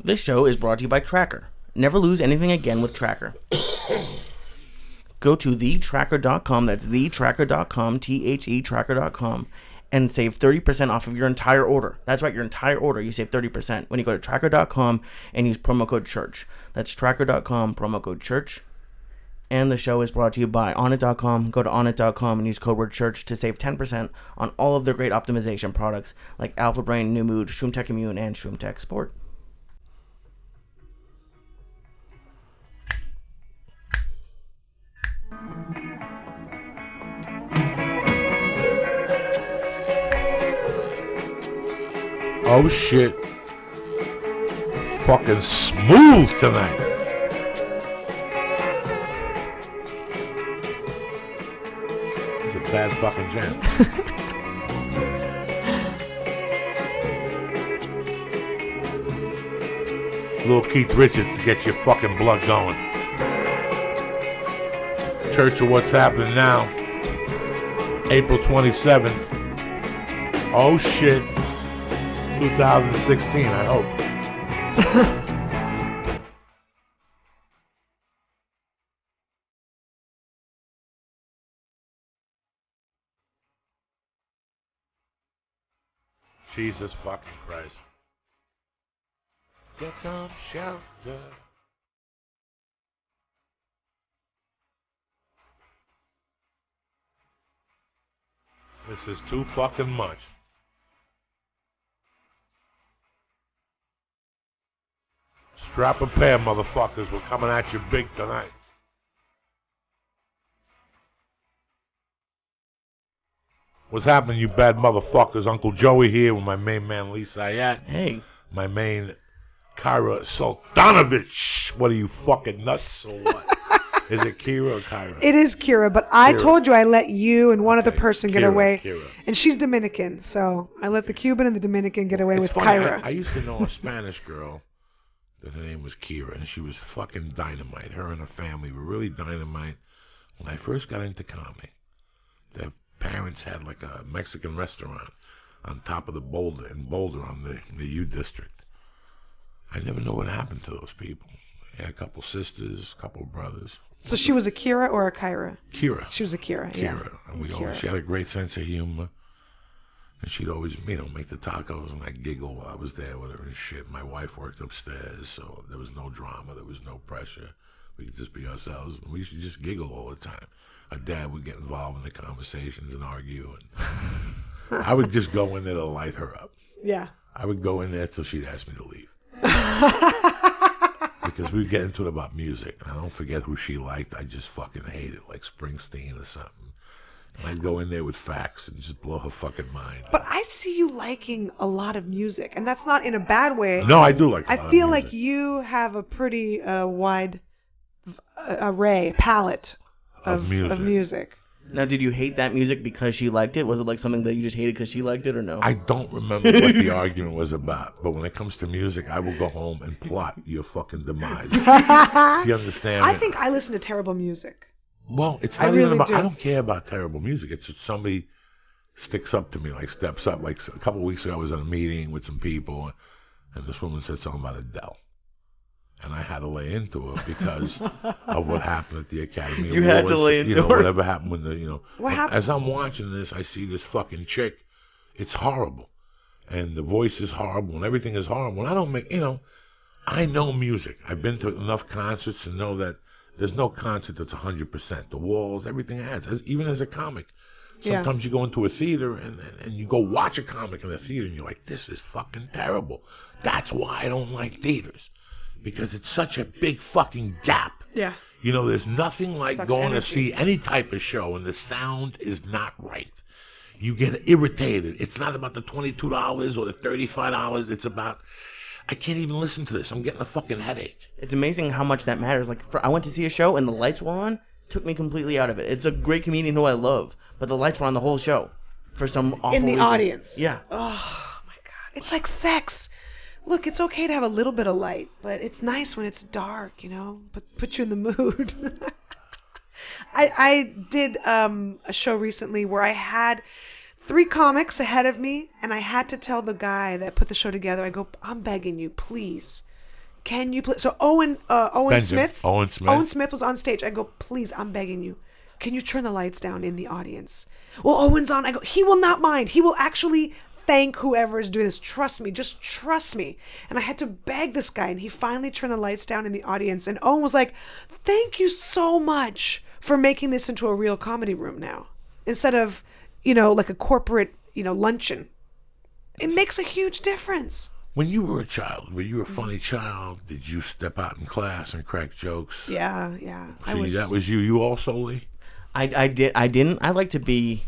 This show is brought to you by Tracker. Never lose anything again with Tracker. Go to thetracker.com, that's thetracker.com, THEtracker.com, and save 30% off of your entire order. That's right, your entire order, you save 30% when you go to tracker.com and use promo code CHURCH. That's tracker.com, promo code CHURCH. And the show is brought to you by Onnit.com. Go to Onnit.com and use code word CHURCH to save 10% on all of their great optimization products like Alpha Brain, New Mood, ShroomTech Immune, and ShroomTech Sport. Oh shit. Fucking smooth tonight. It's a bad fucking jam. Little Keith Richards gets your fucking blood going. Church of What's Happening Now. April 27th. Oh shit. 2016, I hope. Jesus fucking Christ. Get some shelter. This is too fucking much. Strap a pair, motherfuckers. We're coming at you big tonight. What's happening, you bad motherfuckers? Uncle Joey here with my main man, Lee Sayat. Hey. My main, Kyra Soltanovich. What are you, fucking nuts or what? Is it Kira or Kyra? It is Kira, but I told you I let you and one other person get away. Kira. And she's Dominican, so I let the Cuban and the Dominican get away with funny, Kyra. I used to know a Spanish girl. Her name was Kira, and she was fucking dynamite. Her and her family were really dynamite. When I first got into comedy, their parents had like a Mexican restaurant on top of the Boulder, in Boulder on the U District. I never know what happened to those people. They had a couple sisters, a couple brothers. So she was a Kira or a Kyra? Kira. She was a Kira, yeah. And she had a great sense of humor. And she'd always, make the tacos, and I'd giggle while I was there, whatever and shit. My wife worked upstairs, so there was no drama, there was no pressure. We could just be ourselves, and we used to just giggle all the time. Our dad would get involved in the conversations and argue, and I would just go in there to light her up. Yeah. I would go in there till she'd ask me to leave. Because we'd get into it about music, and I don't forget who she liked. I just fucking hate it, like Springsteen or something. And I'd go in there with facts and just blow her fucking mind. But I see you liking a lot of music, and that's not in a bad way. No, I do like a lot I feel of music. like you have a pretty wide palette of music. Now, did you hate that music because she liked it? Was it like something that you just hated because she liked it, or no? I don't remember what the argument was about, but when it comes to music, I will go home and plot your fucking demise. Do you understand? I think I listen to terrible music. Well, it's not even about, I don't care about terrible music. It's just somebody sticks up to me, like steps up. Like a couple of weeks ago, I was in a meeting with some people, and this woman said something about Adele. And I had to lay into her because of what happened at the Academy Awards. You had to lay into her? Whatever happened when the, What happened? As I'm watching this, I see this fucking chick. It's horrible. And the voice is horrible, and everything is horrible. And I don't make, I know music. I've been to enough concerts to know that there's no concert that's 100%. The walls, everything adds. Even as a comic. Sometimes you go into a theater and you go watch a comic in a theater and you're like, this is fucking terrible. That's why I don't like theaters. Because it's such a big fucking gap. Yeah. There's nothing like Sucks going energy. to see any type of show and the sound is not right. You get irritated. It's not about the $22 or the $35. It's about, I can't even listen to this. I'm getting a fucking headache. It's amazing how much that matters. Like, I went to see a show and the lights were on, took me completely out of it. It's a great comedian who I love, but the lights were on the whole show for some awful In the reason. audience. Yeah. Oh, my God. It's like sex. Look, it's okay to have a little bit of light, but it's nice when it's dark, but put you in the mood. I did a show recently where I had 3 comics ahead of me, and I had to tell the guy that put the show together, I go, I'm begging you, please, can you please? So Owen Smith. Owen Smith. Owen Smith was on stage. I go, please, I'm begging you. Can you turn the lights down in the audience? Well, Owen's on. I go, he will not mind. He will actually thank whoever is doing this. Trust me. Just trust me. And I had to beg this guy, and he finally turned the lights down in the audience. And Owen was like, thank you so much for making this into a real comedy room now. Instead of, like a corporate, luncheon. It makes a huge difference. When you were a child, were you a funny child? Did you step out in class and crack jokes? Yeah. See, that was you. You also, Lee? I didn't. I like to be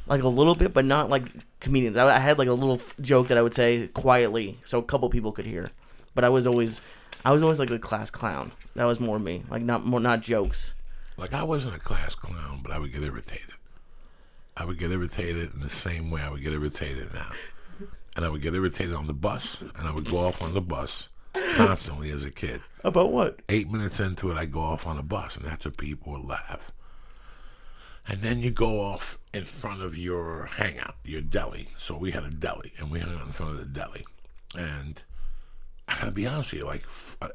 like a little bit, but not like comedians. I had like a little joke that I would say quietly so a couple people could hear. But I was always like the class clown. That was more me. Like not jokes. Like I wasn't a class clown, but I would get irritated. I would get irritated in the same way I would get irritated now. And I would get irritated on the bus, and I would go off on the bus constantly as a kid. About what? 8 minutes into it, I go off on the bus, and that's what people would laugh. And then you go off in front of your hangout, your deli. So we had a deli, and we hung out in front of the deli. And I gotta be honest with you, like,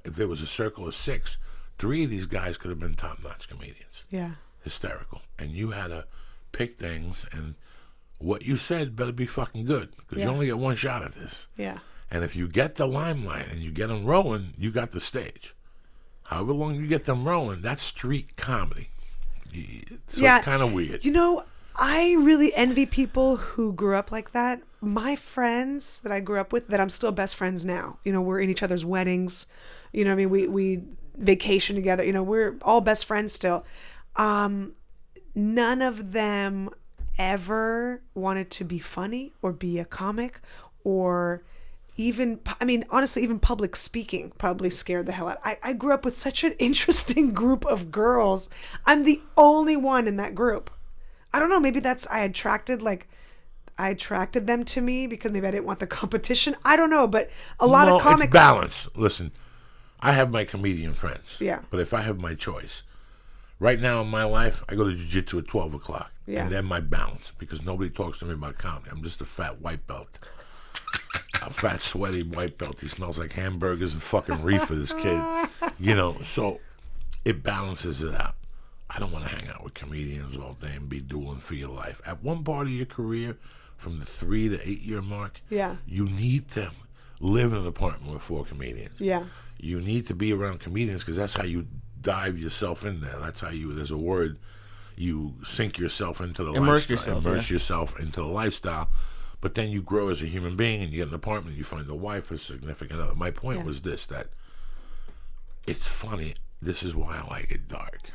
if there was a circle of 6, 3 of these guys could have been top-notch comedians. Yeah. Hysterical. And you had to pick things, and what you said better be fucking good, because you only get one shot at this. Yeah. And if you get the limelight and you get them rolling, you got the stage. However long you get them rolling, that's street comedy. So it's kind of weird. I really envy people who grew up like that. My friends that I grew up with, that I'm still best friends now. We're in each other's weddings. We vacation together. We're all best friends still. None of them ever wanted to be funny or be a comic, or honestly, even public speaking probably scared the hell out. I grew up with such an interesting group of girls. I'm the only one in that group. I don't know, maybe I attracted them to me because maybe I didn't want the competition. I don't know, but a lot of comics. It's balance. Listen, I have my comedian friends. Yeah. But if I have my choice, right now in my life, I go to jiu-jitsu at 12 o'clock. Yeah. And then my balance, because nobody talks to me about comedy. I'm just a fat white belt. A fat, sweaty white belt. He smells like hamburgers and fucking reefer, this kid. So it balances it out. I don't want to hang out with comedians all day and be dueling for your life. At one part of your career, from the 3 to 8 year mark, you need to live in an apartment with 4 comedians. Yeah. You need to be around comedians, because that's how you dive yourself in there. That's how there's a word, you sink yourself into the lifestyle. Immerse yourself into the lifestyle. But then you grow as a human being, and you get an apartment, you find a wife, a significant other. My point was this, that it's funny. This is why I like it dark.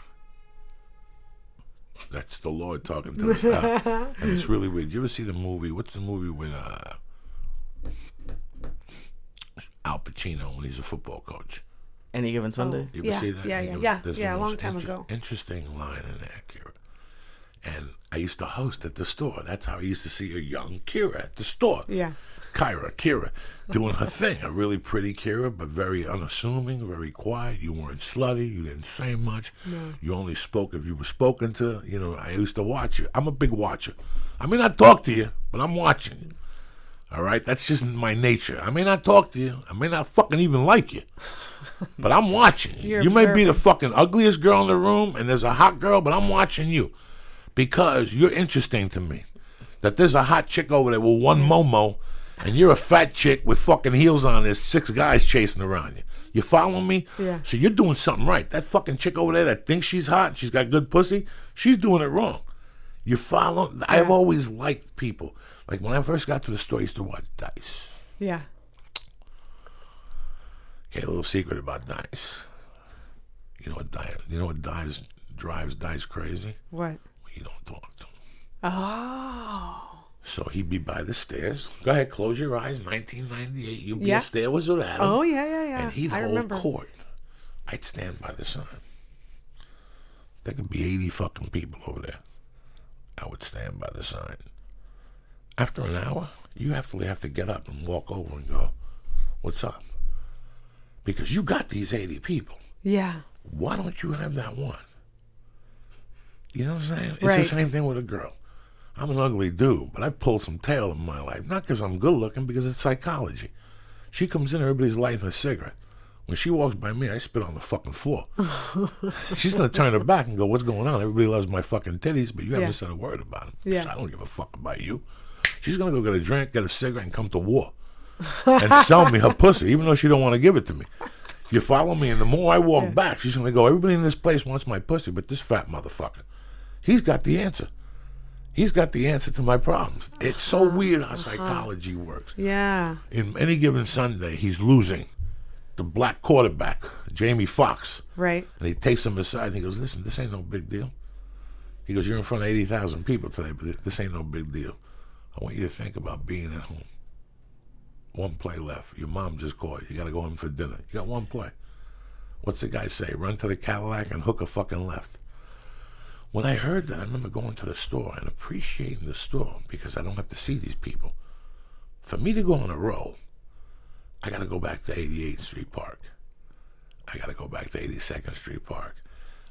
That's the Lord talking to us now. And it's really weird. You ever see the movie? What's the movie with Al Pacino when he's a football coach? Any Given Sunday? You ever see that? Yeah, a long time ago. Interesting line in there, Kira. And I used to host at the store. That's how I used to see a young Kira at the store. Yeah. Kira, doing her thing. A really pretty Kira, but very unassuming, very quiet. You weren't slutty. You didn't say much. No. You only spoke if you were spoken to. I used to watch you. I'm a big watcher. I may not talk to you, but I'm watching you. All right? That's just my nature. I may not talk to you. I may not fucking even like you. But I'm watching you. You may be the fucking ugliest girl in the room, and there's a hot girl, but I'm watching you. Because you're interesting to me. That there's a hot chick over there with one momo, and you're a fat chick with fucking heels on. There's 6 guys chasing around you. You following me? Yeah. So you're doing something right. That fucking chick over there that thinks she's hot and she's got good pussy, she's doing it wrong. You follow? Yeah. I've always liked people. Like when I first got to the store, I used to watch Dice. Yeah. Okay, a little secret about Dice. You know what drives Dice crazy? What? You don't talk to him. Oh. So he'd be by the stairs. Go ahead, close your eyes. 1998. You'd be a stair with Adam. Oh, yeah. And he'd hold court. I'd stand by the sign. There could be 80 fucking people over there. I would stand by the sign. After an hour, you have to get up and walk over and go, what's up? Because you got these 80 people. Yeah. Why don't you have that one? You know what I'm saying? It's right. the same thing with a girl. I'm an ugly dude, but I pulled some tail in my life. Not because I'm good looking, because it's psychology. She comes in, everybody's lighting a cigarette. When she walks by me, I spit on the fucking floor. She's going to turn her back and go, what's going on? Everybody loves my fucking titties, but you haven't said a word about them. Yeah. I don't give a fuck about you. She's going to go get a drink, get a cigarette, and come to war. And sell me her pussy, even though she don't want to give it to me. You follow me? And the more I walk back, she's going to go, everybody in this place wants my pussy, but this fat motherfucker, he's got the answer. He's got the answer to my problems. It's so weird how psychology works. Yeah. In any given Sunday, he's losing. The black quarterback, Jamie Foxx. Right. And he takes him aside and he goes, listen, this ain't no big deal. He goes, you're in front of 80,000 people today, but this ain't no big deal. I want you to think about being at home. One play left. Your mom just called. You got to go in for dinner. You got one play. What's the guy say? Run to the Cadillac and hook a fucking left. When I heard that, I remember going to the store and appreciating the store because I don't have to see these people. For me to go on a roll, I got to go back to 88th Street Park. I got to go back to 82nd Street Park.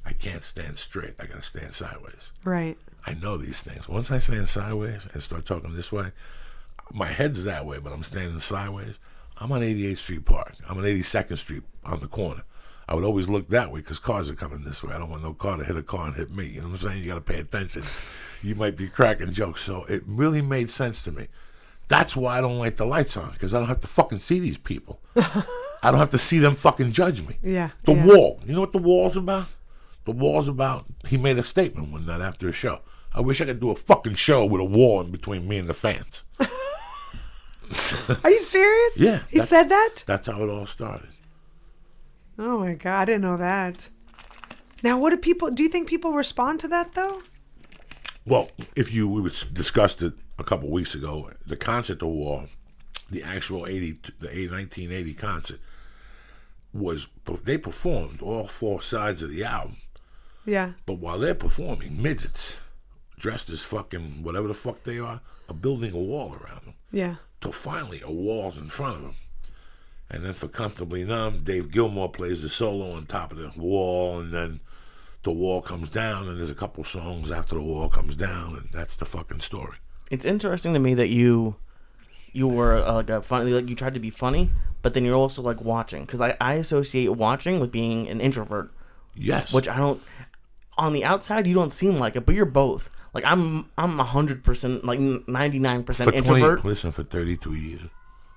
I can't stand straight. I got to stand sideways. Right. I know these things. Once I stand sideways and start talking this way, my head's that way, but I'm standing sideways. I'm on 88th Street Park. I'm on 82nd Street on the corner. I would always look that way because cars are coming this way. I don't want no car to hit a car and hit me. You know what I'm saying? You got to pay attention. You might be cracking jokes. So it really made sense to me. That's why I don't like the lights on, because I don't have to fucking see these people. I don't have to see them fucking judge me. Yeah. The wall. You know what the wall's about? The wall's about, he made a statement one night after a show. I wish I could do a fucking show with a wall in between me and the fans. Are you serious? Yeah. He said that? That's how it all started. Oh my God, I didn't know that. Now, do you think people respond to that though? Well, we discussed it a couple of weeks ago, the concert The Wall, the actual 1980 concert, they performed all four sides of the album. Yeah. But while they're performing, midgets, dressed as fucking whatever the fuck they are building a wall around them. Yeah. Till finally a wall's in front of them. And then for Comfortably Numb, Dave Gilmour plays the solo on top of the wall, and then the wall comes down, and there's a couple songs after the wall comes down, and that's the fucking story. It's interesting to me that you were like a funny, like you tried to be funny, but then you're also like watching, because I associate watching with being an introvert. Yes. Which I don't. On the outside, you don't seem like it, but you're both. Like I'm 100%, like 99% introvert. Listen, for 32 years,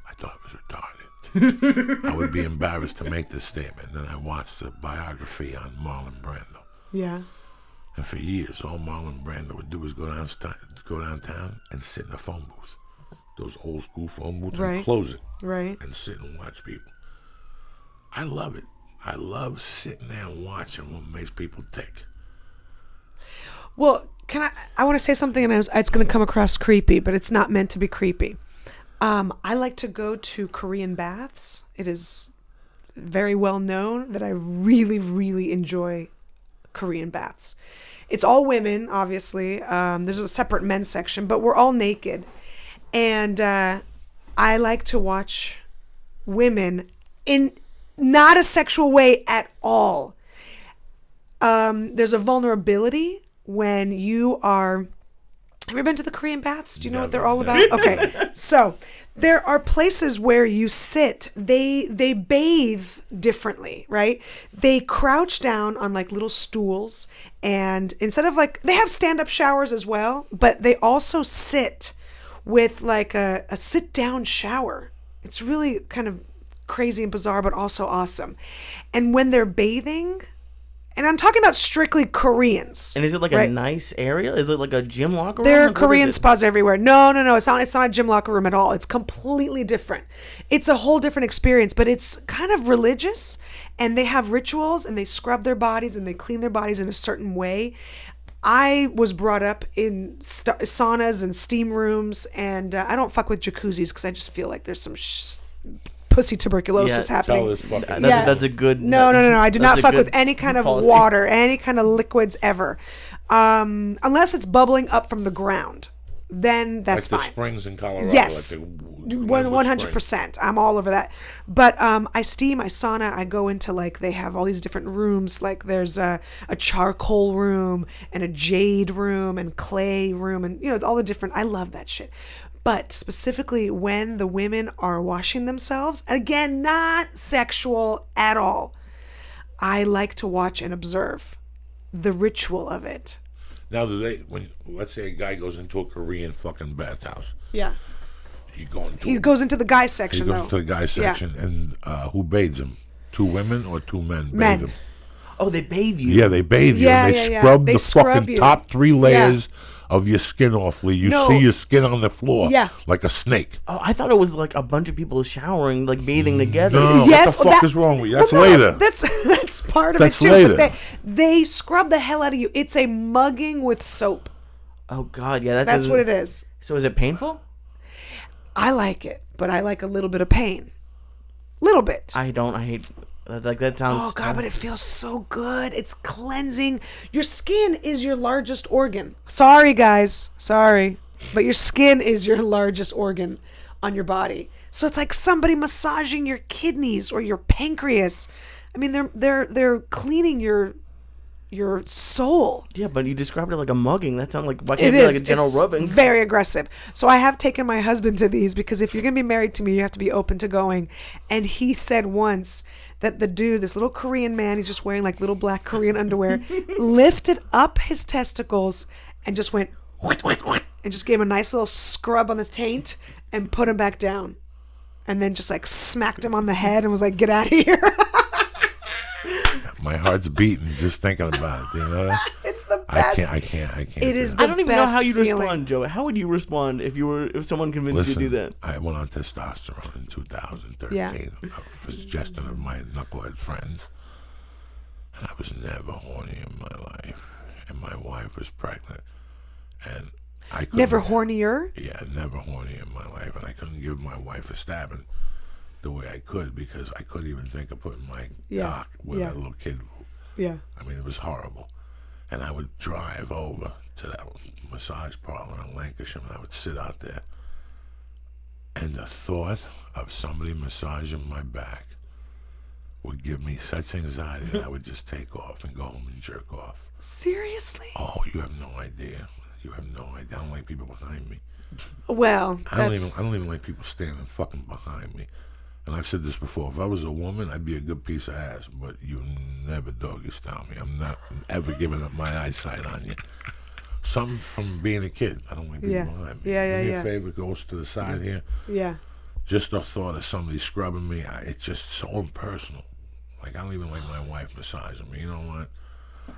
I thought I was retarded. I would be embarrassed to make this statement. Then I watched the biography on Marlon Brando. Yeah. And for years, all Marlon Brando would do was go downtown and sit in a phone booth. Those old school phone booths, right. And close it. Right. And sit and watch people. I love it. I love sitting there and watching what makes people tick. Well, I want to say something, and it's going to come across creepy, but it's not meant to be creepy. I like to go to Korean baths. It is very well known that I really, really enjoy Korean baths. It's all women, obviously. There's a separate men's section, but we're all naked. And I like to watch women in not a sexual way at all. There's a vulnerability when you are... Have you ever been to the Korean baths? Do you know what they're all about? Okay. So there are places where you sit. They bathe differently, right? They crouch down on like little stools, and instead of like, they have stand-up showers as well, but they also sit with like a sit-down shower. It's really kind of crazy and bizarre, but also awesome. And when they're bathing... And I'm talking about strictly Koreans. And is it like a nice area? Is it like a gym locker room? There are Korean spas everywhere. No. It's not a gym locker room at all. It's completely different. It's a whole different experience, but it's kind of religious. And they have rituals, and they scrub their bodies, and they clean their bodies in a certain way. I was brought up in saunas and steam rooms, and I don't fuck with jacuzzis because I just feel like there's some... pussy tuberculosis happening. That's a good... No. I do not fuck with any kind of water, any kind of liquids ever. Unless it's bubbling up from the ground. Then that's fine. Like the springs in Colorado. Yes. Like 100%. I'm all over that. But I steam, I sauna, I go into like, they have all these different rooms. Like there's a charcoal room and a jade room and clay room and, all the different... I love that shit. But specifically when the women are washing themselves, again, not sexual at all, I like to watch and observe the ritual of it. Now, when let's say a guy goes into a Korean fucking bathhouse, Yeah. he goes into the guy he section, goes though. into the guy section, and who bathes him? 2 women or 2 men Men. bathe him? Oh, they bathe you. Yeah, they bathe you. Yeah, and yeah, they yeah. scrub They the scrub fucking you. top 3 layers of your skin off, Lee. You No. see your skin on the floor, Yeah. like a snake. Oh, I thought it was like a bunch of people showering, like bathing together. No, Yes, what the fuck is wrong with you? That's well, later. That's part of That's it too. later. But they scrub the hell out of you. It's a mugging with soap. Oh God, yeah, That's what it is. So is it painful? I like it, but I like a little bit of pain. Little bit. I don't. I hate. Like that sounds. Oh God, but it feels so good. It's cleansing. Your skin is your largest organ. Sorry, guys. Sorry. But your skin is your largest organ on your body. So it's like somebody massaging your kidneys or your pancreas. I mean, they're cleaning your soul. Yeah, but you described it like a mugging. That sounds like why can't It it be is like a general it's rubbing? very aggressive. So I have taken my husband to these because if you're gonna be married to me, you have to be open to going. And he said once that the dude, this little Korean man, he's just wearing like little black Korean underwear, lifted up his testicles and just went and just gave him a nice little scrub on the taint and put him back down, and then just like smacked him on the head and was like, "Get out of here." My heart's beating just thinking about it. You know, It's the best. I can't. It is I don't even know best how you'd feeling. respond, Joe. How would you respond if someone convinced Listen, you to do that? I went on testosterone in 2013. Yeah. I was just one of my knucklehead friends, and I was never horny in my life. And my wife was pregnant, and I couldn't, Never hornier. Yeah, never horny in my life, and I couldn't give my wife a stabbing the way I could because I couldn't even think of putting my cock where that little kid. Yeah. I mean, it was horrible. And I would drive over to that massage parlor in Lancashire, and I would sit out there. And the thought of somebody massaging my back would give me such anxiety that I would just take off and go home and jerk off. Seriously? Oh, you have no idea. You have no idea. I don't like people behind me. Well, I don't even like people standing fucking behind me. And I've said this before. If I was a woman, I'd be a good piece of ass. But you never doggy style me. I'm not ever giving up my eyesight on you. Something from being a kid. I don't like people behind me. Do me a favor, goes to the side here. Yeah. Just the thought of somebody scrubbing me, it's just so impersonal. Like, I don't even like my wife massaging me. You know what?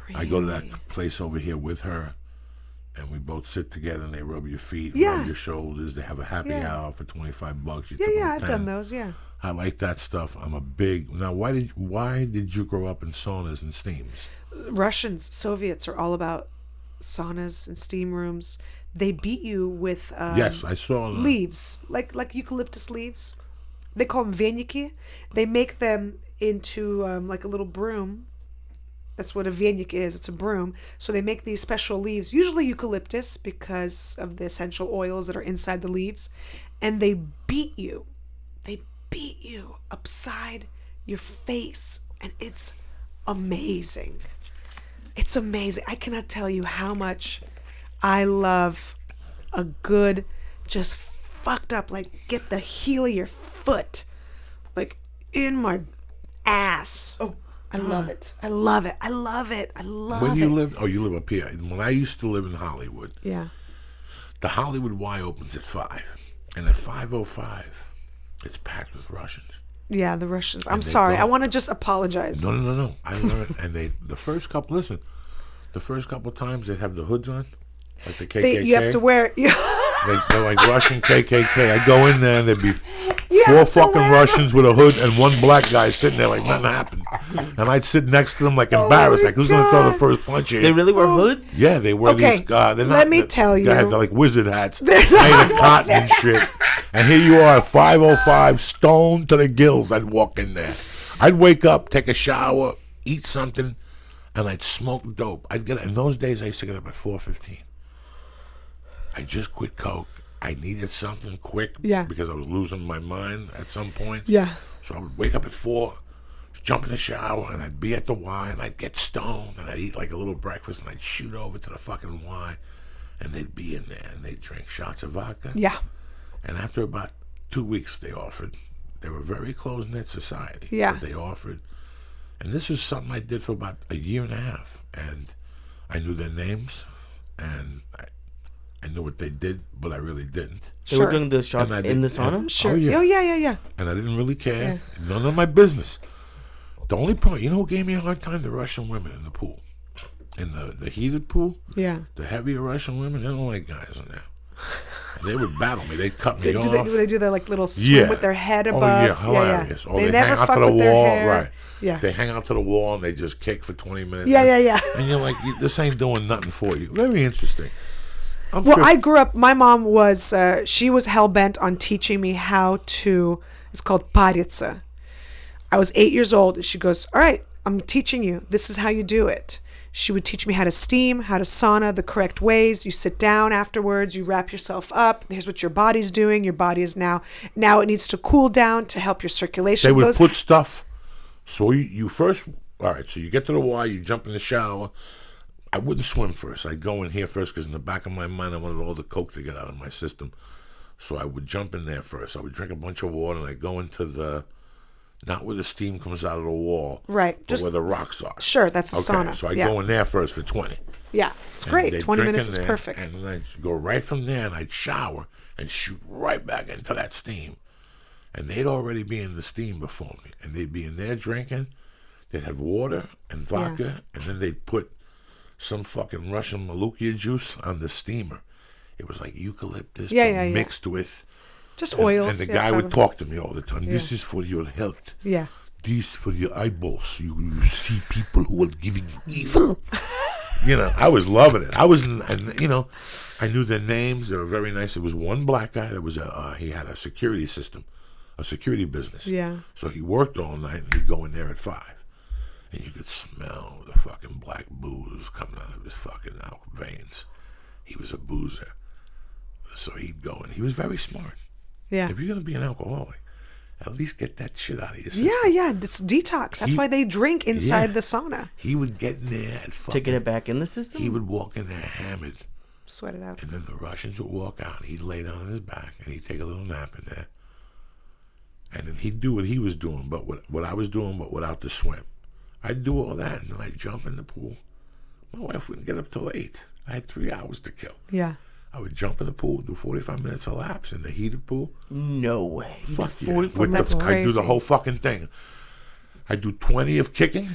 Really? I go to that place over here with her, and we both sit together, and they rub your feet, Yeah. rub your shoulders. They have a happy hour for $25. You Yeah, tip them I've 10. done those, yeah. I like that stuff. I'm a big... Now, why did you grow up in saunas and steams? Russians, Soviets are all about saunas and steam rooms. They beat you with Yes, I saw... leaves, like eucalyptus leaves. They call them veniki. They make them into like a little broom. That's what a venik is. It's a broom. So they make these special leaves, usually eucalyptus, because of the essential oils that are inside the leaves. And they beat you. They beat you upside your face. And it's amazing. It's amazing. I cannot tell you how much I love a good, just fucked up, like get the heel of your foot, like in my ass. Oh. I love it. I love it. I love it. I love it. When you live... Oh, you live up here. When I used to live in Hollywood, Yeah. the Hollywood Y opens at 5. And at 5:05, it's packed with Russians. Yeah, the Russians. I'm And they sorry. go- I want to just apologize. No. I learned... And the first couple times they have the hoods on, like the KKK. You have to wear... They're like Russian KKK. I go in there and there'd be You 4 have to fucking wear Russians with a hood and 1 black guy sitting there like nothing happened. And I'd sit next to them like embarrassed, my like who's gonna throw the God. first punch here? They really wear hoods? Yeah, they wear Okay, these. They're not, let me tell you. They're like wizard hats made of cotton and shit. And here you are, at 5:05, stoned to the gills. I'd walk in there. I'd wake up, take a shower, eat something, and I'd smoke dope. In those days, I used to get up at 4:15. I just quit coke. I needed something quick because I was losing my mind at some point. Yeah. So I would wake up at 4, jump in the shower, and I'd be at the Y, and I'd get stoned, and I'd eat like a little breakfast, and I'd shoot over to the fucking Y, and they'd be in there, and they'd drink shots of vodka. Yeah. And after about 2 weeks, they offered. They were very close-knit society. Yeah. But they offered. And this was something I did for about a year and a half. And I knew their names, and I knew what they did, but I really didn't. They were doing the shots in the sauna? Sure. Oh, yeah. Yeah. And I didn't really care. None of my business. The only point, you know who gave me a hard time? The Russian women in the pool. In the heated pool. Yeah. The heavier Russian women, they don't like guys in there. And they would battle me. They'd cut me off. Do they do their like little swim with their head above? Oh, yeah, hilarious. Yeah. Or They they never hang out fuck to the with their wall. hair. Right. Yeah. They hang out to the wall and they just kick for 20 minutes. Yeah. And you're like, this ain't doing nothing for you. Very interesting. Well, I grew up, my mom was, she was hell-bent on teaching me how to, it's called paritsa. I was 8 years old, and she goes, all right, I'm teaching you. This is how you do it. She would teach me how to steam, how to sauna, the correct ways. You sit down afterwards, you wrap yourself up. Here's what your body's doing. Your body is now it needs to cool down to help your circulation. They would put stuff, so you first, all right, so you get to the water, you jump in the shower. I wouldn't swim first. I'd go in here first because in the back of my mind, I wanted all the coke to get out of my system. So I would jump in there first. I would drink a bunch of water and I'd go into not where the steam comes out of the wall. Right. But where the rocks are. Sure, that's the sauna. So I'd go in there first for 20. Yeah, it's great. 20 minutes is perfect. And then I'd go right from there and I'd shower and shoot right back into that steam. And they'd already be in the steam before me. And they'd be in there drinking. They'd have water and vodka. And then they'd put some fucking Russian Malukia juice on the steamer. It was like eucalyptus mixed with just oils. And the guy would talk to me all the time. This is for your health. Yeah. This for your eyeballs. You see people who are giving you evil. I was loving it. I knew their names. They were very nice. There was one black guy that was he had a security system, a security business. Yeah. So he worked all night and he'd go in there at 5. And you could smell the fucking black booze coming out of his fucking veins. He was a boozer. So he'd go in. He was very smart. Yeah. If you're going to be an alcoholic, at least get that shit out of your system. Yeah. It's detox. That's why they drink inside the sauna. He would get in there at fucking... To get it back in the system? He would walk in there hammered. Sweat it out. And then the Russians would walk out. He'd lay down on his back and he'd take a little nap in there. And then he'd do what he was doing, but what I was doing, but without the swim. I'd do all that, and then I'd jump in the pool. My wife wouldn't get up till 8. I had 3 hours to kill. Yeah. I would jump in the pool, do 45 minutes of laps in the heated pool. No way. Fuck yeah. 45 minutes. I'd do the whole fucking thing. I'd do 20 of kicking,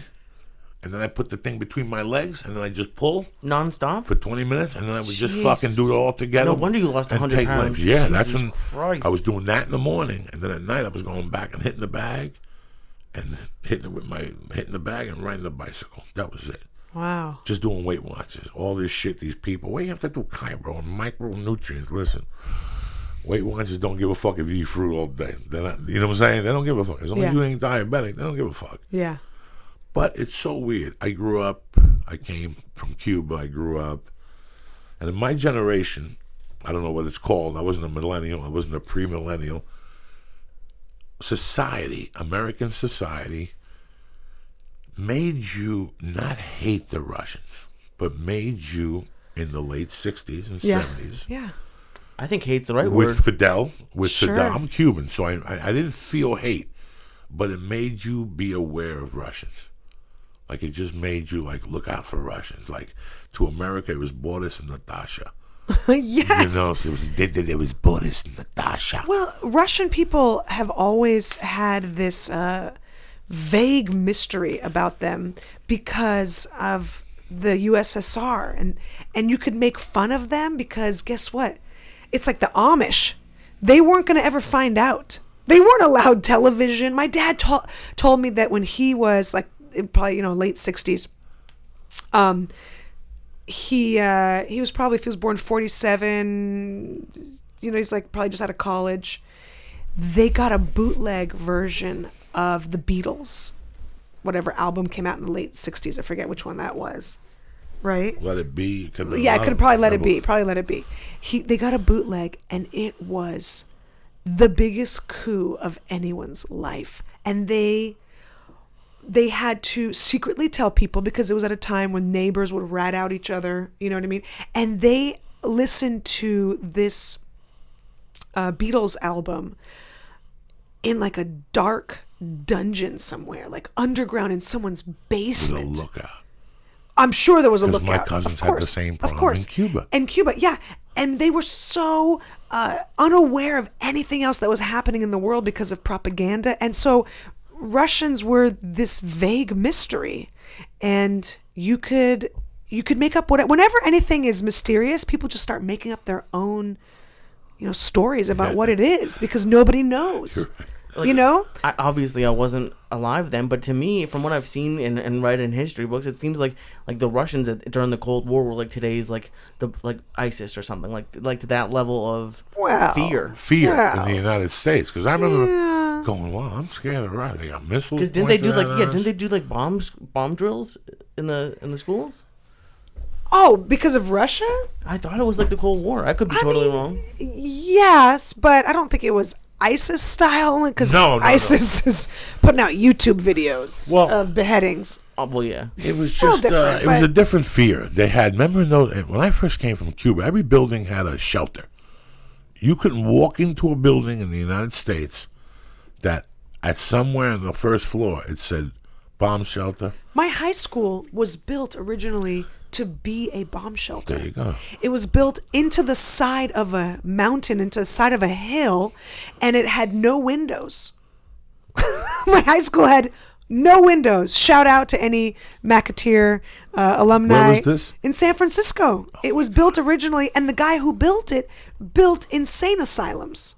and then I put the thing between my legs, and then I just pull. Non-stop? For 20 minutes, and then I would just fucking do it all together. No wonder you lost 100 pounds. Legs. Yeah, Jesus that's when Christ. I was doing that in the morning, and then at night I was going back and hitting the bag. And hitting the bag and riding the bicycle. That was it. Wow. Just doing Weight Watchers. All this shit, these people. What do you have to do? Chiro and micronutrients. Listen, Weight Watchers don't give a fuck if you eat fruit all day. They're not, you know what I'm saying? They don't give a fuck. As long as you ain't diabetic, they don't give a fuck. Yeah. But it's so weird. I came from Cuba. I grew up. And in my generation, I don't know what it's called. I wasn't a millennial. I wasn't a pre-millennial. American society, made you not hate the Russians, but made you in the late 60s and 70s. Yeah. I think hate's the right word. With Fidel, Sure. Saddam. I'm Cuban, so I didn't feel hate, but it made you be aware of Russians. Like, it just made you, like, look out for Russians. Like, to America, it was Boris and Natasha. Yes. So it was Boris and Natasha. Well, Russian people have always had this vague mystery about them because of the USSR, and you could make fun of them because guess what? It's like the Amish. They weren't going to ever find out. They weren't allowed television. My dad told me that when he was like probably late 60s, he was probably, if he was born 47, he's like probably just out of college. They got a bootleg version of the Beatles, whatever album came out in the late 60s. I forget which one that was. Right? Let It Be. I could probably Let It Be. Probably Let It Be. They got a bootleg, and it was the biggest coup of anyone's life. And they had to secretly tell people because it was at a time when neighbors would rat out each other. You know what I mean? And they listened to this Beatles album in like a dark dungeon somewhere, like underground in someone's With a basement. lookout. I'm sure there was a 'Cause lookout. my cousins Of course, had the same of problem course. in Cuba. In Cuba, yeah. And they were so unaware of anything else that was happening in the world because of propaganda. And so Russians were this vague mystery. And you could make up whenever anything is mysterious, people just start making up their own, stories about what it is because nobody knows. Like, obviously I wasn't alive then, but to me, from what I've seen and read in history books, it seems like the Russians during the Cold War were like today's like ISIS or something, like to that level of fear. In the United States, because I remember going, "Wow, I'm scared of Russia. They got missiles." Because didn't they do like bomb drills in the schools? Oh, because of Russia? I thought it was like the Cold War. I could be totally wrong. Yes, but I don't think it was ISIS style, only because ISIS is putting out YouTube videos of beheadings. Oh, well, yeah. It was just it was a different fear. They had, remember, when I first came from Cuba, every building had a shelter. You couldn't walk into a building in the United States that at somewhere on the first floor it said bomb shelter. My high school was built originally to be a bomb shelter. There you go. It was built into the side of a mountain, into the side of a hill, and it had no windows. My high school had no windows. Shout out to any McAteer alumni. Where was this? In San Francisco. It was built originally, and the guy who built it built insane asylums.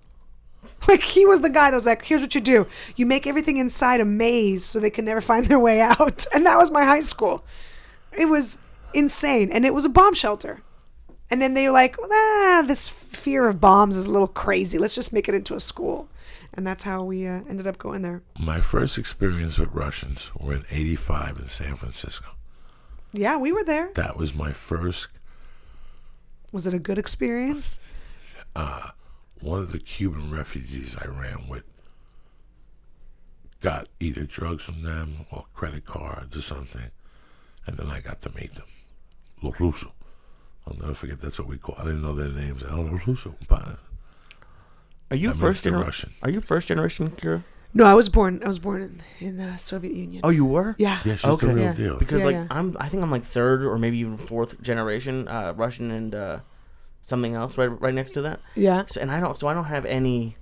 Like, he was the guy that was like, here's what you do. You make everything inside a maze so they can never find their way out. And that was my high school. It was insane. And it was a bomb shelter. And then they were like, this fear of bombs is a little crazy. Let's just make it into a school. And that's how we ended up going there. My first experience with Russians were in '85 in San Francisco. Yeah, we were there. That was my first. Was it a good experience? One of the Cuban refugees I ran with got either drugs from them or credit cards or something. And then I got to meet them. Los Rusos. I'll never forget, that's what we call. I didn't know their names. Los Rusos. Are you first generation? Are you first generation, Kira? No, I was born in the Soviet Union. Oh, you were? Yeah. Yeah, she's the real deal. Because I think I'm like third or maybe even fourth generation Russian and something else right next to that. Yeah. So, I don't have any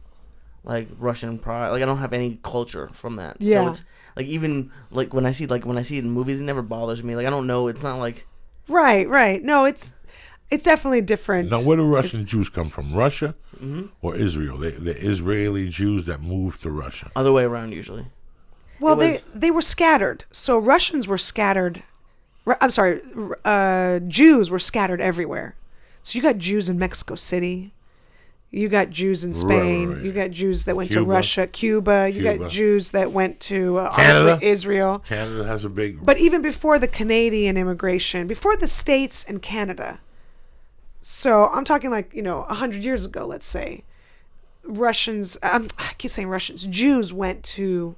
like Russian pride. Like I don't have any culture from that. Yeah. So it's like even like when I see it in movies, it never bothers me. Like I don't know. It's not like. Right. No, it's definitely different. Now, where do Russian Jews come from? Russia or Israel? The Israeli Jews that moved to Russia. Other way around usually. Well, they were scattered. So Russians were scattered. Jews were scattered everywhere. So you got Jews in Mexico City. You got Jews in Spain. Right. You got Jews that went to Russia, Cuba. You got Jews that went to Israel. Canada has a big. But even before the Canadian immigration, before the States and Canada. So I'm talking like 100 years ago, let's say. Russians. I keep saying Russians. Jews went to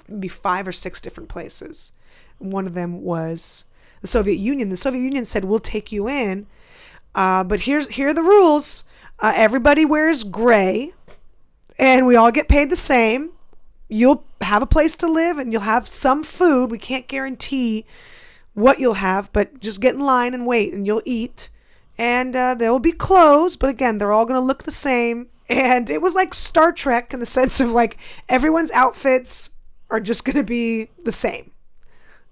maybe 5 or 6 different places. One of them was the Soviet Union. The Soviet Union said, "We'll take you in." But here are the rules. Everybody wears gray, and we all get paid the same. You'll have a place to live, and you'll have some food. We can't guarantee what you'll have, but just get in line and wait, and you'll eat. And there will be clothes, but again, they're all going to look the same. And it was like Star Trek in the sense of like everyone's outfits are just going to be the same.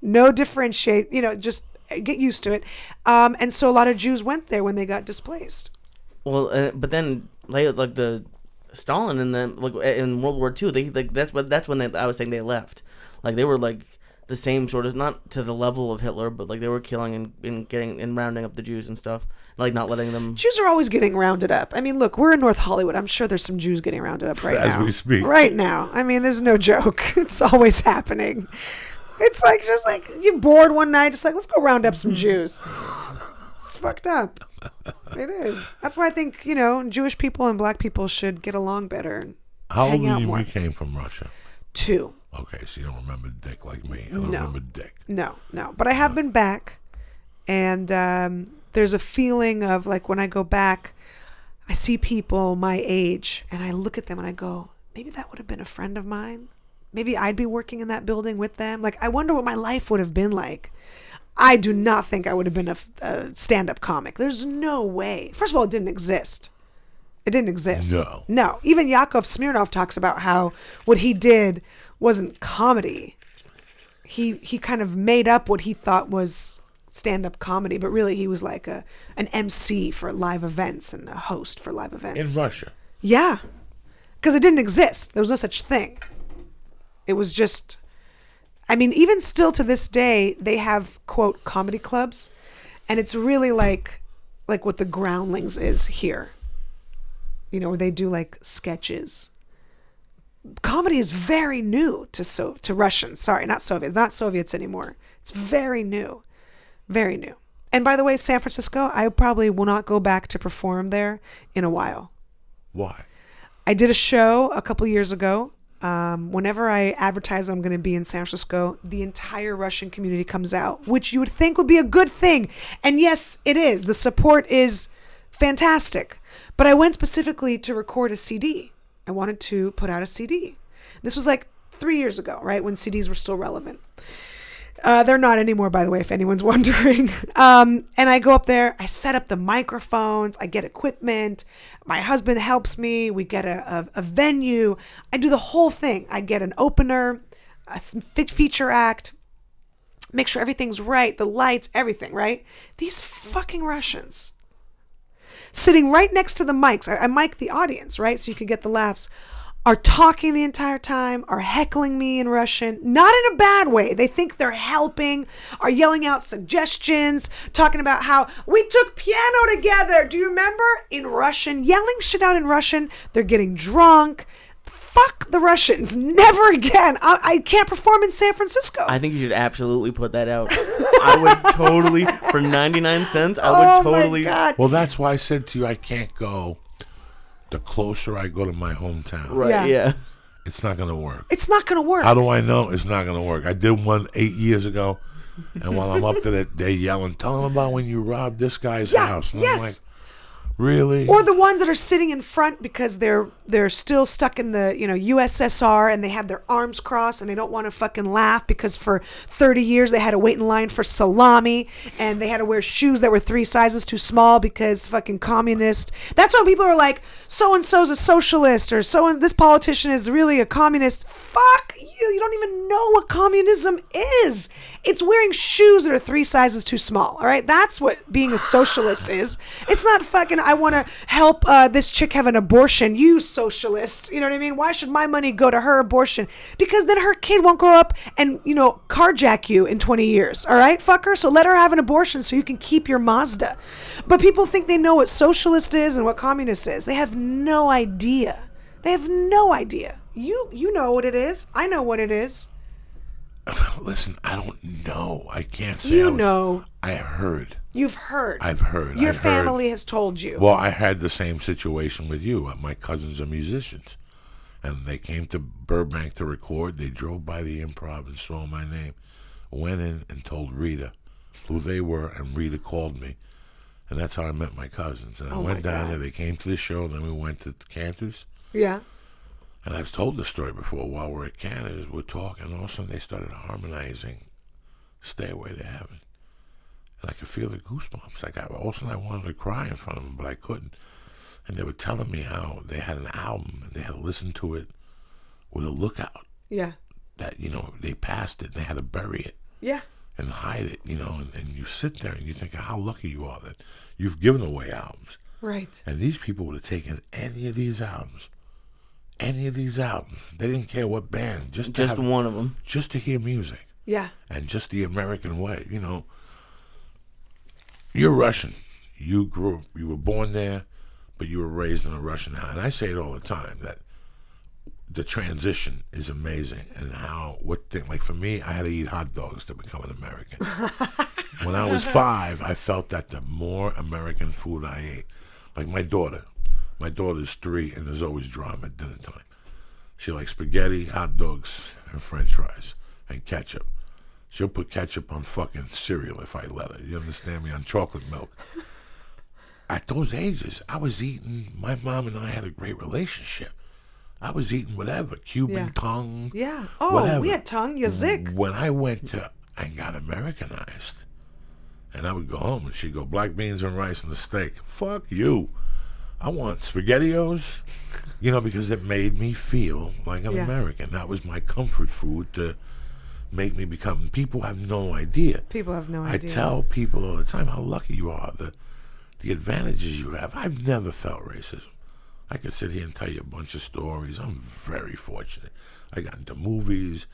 No differentiate, just get used to it. And so a lot of Jews went there when they got displaced. Well, but then like the Stalin and then like in World War II, they like that's when I was saying they left. Like they were like the same sort of, not to the level of Hitler, but like they were killing and getting and rounding up the Jews and stuff, like not letting them. Jews are always getting rounded up. I mean, look, we're in North Hollywood. I'm sure there's some Jews getting rounded up right now. As we speak. Right now. I mean, there's no joke. It's always happening. It's like just like you're bored one night, just like let's go round up some Jews. It's fucked up. It is. That's why I think Jewish people and black people should get along better. And How hang old out were you more. when you came from Russia? 2. Okay, so you don't remember Dick like me. I don't remember Dick. No. But I have been back, and there's a feeling of like when I go back, I see people my age and I look at them and I go, maybe that would have been a friend of mine. Maybe I'd be working in that building with them. Like, I wonder what my life would have been like. I do not think I would have been a stand-up comic. There's no way. First of all, it didn't exist. It didn't exist. No. Even Yakov Smirnoff talks about how what he did wasn't comedy. He kind of made up what he thought was stand-up comedy, but really he was like an MC for live events and a host for live events. In Russia. Yeah. Because it didn't exist. There was no such thing. It was just, I mean, even still to this day, they have, quote, comedy clubs. And it's really like what the Groundlings is here. You know, where they do like sketches. Comedy is very new to Russians. Sorry, not Soviets. Not Soviets anymore. It's very new. Very new. And by the way, San Francisco, I probably will not go back to perform there in a while. Why? I did a show a couple years ago. Whenever I advertise I'm going to be in San Francisco, the entire Russian community comes out, which you would think would be a good thing. And yes, it is. The support is fantastic. But I went specifically to record a CD. I wanted to put out a CD. This was like 3 years ago, right? When CDs were still relevant. They're not anymore, by the way, if anyone's wondering. And I go up there, I set up the microphones, I get equipment, my husband helps me, we get a venue, I do the whole thing. I get an opener, a feature act, make sure everything's right, the lights, everything, right? These fucking Russians, sitting right next to the mics, I mic the audience, right? So you can get the laughs, are talking the entire time, are heckling me in Russian, not in a bad way. They think they're helping, are yelling out suggestions, talking about how we took piano together. Do you remember? In Russian, yelling shit out in Russian. They're getting drunk. Fuck the Russians. Never again. I can't perform in San Francisco. I think you should absolutely put that out. I would totally, for 99 cents, I would totally. My God. Well, that's why I said to you, I can't go. The closer I go to my hometown, Right, yeah. it's not going to work. It's not going to work. How do I know it's not going to work? I did one 8 years ago, and while I'm up to that, they're yelling, tell them about when you robbed this guy's house. And I'm like, really? Or the ones that are sitting in front because they're still stuck in the USSR and they have their arms crossed and they don't want to fucking laugh because for 30 years they had to wait in line for salami and they had to wear shoes that were 3 sizes too small because fucking communist. That's when people are like, so and so's a socialist or this politician is really a communist. Fuck you! You don't even know what communism is. It's wearing shoes that are 3 sizes too small. All right, that's what being a socialist is. It's not fucking, I want to help this chick have an abortion. You socialist. You know what I mean? Why should my money go to her abortion? Because then her kid won't grow up and, carjack you in 20 years. All right, fucker? So let her have an abortion so you can keep your Mazda. But people think they know what socialist is and what communist is. They have no idea. They have no idea. You know what it is. I know what it is. Listen, I don't know. I can't say. You know. I heard. You've heard. I've heard. Your family has told you. Well, I had the same situation with you. My cousins are musicians. And they came to Burbank to record. They drove by the Improv and saw my name. Went in and told Rita who they were, and Rita called me. And that's how I met my cousins. And I went down there. They came to the show. Then we went to Cantor's. Yeah. And I've told this story before. While we're at Canada's, we're talking, and all of a sudden they started harmonizing Stairway to Heaven. And I could feel the goosebumps. All of a sudden I wanted to cry in front of them, but I couldn't. And they were telling me how they had an album, and they had to listen to it with a lookout. Yeah. That, they passed it, and they had to bury it. Yeah. And hide it, and you sit there, and you think how lucky you are that you've given away albums. Right. And these people would have taken any of these albums. They didn't care what band, just one of them, just to hear music. Yeah. And just the American way. You're Russian. You were born there, but you were raised in a Russian house. And I say it all the time that the transition is amazing, and like for me, I had to eat hot dogs to become an American. When I was 5, I felt that the more American food I ate, like my daughter's 3, and there's always drama at dinner time. She likes spaghetti, hot dogs, and French fries, and ketchup. She'll put ketchup on fucking cereal if I let her. You understand me? On chocolate milk. at those ages, I was eating. My mom and I had a great relationship. I was eating whatever, Cuban tongue. Yeah. Oh, whatever. we had tongue, yazik. When I went to, I got Americanized. And I would go home and she'd go, black beans and rice and a steak. Fuck you. I want SpaghettiOs, because it made me feel like an American. That was my comfort food to make me become. People have no idea. People have no idea. I tell people all the time how lucky you are, the advantages you have. I've never felt racism. I could sit here and tell you a bunch of stories. I'm very fortunate. I got into movies.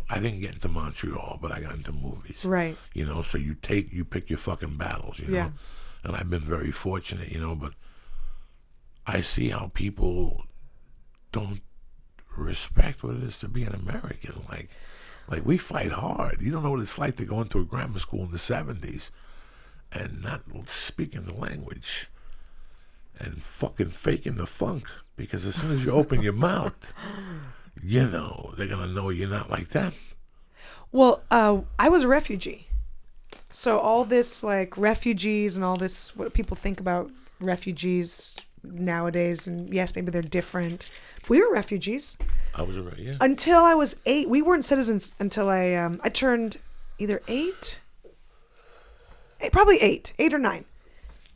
I didn't get into Montreal, but I got into movies. Right. So you pick your fucking battles, Yeah. And I've been very fortunate, but I see how people don't respect what it is to be an American. Like we fight hard. You don't know what it's like to go into a grammar school in the 70s and not speaking the language and fucking faking the funk, because as soon as you open your mouth, they're gonna know you're not like them. Well, I was a refugee. So all this like refugees and all this, what people think about refugees nowadays, and yes, maybe they're different. We were refugees. I was right, yeah. Until I was 8. We weren't citizens until I turned either 8, probably 8 or 9.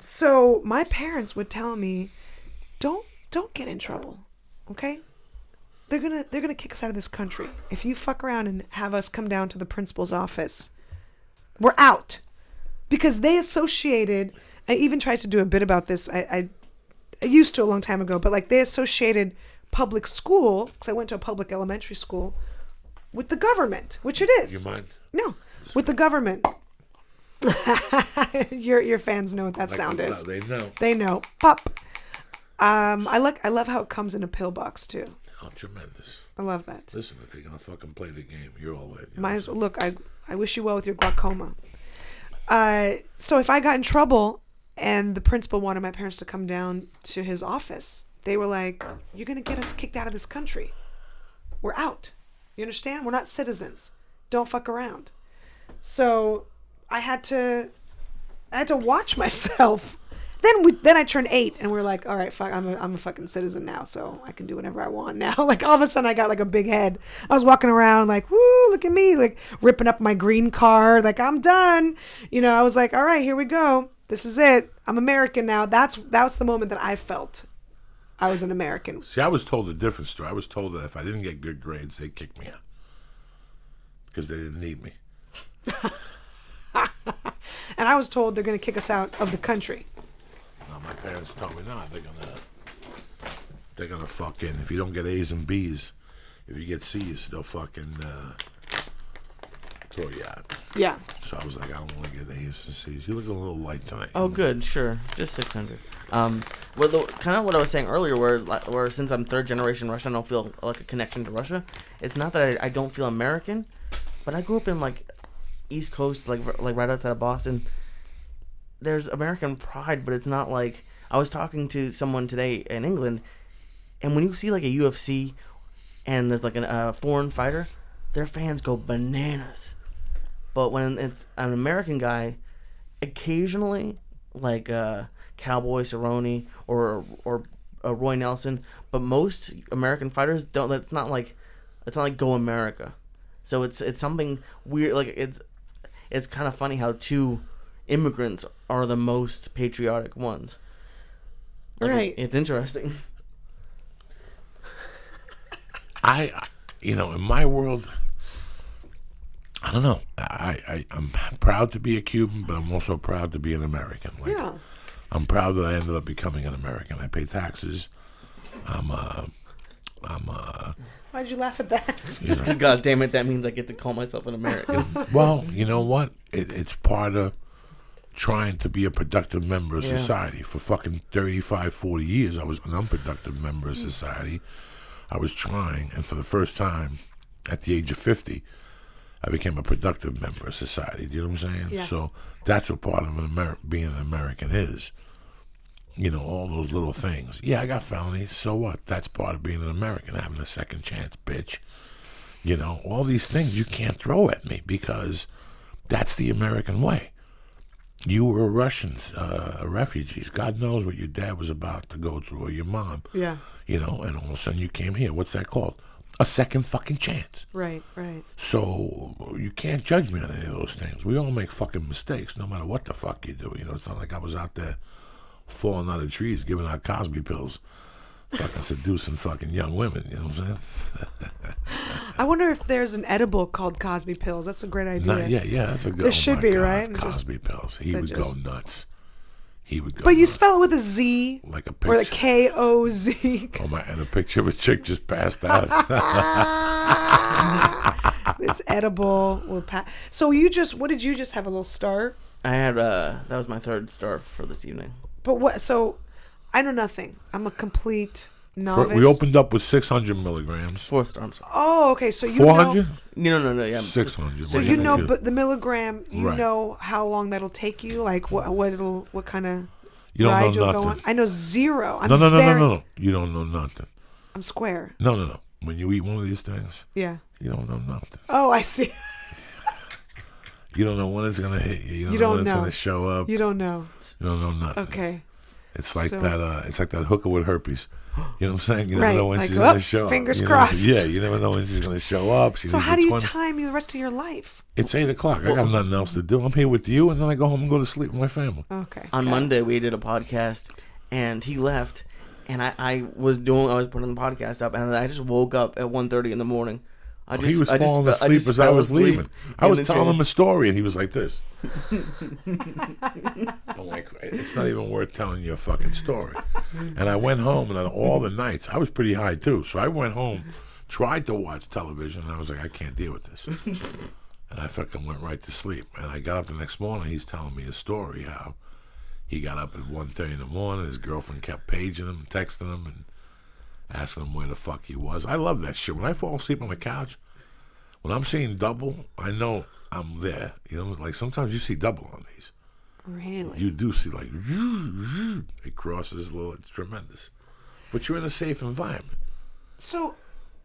So my parents would tell me, don't get in trouble, okay? They're gonna kick us out of this country if you fuck around and have us come down to the principal's office. We're out, because they associated. I even tried to do a bit about this. I used to a long time ago, but like they associated public school, because I went to a public elementary school, with the government, which it is. You mind? No, with the government. Your fans know what that sound is. They know. They know. Pop. I love how it comes in a pill box too. Oh, tremendous. I love that. Listen, if you're gonna fucking play the game, you're all in. Might as well. Look, I wish you well with your glaucoma. So if I got in trouble and the principal wanted my parents to come down to his office, they were like, "You're gonna get us kicked out of this country. We're out. You understand? We're not citizens. Don't fuck around." So I had to watch myself. Then I turned 8 and we're like, all right, fuck, I'm a fucking citizen now, so I can do whatever I want now. Like all of a sudden I got like a big head. I was walking around like, woo, look at me, like ripping up my green card, like I'm done. I was like, all right, here we go. This is it. I'm American now. That's the moment that I felt I was an American. See, I was told a different story. I was told that if I didn't get good grades, they'd kick me out because they didn't need me. And I was told they're going to kick us out of the country. No, my parents told me no. They're gonna fucking, if you don't get A's and B's, if you get C's, they'll fucking throw you out. Yeah. So I was like, I don't want to get A's and C's. You look a little light tonight. Oh, good, sure, just 600. Well, kind of what I was saying earlier, where since I'm third generation Russian, I don't feel like a connection to Russia. It's not that I don't feel American, but I grew up in like East Coast, like right outside of Boston. There's American pride, but it's not like, I was talking to someone today in England, and when you see like a UFC and there's like a foreign fighter, their fans go bananas. But when it's an American guy, occasionally like Cowboy Cerrone or Roy Nelson, but most American fighters don't. It's not like Go America. So it's something weird. Like it's kind of funny how two immigrants are the most patriotic ones. Like, right. It's interesting. In my world, I don't know. I'm proud to be a Cuban, but I'm also proud to be an American. Like, yeah. I'm proud that I ended up becoming an American. I pay taxes. Why'd you laugh at that? God damn it, that means I get to call myself an American. Well, you know what? It's part of trying to be a productive member of society. For fucking 35, 40 years, I was an unproductive member of society. I was trying, and for the first time, at the age of 50, I became a productive member of society. Do you know what I'm saying? Yeah. So that's what part of being an American is. All those little things. Yeah, I got felonies. So what? That's part of being an American, having a second chance, bitch. All these things you can't throw at me because that's the American way. You were Russians, refugees. God knows what your dad was about to go through, or your mom. Yeah. You know, and all of a sudden you came here. What's that called? A second fucking chance. Right, right. So you can't judge me on any of those things. We all make fucking mistakes, no matter what the fuck you do. You know, it's not like I was out there falling out of trees, giving out Cosby pills, fucking seducing fucking young women. You know what I'm saying? I wonder if there's an edible called Cosby pills. That's a great idea. Yeah, that's a good. There should be, God, right? Cosby pills. He would go nuts. He would go. But you nuts. spell it with a Z, like a picture. or a K-O-Z. Oh my! And a picture of a chick just passed out. This edible will pass. So what did you just have, a little start? I had that was my third star for this evening. But what? So I know nothing. I'm a complete novice. We opened up with 600 milligrams. 4 stars. Oh, okay. So you 400? No. Yeah. 600. So you know, but the milligram, you Right. know how long that'll take you. Like what kind of You don't ride know you'll go nothing. on. I know zero. I'm No. You don't know nothing. I'm square. No. When you eat one of these things, Yeah. you don't know nothing. Oh, I see. You don't know when it's gonna hit you. You You don't know don't when it's know. gonna show up. You don't know. You don't know nothing. Okay. It's like So- that. It's like that hooker with herpes. You know what I'm saying? You Right, never know when like, she's oh, gonna show fingers up. crossed. Yeah, you never know when she's gonna show up. She So needs how a do you 20 time the rest of your life? It's 8:00. I got nothing else to do. I'm here with you, and then I go home and go to sleep with my family. Okay. On got it. Monday we did a podcast, and he left, and I was putting the podcast up, and I just woke up at 1:30 in the morning. He was falling asleep as I was leaving. I was telling him a story, and he was like this. I'm like, it's not even worth telling you a fucking story. And I went home, and on all the nights, I was pretty high too. So I went home, tried to watch television, and I was like, I can't deal with this. And I fucking went right to sleep. And I got up the next morning, he's telling me a story, how he got up at 1:30 in the morning, his girlfriend kept paging him, texting him, and asking him where the fuck he was. I love that shit. When I fall asleep on the couch, when I'm seeing double, I know I'm there. You know, like sometimes you see double on these. Really? You do see like, it crosses a little, it's tremendous. But you're in a safe environment. So,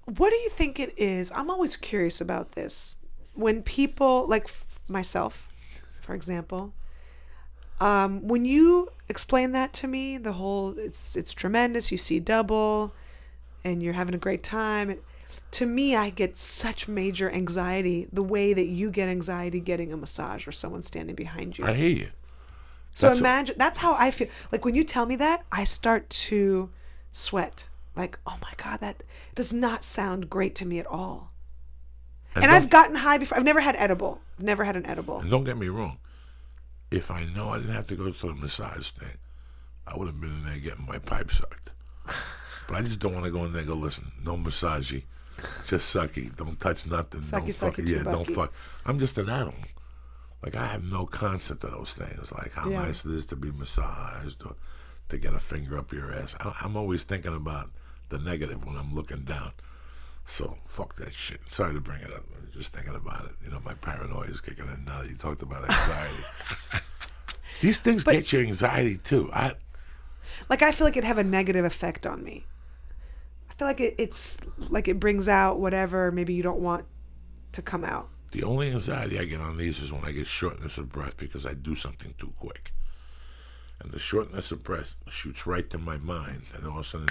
what do you think it is? I'm always curious about this. When people, like myself, for example, when you explain that to me, the whole, it's tremendous, you see double, and you're having a great time. To me, I get such major anxiety the way that you get anxiety getting a massage or someone standing behind you. I hear you. So imagine, that's how I feel. Like when you tell me that, I start to sweat. Like, oh my God, that does not sound great to me at all. And I've gotten high before. I've never had edible. Never had an edible. And don't get me wrong. If I know I didn't have to go to the massage thing, I would have been in there getting my pipe sucked. But I just don't want to go in there and go, listen, no massagey, just sucky. Don't touch nothing. Sucky, don't sucky, yeah, don't tubucky. fuck. I'm just an animal. Like, I have no concept of those things. Like, how Yeah. nice it is to be massaged or to get a finger up your ass. I'm always thinking about the negative when I'm looking down. So, fuck that shit. Sorry to bring it up. I was just thinking about it. You know, my paranoia is kicking in now that you talked about anxiety. These things get you anxiety, too. I feel like it'd have a negative effect on me. I feel like it's like it brings out whatever maybe you don't want to come out. The only anxiety I get on these is when I get shortness of breath because I do something too quick. And the shortness of breath shoots right to my mind. And all of a sudden,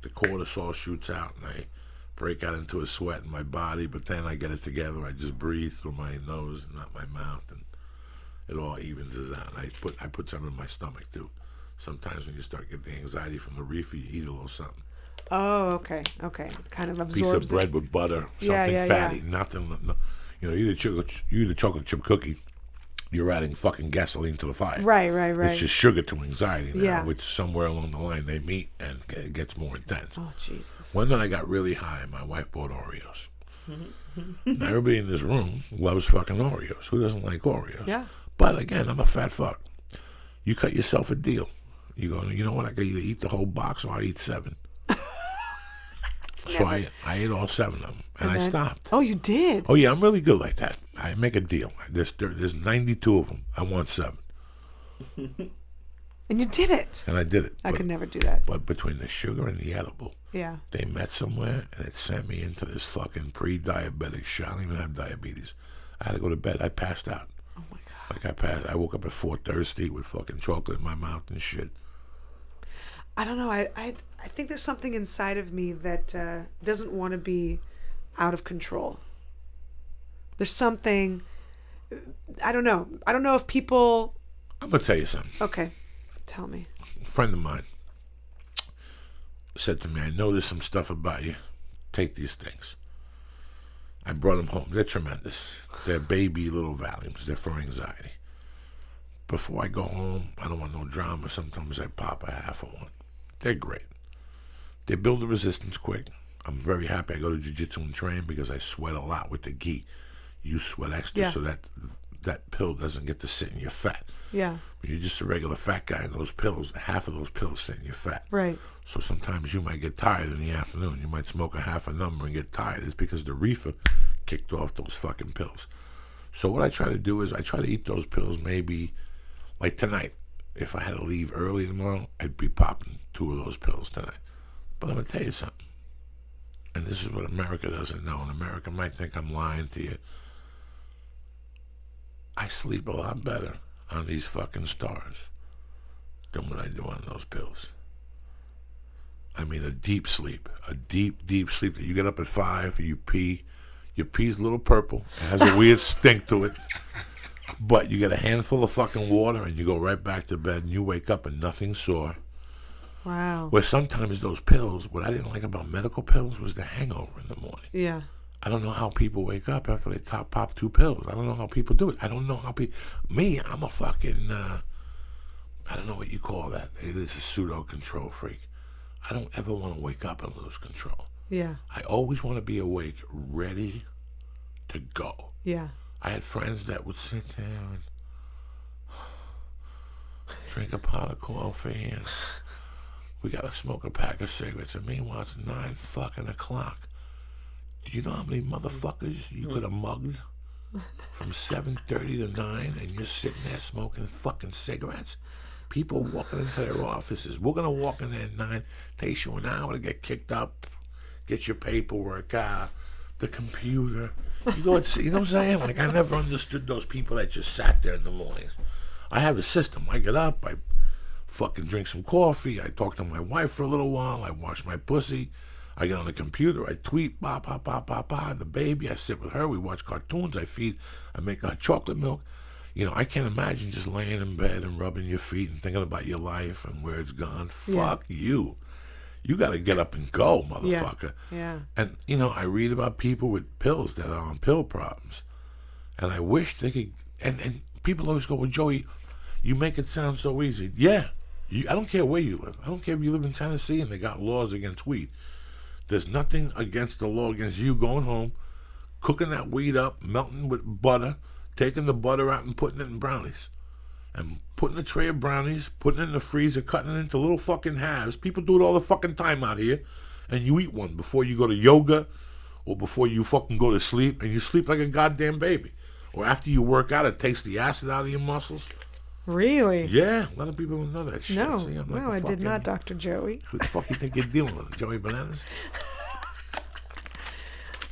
the cortisol shoots out and I break out into a sweat in my body. But then I get it together. I just breathe through my nose and not my mouth. And it all evens out. And I put some in my stomach, too. Sometimes when you start getting the anxiety from the reefer, you eat a little something. Oh, okay. Kind of absorbs Piece of bread it. with butter, something fatty, nothing. No, you know, you eat a chocolate chip cookie, you're adding fucking gasoline to the fire. Right. It's just sugar to anxiety now, Yeah. which somewhere along the line they meet and it gets more intense. Oh, Jesus. One night I got really high, my wife bought Oreos. Now, everybody in this room loves fucking Oreos. Who doesn't like Oreos? Yeah. But again, I'm a fat fuck. You cut yourself a deal. You go, you know what? I can either eat the whole box or I eat 7. So I ate all 7 of them, and I stopped. Oh, you did? Oh, yeah, I'm really good like that. I make a deal. There's 92 of them. I want 7. And you did it. And I did it. I could never do that. But between the sugar and the edible, Yeah. they met somewhere, and it sent me into this fucking pre-diabetic shit. I don't even have diabetes. I had to go to bed. I passed out. Oh my God. Like I woke up at 4 thirsty with fucking chocolate in my mouth and shit. I don't know. I think there's something inside of me that doesn't want to be out of control. There's something. I don't know. I don't know if people. I'm gonna tell you something. Okay, tell me. A friend of mine said to me, "I know there's some stuff about you. Take these things." I brought them home. They're tremendous. They're baby little Valiums. They're for anxiety. Before I go home, I don't want no drama. Sometimes I pop a half of one. They're great. They build the resistance quick. I'm very happy I go to jiu-jitsu and train because I sweat a lot with the gi. You sweat extra so that pill doesn't get to sit in your fat. Yeah. When you're just a regular fat guy, those pills, half of those pills sit in your fat. Right. So sometimes you might get tired in the afternoon. You might smoke a half a number and get tired. It's because the reefer kicked off those fucking pills. So what I try to do is I try to eat those pills maybe, like tonight. If I had to leave early tomorrow, I'd be popping 2 of those pills tonight. But I'm going to tell you something. And this is what America doesn't know. And America might think I'm lying to you. I sleep a lot better on these fucking stars than what I do on those pills. I mean, a deep sleep. A deep, deep sleep that you get up at 5, you pee. Your pee's a little purple. It has a weird stink to it. But you get a handful of fucking water and you go right back to bed and you wake up and nothing's sore. Wow. Where sometimes those pills, what I didn't like about medical pills was the hangover in the morning. Yeah. I don't know how people wake up after they pop 2 pills. I don't know how people do it. I don't know how people... Me, I'm a fucking... I don't know what you call that. It is a pseudo-control freak. I don't ever want to wake up and lose control. Yeah. I always want to be awake, ready to go. Yeah. I had friends that would sit there and drink a pot of coffee and we got to smoke a pack of cigarettes. And meanwhile, it's 9 fucking o'clock. Do you know how many motherfuckers you could have mugged from 7:30 to 9 and you're sitting there smoking fucking cigarettes? People walking into their offices. We're going to walk in there at 9. Takes you an hour to get kicked up, get your paperwork out, the computer. You go and see, you know what I'm saying? Like, I never understood those people that just sat there in the mornings. I have a system. I get up, I fucking drink some coffee, I talk to my wife for a little while, I wash my pussy, I get on the computer, I tweet, the baby, I sit with her, we watch cartoons, I make her chocolate milk. You know, I can't imagine just laying in bed and rubbing your feet and thinking about your life and where it's gone. Fuck you. You got to get up and go, motherfucker. Yeah. And, you know, I read about people with pills that are on pill problems. And I wish they could... And people always go, well, Joey, you make it sound so easy. Yeah. I don't care where you live. I don't care if you live in Tennessee and they got laws against weed. There's nothing against the law against you going home, cooking that weed up, melting with butter, taking the butter out and putting it in brownies. And putting a tray of brownies, putting it in the freezer, cutting it into little fucking halves. People do it all the fucking time out here. And you eat one before you go to yoga or before you fucking go to sleep. And you sleep like a goddamn baby. Or after you work out, it takes the acid out of your muscles. Really? Yeah. A lot of people don't know that shit. No. See, No, I did not, Dr. Joey. Who the fuck you think you're dealing with? Joey Bananas?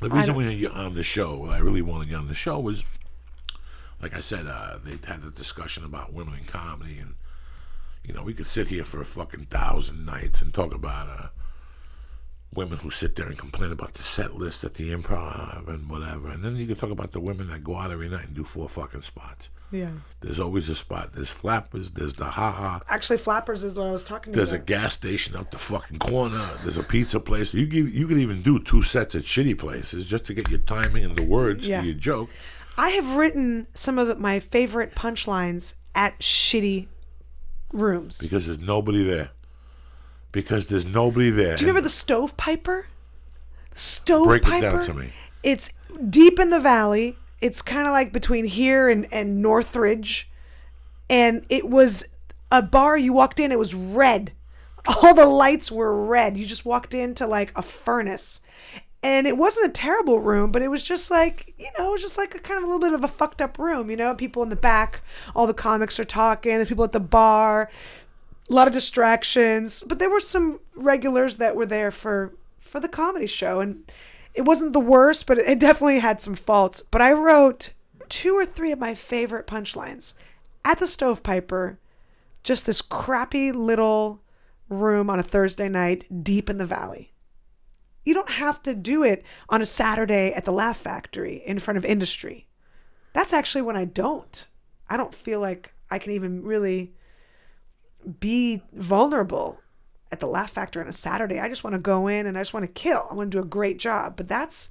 The reason you're on the show, I really wanted you on the show was... Like I said, they had a discussion about women in comedy, and you know we could sit here for a fucking 1,000 nights and talk about women who sit there and complain about the set list at the Improv and whatever, and then you could talk about the women that go out every night and do 4 fucking spots. Yeah. There's always a spot. There's Flappers. There's the Ha-Ha. Actually, Flappers is what I was talking about. There's a gas station up the fucking corner. There's a pizza place. You could even do 2 sets at shitty places just to get your timing and the words to your joke. I have written some of my favorite punchlines at shitty rooms. Because there's nobody there. Do you remember the Stovepiper? Stovepiper? Break it down to me. It's deep in the valley. It's kind of like between here and Northridge. And it was a bar. You walked in, it was red. All the lights were red. You just walked into like a furnace. And it wasn't a terrible room, but it was just like, you know, it was just like a kind of a little bit of a fucked up room, you know, people in the back, all the comics are talking, the people at the bar, a lot of distractions, but there were some regulars that were there for the comedy show, and it wasn't the worst, but it definitely had some faults. But I wrote two or three of my favorite punchlines at the Stovepiper, just this crappy little room on a Thursday night deep in the valley. You don't have to do it on a Saturday at the Laugh Factory in front of industry. That's actually when I don't feel like I can even really be vulnerable at the Laugh Factory on a Saturday. I just want to go in and I just want to kill. I want to do a great job. But that's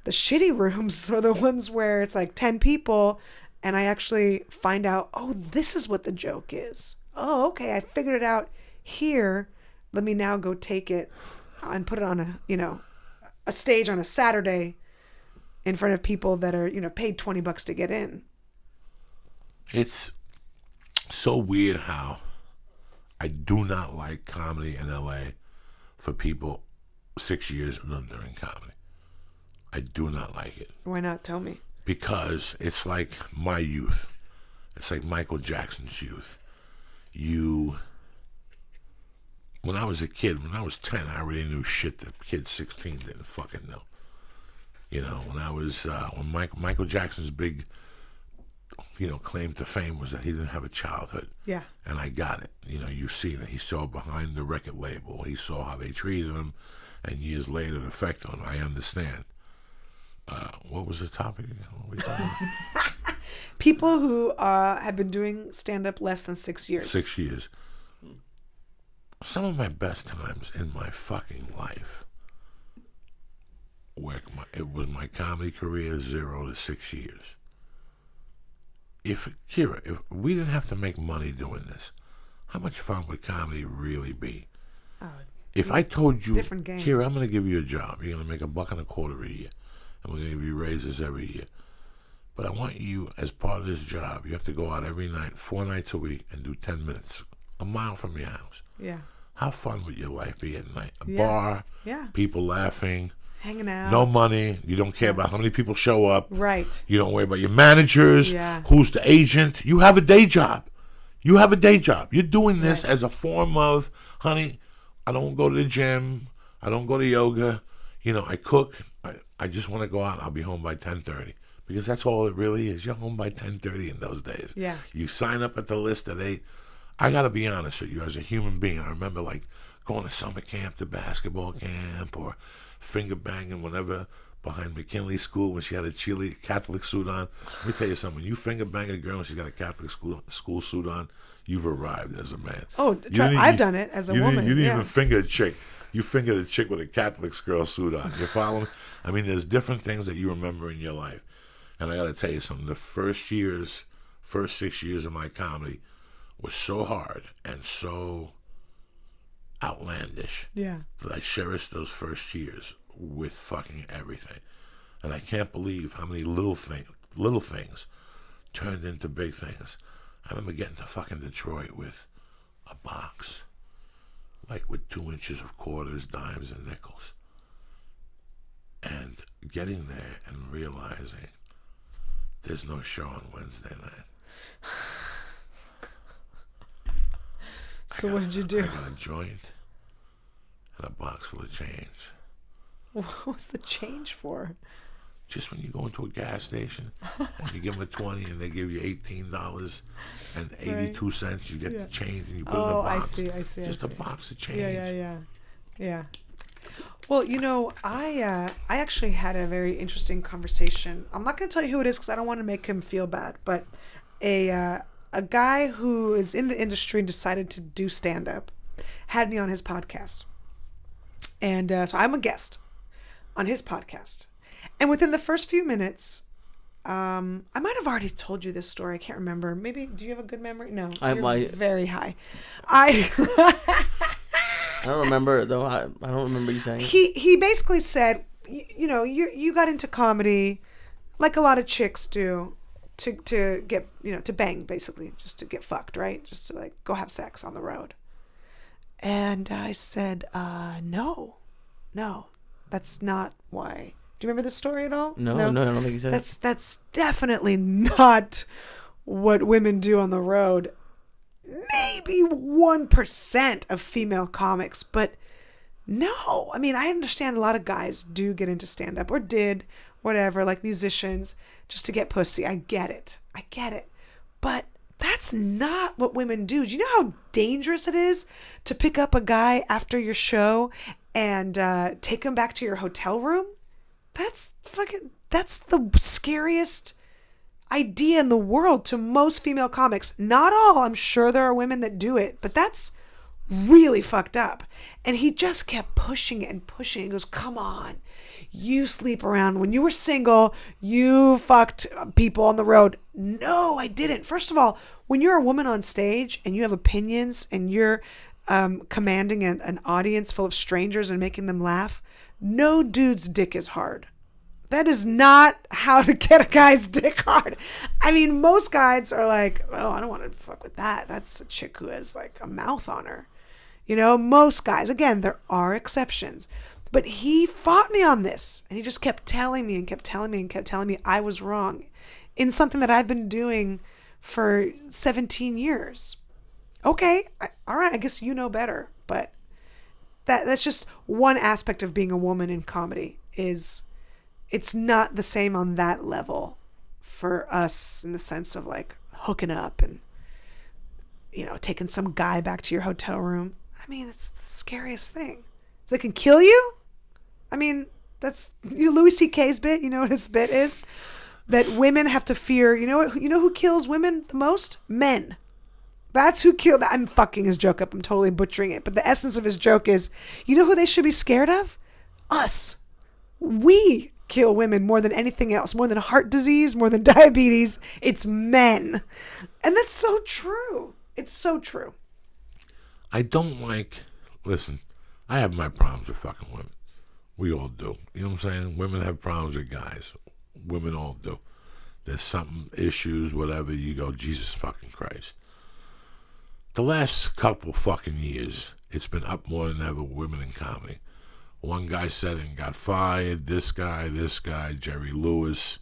the shitty rooms, or the ones where it's like 10 people and I actually find out, oh, this is what the joke is. Oh, okay, I figured it out here. Let me now go take it and put it on a stage on a Saturday in front of people that are, paid $20 to get in. It's so weird how I do not like comedy in LA for people 6 years and under in comedy. I do not like it. Why not? Tell me. Because it's like my youth. It's like Michael Jackson's youth. When I was a kid, when I was 10, I already knew shit that kids 16 didn't fucking know. When I was, when Michael Jackson's big, claim to fame was that he didn't have a childhood. Yeah. And I got it. You see that he saw behind the record label. He saw how they treated him, and years later it affected him. I understand. What was the topic again? What were we talking about? People who have been doing stand-up less than 6 years. 6 years. Some of my best times in my fucking life it was my comedy career 0 to 6 years. If we didn't have to make money doing this, how much fun would comedy really be? If I told you, Kira, I'm going to give you a job. You're going to make $1.25 a year. And we're going to give you raises every year. But I want you, as part of this job, you have to go out every night, 4 nights a week, and do 10 minutes, a mile from your house. Yeah. How fun would your life be at night? A bar, people laughing, hanging out, no money. You don't care about how many people show up. Right. You don't worry about your managers, who's the agent. You have a day job. You're doing this as a form of, honey, I don't go to the gym. I don't go to yoga. I cook. I just want to go out. I'll be home by 10:30. Because that's all it really is. You're home by 10:30 in those days. Yeah. You sign up at the list at 8. I got to be honest with you, as a human being, I remember going to summer camp, to basketball camp, or finger banging whenever behind McKinley School when she had a Catholic suit on. Let me tell you something. When you finger bang a girl and she's got a Catholic school suit on, you've arrived as a man. Oh, I've done it as a woman. You didn't even finger a chick. You fingered a chick with a Catholic girl suit on. You follow me? I mean, there's different things that you remember in your life. And I got to tell you something. The first 6 years of my comedy was so hard and so outlandish that I cherished those first years with fucking everything. And I can't believe how many little things turned into big things. I remember getting to fucking Detroit with a box, with 2 inches of quarters, dimes, and nickels. And getting there and realizing there's no show on Wednesday night. So what did you do? I got a joint and a box full of change. What's the change for? Just when you go into a gas station and you give them a 20 and they give you $18 and 82 cents, you get the change and you put it in a box. I see. Just a box of change. Yeah. Well, I actually had a very interesting conversation. I'm not going to tell you who it is because I don't want to make him feel bad, but a guy who is in the industry and decided to do stand-up had me on his podcast. And so I'm a guest on his podcast. And within the first few minutes, I might have already told you this story. I can't remember. Maybe, do you have a good memory? No, you're very high. I don't remember, though. I don't remember you saying it. He basically said, you got into comedy like a lot of chicks do to get, to bang, basically, just to get fucked, right? Just to go have sex on the road. And I said, no, that's not why. Do you remember this story at all? No, I don't think you said it. That's definitely not what women do on the road. Maybe 1% of female comics, but No. I mean, I understand a lot of guys do get into stand-up or did, whatever, like musicians, just to get pussy. I get it. But that's not what women do. Do you know how dangerous it is to pick up a guy after your show and take him back to your hotel room? That's the scariest idea in the world to most female comics. Not all. I'm sure there are women that do it, but that's really fucked up. And he just kept pushing it and pushing it. He goes, come on, you sleep around. When you were single, you fucked people on the road. No, I didn't. First of all, when you're a woman on stage and you have opinions and you're commanding an audience full of strangers and making them laugh, no dude's dick is hard. That is not how to get a guy's dick hard. I mean, most guys are like, oh, I don't want to fuck with that. That's a chick who has like a mouth on her. You know, most guys, again, there are exceptions. But he fought me on this. And he just kept telling me and kept telling me and kept telling me I was wrong in something that I've been doing for 17 years. Okay, all right, I guess you know better. But that's just one aspect of being a woman in comedy is it's not the same on that level for us in the sense of like hooking up and, you know, taking some guy back to your hotel room. I mean, it's the scariest thing. They can kill you. I mean, that's Louis C.K.'s bit. You know what his bit is? That women have to fear. You know what? You know who kills women the most? Men. That's who killed. I'm fucking his joke up. I'm totally butchering it. But the essence of his joke is, you know who they should be scared of? Us. We kill women more than anything else, more than heart disease, more than diabetes. It's men. And that's so true. It's so true. I don't like, listen, I have my problems with fucking women. We all do. You know what I'm saying? Women have problems with guys. Women all do. There's something, issues, whatever, you go, Jesus fucking Christ. The last couple fucking years, it's been up more than ever, women in comedy. One guy said and got fired, this guy, Jerry Lewis.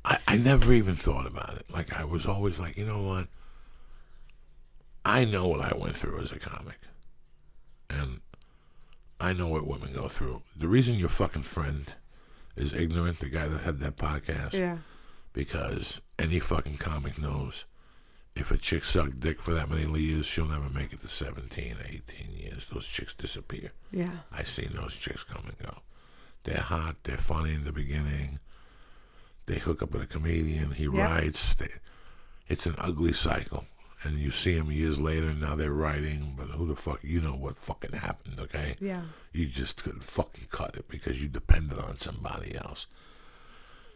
I never even thought about it. Like, I was always like, you know what? I know what I went through as a comic. And I know what women go through. The reason your fucking friend is ignorant, the guy that had that podcast, Yeah. because any fucking comic knows if a chick sucked dick for that many years, she'll never make it to 17, 18 years. Those chicks disappear. Yeah. I seen those chicks come and go. They're hot. They're funny in the beginning. They hook up with a comedian. He writes. It's an ugly cycle. And you see them years later, and now they're writing, but who the fuck, you know what fucking happened, okay? Yeah. You just couldn't fucking cut it because you depended on somebody else.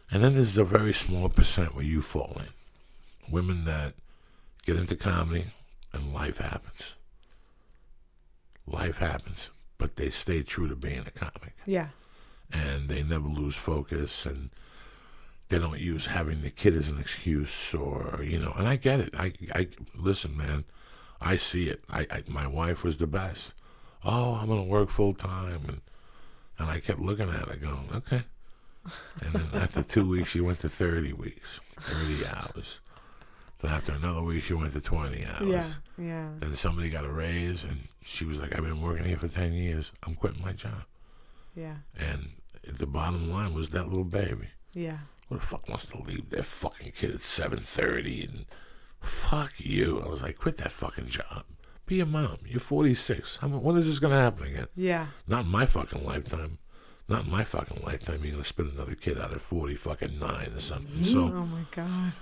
And then there's a very small percent where you fall in. Women that get into comedy, and life happens. Life happens, but they stay true to being a comic. Yeah. And they never lose focus, and they don't use having the kid as an excuse, or, you know, and I get it. I listen, man, I see it. My wife was the best. Oh, I'm going to work full time. And I kept looking at her going, okay. And then after 2 weeks, she went to 30 weeks, 30 hours. Then after another week, she went to 20 hours. Yeah, yeah. Then somebody got a raise, and she was like, I've been working here for 10 years. I'm quitting my job. Yeah. And the bottom line was that little baby. Yeah. Who the fuck wants to leave their fucking kid at 7:30 and fuck you? I was like, quit that fucking job. Be a mom. You're 46. When is this going to happen again? Yeah. Not in my fucking lifetime. Not in my fucking lifetime. You're going to spit another kid out at 49 or something. So, oh my God.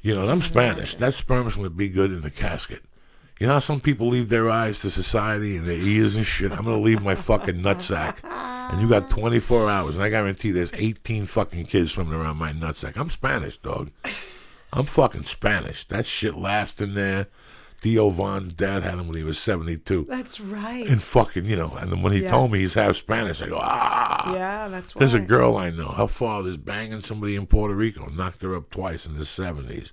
you know, and I'm Spanish. That sperm's going to be good in the casket. You know how some people leave their eyes to society and their ears and shit? I'm going to leave my fucking nutsack. And you got 24 hours, and I guarantee there's 18 fucking kids swimming around my nutsack. I'm Spanish, dog. I'm fucking Spanish. That shit lasts in there. Theo Von's dad had him when he was 72. That's right. And fucking, you know, and then when he told me he's half Spanish, I go, ah. Yeah, that's why. There's a girl I know. Her father's banging somebody in Puerto Rico, knocked her up twice in the 70s.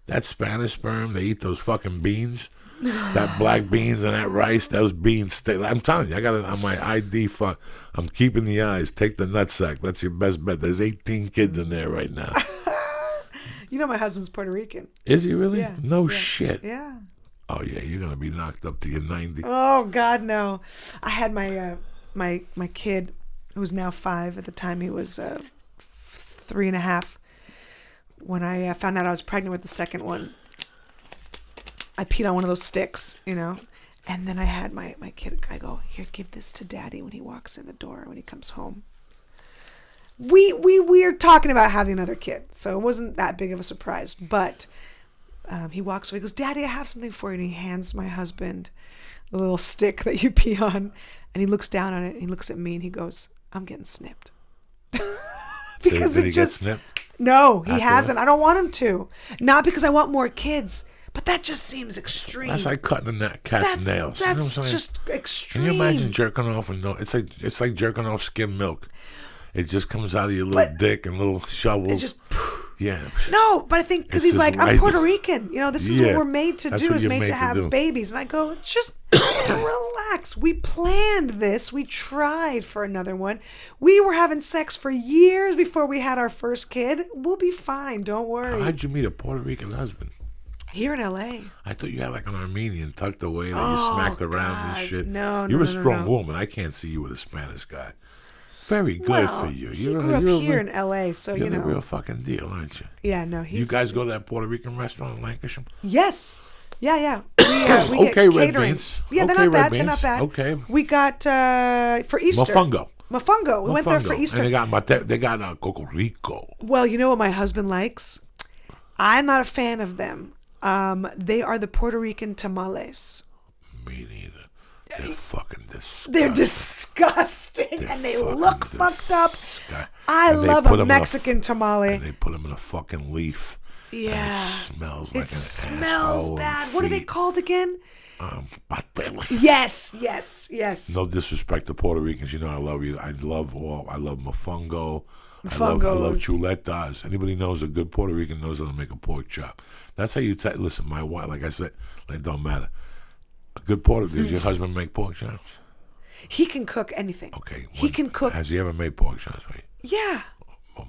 That Spanish sperm, they eat those fucking beans. That black beans and that rice, those beans stay. I'm telling you, I got it on my ID. Fuck, I'm keeping the eyes. Take the nutsack. That's your best bet. There's 18 kids in there right now. You know, my husband's Puerto Rican. Is he really? Yeah. No yeah. shit. Yeah. Oh yeah, you're gonna be knocked up to your 90. Oh God, no! I had my my kid, who's now 5. At the time, he was 3.5. When I found out I was pregnant with the second one, I peed on one of those sticks, and then I had my kid. I go, here, give this to Daddy when he walks in the door when he comes home. We're talking about having another kid, so it wasn't that big of a surprise, but. He walks away. He goes, Daddy, I have something for you. And he hands my husband a little stick that you pee on. And he looks down on it. And he looks at me and he goes, I'm getting snipped. Because did he get snipped? No, he hasn't. I don't want him to. Not because I want more kids. But that just seems extreme. That's like cutting a cat's nails. That's you know what I'm saying? just extreme. Can you imagine jerking off and no? It's like jerking off skim milk. It just comes out of your little dick and little shovels. It's just. Yeah. No, but I think because he's like, I'm Puerto Rican. This is what we're made to do, is made to have babies. And I go, just relax. We planned this. We tried for another one. We were having sex for years before we had our first kid. We'll be fine. Don't worry. How'd you meet a Puerto Rican husband? Here in L.A. I thought you had like an Armenian tucked away that you smacked around and shit. No, You're a strong woman. I can't see you with a Spanish guy. Very good for you. He grew up here in L.A., so you're the real fucking deal, aren't you? Yeah, no, You guys go to that Puerto Rican restaurant in Lancashire? Yes. Yeah. We okay, get Red catering. Beans. Yeah, okay, they're not bad. Beans. They're not bad. Okay. We got for Easter. Mofongo. We went there for Easter. And they got cocorico. Well, you know what my husband likes? I'm not a fan of them. They are the Puerto Rican tamales. Me neither. They're fucking disgusting. They're disgusting, and they look fucked up. I love a Mexican tamale. And they put them in a fucking leaf. Yeah. And it smells like it smells bad. What are they called again? Pastel. Yes. No disrespect to Puerto Ricans. I love you. I love mofongo. I love chuletas. Anybody knows a good Puerto Rican knows how to make a pork chop. That's how you listen, my wife, like I said, it don't matter. A good Puerto Rican. Does your husband make pork chops? He can cook anything. Okay. He can cook. Has he ever made pork chops, right? Yeah.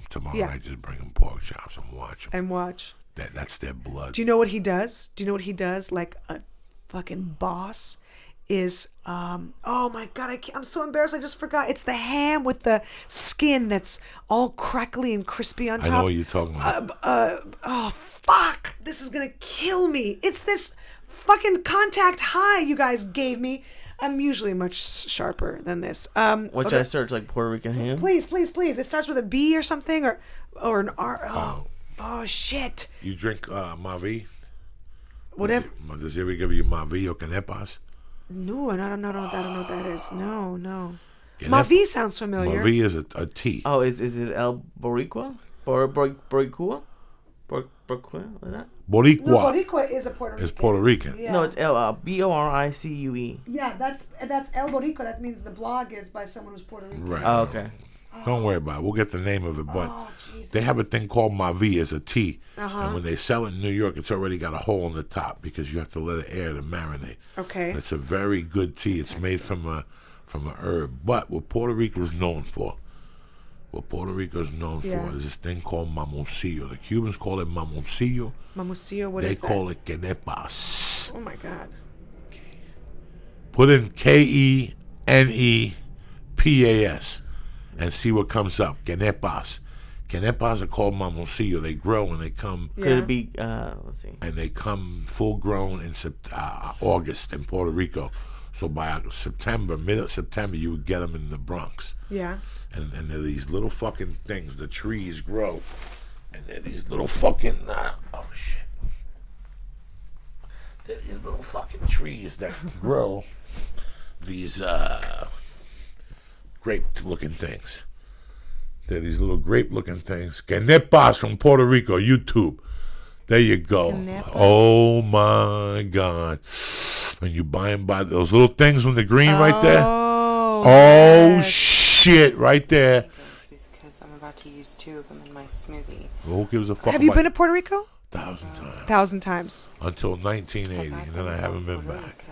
Tomorrow I just bring him pork chops and watch them. That's their blood. Do you know what he does? Like a fucking boss is, oh my God, I'm so embarrassed. I just forgot. It's the ham with the skin that's all crackly and crispy on top. I know what you're talking about. Oh, fuck. This is going to kill me. It's this fucking contact high you guys gave me. I'm usually much sharper than this. What should I search? Like Puerto Rican ham? Please. It starts with a B or something, or an R. Oh shit. You drink Mavi? Whatever. Does he ever give you Mavi or Canepas? No, I don't know what that is. No. Mavi sounds familiar. Mavi is a tea. Oh, is it El Boricua? Boricua? Boricua? Is that? Boricua. No, Boricua is a Puerto Rican. It's Puerto Rican. Yeah. No, it's Boricue. Yeah, that's El Boricua. That means the blog is by someone who's Puerto Rican. Right. Oh, okay. Don't worry about it. We'll get the name of it. But Jesus. they have a thing called Mavi as a tea. Uh-huh. And when they sell it in New York, it's already got a hole in the top because you have to let it air to marinate. Okay. And it's a very good tea. It's made from a herb. But what Puerto Rico is known for, is this thing called mamoncillo. The Cubans call it mamoncillo. Mamoncillo, what is that? They call it quenepas. Oh my God. Put in Kenepas and see what comes up. Quenepas. Quenepas are called mamoncillo. They grow and they come. Could it be? Let's see. And they come full grown in August in Puerto Rico. So by September, mid-September, you would get them in the Bronx. Yeah. And they're these little fucking things. The trees grow. And they're these little fucking... oh, shit. They're these little fucking trees that grow these grape-looking things. They're these little grape-looking things. Quenepas from Puerto Rico, YouTube. There you go. Quenepas. Oh, my God. And you buy them by those little things on the green right there. Oh, shit, right there. Because I'm about to use 2 of them in my smoothie. Who gives a fuck? Have you been to Puerto Rico? 1,000 times. 1,000 times. Until 1980, and then I haven't been back.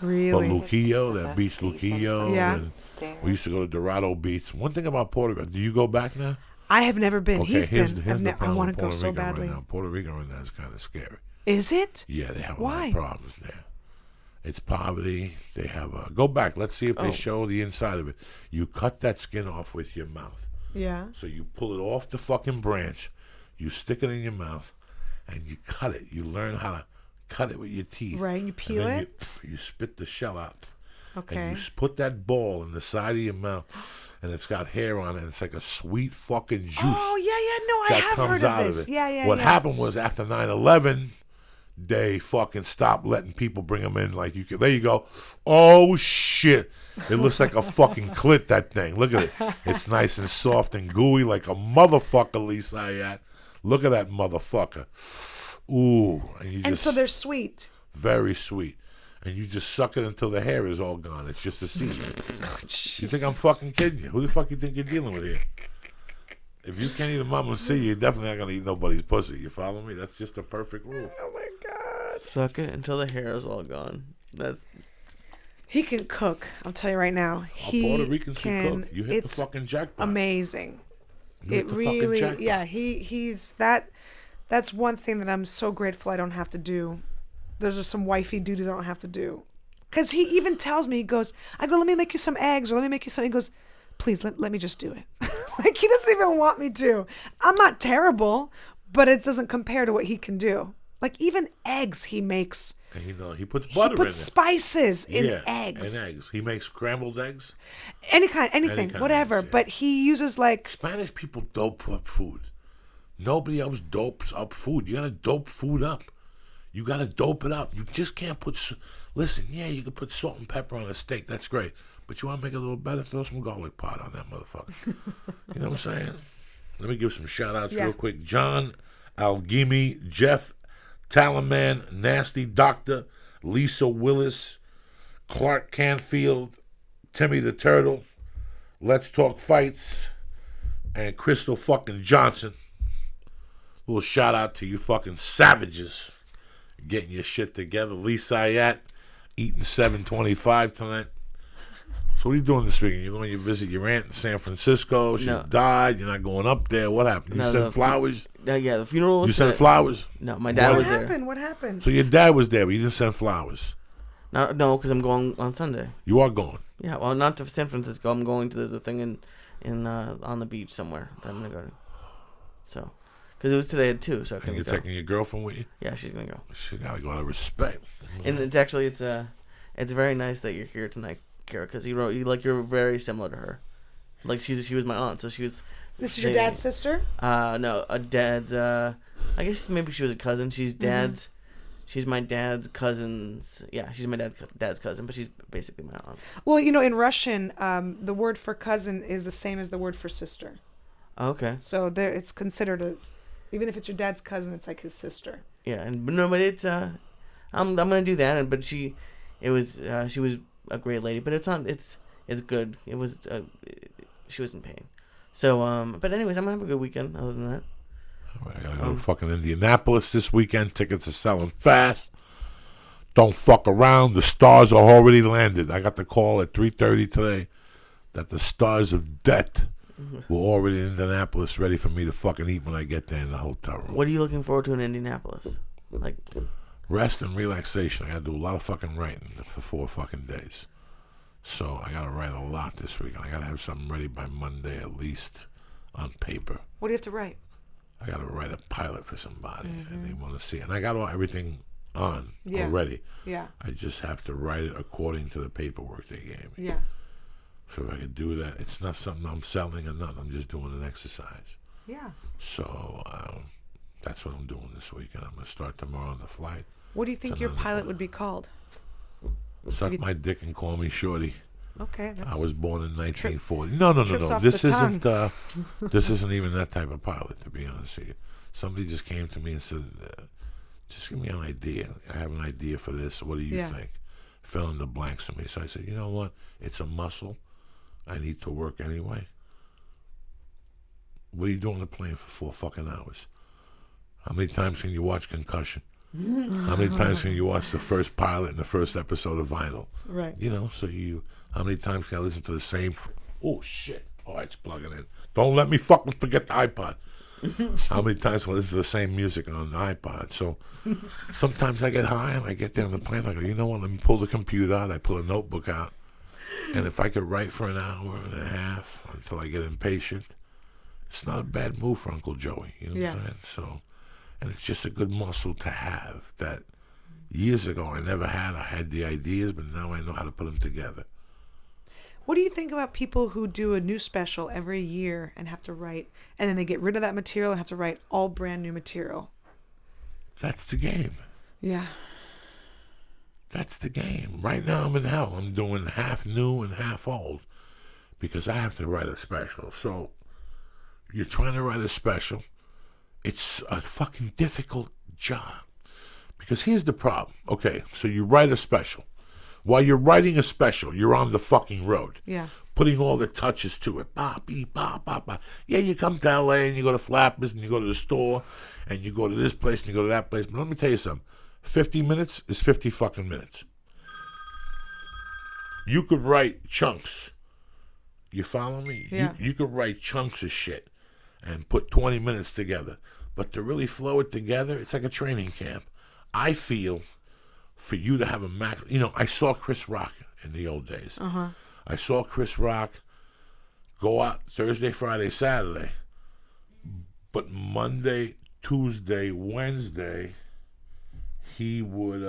Really? But Luquillo, that beach Luquillo. Yeah. And we used to go to Dorado Beach. One thing about Puerto Rico, do you go back now? I have never been. Okay, He's here's been. the I problem want to with go Puerto so Rico badly. Right now. Puerto Rico right now is kind of scary. Is it? Yeah, they have a lot Why? of problems there. It's poverty. They have a... Go back. Let's see if they Oh. show the inside of it. You cut that skin off with your mouth. Yeah. So you pull it off the fucking branch. You stick it in your mouth. And you cut it. You learn how to cut it with your teeth. Right. You peel then it. You spit the shell out. Okay. And you put that ball in the side of your mouth. And it's got hair on it. And it's like a sweet fucking juice. Oh, yeah. No, I that have comes heard out of this. it. Yeah. What happened was after 9/11, they fucking stopped letting people bring them in. Like, you could, there you go. Oh shit! It looks like a fucking clit. That thing. Look at it. It's nice and soft and gooey like a motherfucker. Lisa Ayat. Look at that motherfucker. Ooh, And so they're sweet. very sweet. And you just suck it until the hair is all gone. It's just a seed. You think I'm fucking kidding you? Who the fuck you think you're dealing with here? If you can't eat a mama see, you're definitely not gonna eat nobody's pussy. You follow me? That's just a perfect rule. Oh my god. Suck it until the hair is all gone. He can cook. I'll tell you right now. Puerto Ricans can cook. You hit the it's fucking jackpot. amazing. You hit It the really, fucking jackpot. yeah. He's that. That's one thing that I'm so grateful I don't have to do. Those are some wifey duties I don't have to do. Because he even tells me, he goes, I go, let me make you some eggs or let me make you some. He goes, please let me just do it. Like, he doesn't even want me to. I'm not terrible, but it doesn't compare to what he can do. Like, even eggs he makes. And he puts butter He puts in it. spices in Yeah, eggs. and eggs. He makes scrambled eggs. Anything, Any kind of whatever. eggs, yeah. But he uses like, Spanish people dope up food. Nobody else dopes up food. You gotta dope food up. You gotta dope it up. You just can't put... Listen, yeah, you can put salt and pepper on a steak. That's great. But you want to make it a little better? Throw some garlic powder on that motherfucker. You know what I'm saying? Let me give some shout-outs real quick. John Algimi, Jeff Talaman, Nasty Doctor, Lisa Willis, Clark Canfield, Timmy the Turtle, Let's Talk Fights, and Crystal fucking Johnson. Little shout-out to you fucking savages getting your shit together. Lisa Ayat, eating 725 tonight. So what are you doing this weekend? You're going to visit your aunt in San Francisco. She's died. You're not going up there. What happened? You sent flowers? Yeah, the funeral was... You sent flowers? No, my dad was there. what happened? So your dad was there, but you didn't send flowers? No, because I'm going on Sunday. You are going? Yeah, well, not to San Francisco. I'm going to... There's a thing in on the beach somewhere that I'm going to go to. So... Because it was today at 2, so I couldn't And you're taking your girlfriend with you? Yeah, she's going to go. She got a lot of respect. And it's actually... It's very nice that you're here tonight, Kara, because you're very similar to her. Like, she was my aunt, so she was... This is your dad's sister? No, a dad's... I guess maybe she was a cousin. She's dad's... She's my dad's cousin's... Yeah, she's my dad's cousin, but she's basically my aunt. Well, in Russian, the word for cousin is the same as the word for sister. Oh, okay. So there, it's considered a... Even if it's your dad's cousin, it's like his sister. Yeah, but it's... I'm gonna do that, but she was a great lady, but it's not... It's good. It was... she was in pain. So, but anyways, I'm gonna have a good weekend, other than that. I gotta go to fucking Indianapolis this weekend. Tickets are selling fast. Don't fuck around. The stars are already landed. I got the call at 3:30 today that the stars of death were already in Indianapolis, ready for me to fucking eat when I get there in the hotel room. What are you looking forward to in Indianapolis? Like, rest and relaxation. I gotta do a lot of fucking writing for 4 fucking days. So I gotta write a lot this week. I gotta have something ready by Monday at least on paper. What do you have to write? I gotta write a pilot for somebody, and they want to see it. And I got everything on already. Yeah. I just have to write it according to the paperwork they gave me. Yeah. So if I could do that, it's not something I'm selling or nothing. I'm just doing an exercise. Yeah. So that's what I'm doing this week, and I'm gonna start tomorrow on the flight. What do you think your pilot would be called? Suck my dick and call me Shorty. Okay. I was born in 1940. No. This isn't. This isn't even that type of pilot, to be honest with you. Somebody just came to me and said, "Just give me an idea. I have an idea for this. What do you think?" Fill in the blanks for me. So I said, "You know what? It's a muscle. I need to work anyway. What are you doing on the plane for 4 fucking hours? How many times can you watch Concussion? How many times can you watch the first pilot and the first episode of Vinyl? Right. So how many times can I listen to the same... Oh, shit. Oh, it's plugging in. Don't let me fucking forget the iPod. How many times I listen to the same music on the iPod? So sometimes I get high and I get down the plane. I go, you know what? Let me pull the computer out. I pull a notebook out. And if I could write for an hour and a half until I get impatient, it's not a bad move for Uncle Joey. You know what I'm saying? So, and it's just a good muscle to have that years ago I never had. I had the ideas, but now I know how to put them together. What do you think about people who do a new special every year and have to write, and then they get rid of that material and have to write all brand new material? That's the game. Yeah. That's the game. Right now I'm in hell. I'm doing half new and half old because I have to write a special. So you're trying to write a special. It's a fucking difficult job. Because here's the problem. Okay, so you write a special. While you're writing a special, you're on the fucking road. Yeah. Putting all the touches to it. Ba, beep, ba, ba, ba. Yeah, you come to LA and you go to Flappers and you go to the store and you go to this place and you go to that place. But let me tell you something. 50 minutes is 50 fucking minutes. You could write chunks. You follow me? Yeah. You could write chunks of shit and put 20 minutes together. But to really flow it together, it's like a training camp. I feel for you to have a max, I saw Chris Rock in the old days. Uh-huh. I saw Chris Rock go out Thursday, Friday, Saturday, but Monday, Tuesday, Wednesday, he would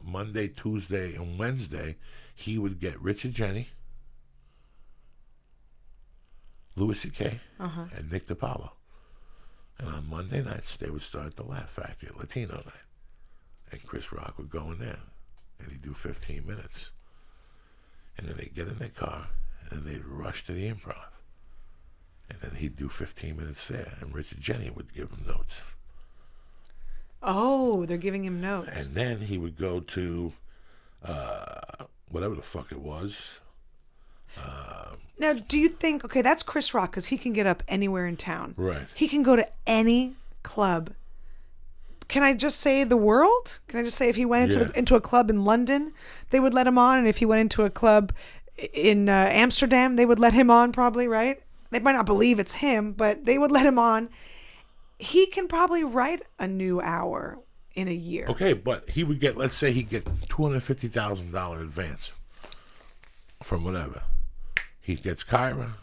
Monday, Tuesday, and Wednesday, he would get Richard Jenny, Louis C.K., and Nick DiPaolo. And on Monday nights, they would start the Laugh Factory, Latino night. And Chris Rock would go in there, and he'd do 15 minutes. And then they'd get in their car, and then they'd rush to the Improv. And then he'd do 15 minutes there, and Richard Jenny would give him notes. Oh, they're giving him notes. And then he would go to whatever the fuck it was. Now, do you think, okay, that's Chris Rock because he can get up anywhere in town. Right. He can go to any club. Can I just say the world? Can I just say if he went into a club in London, they would let him on? And if he went into a club in Amsterdam, they would let him on probably, right? They might not believe it's him, but they would let him on. He can probably write a new hour in a year. Okay, but he would get, let's say he get $250,000 advance from whatever. He gets Kyra,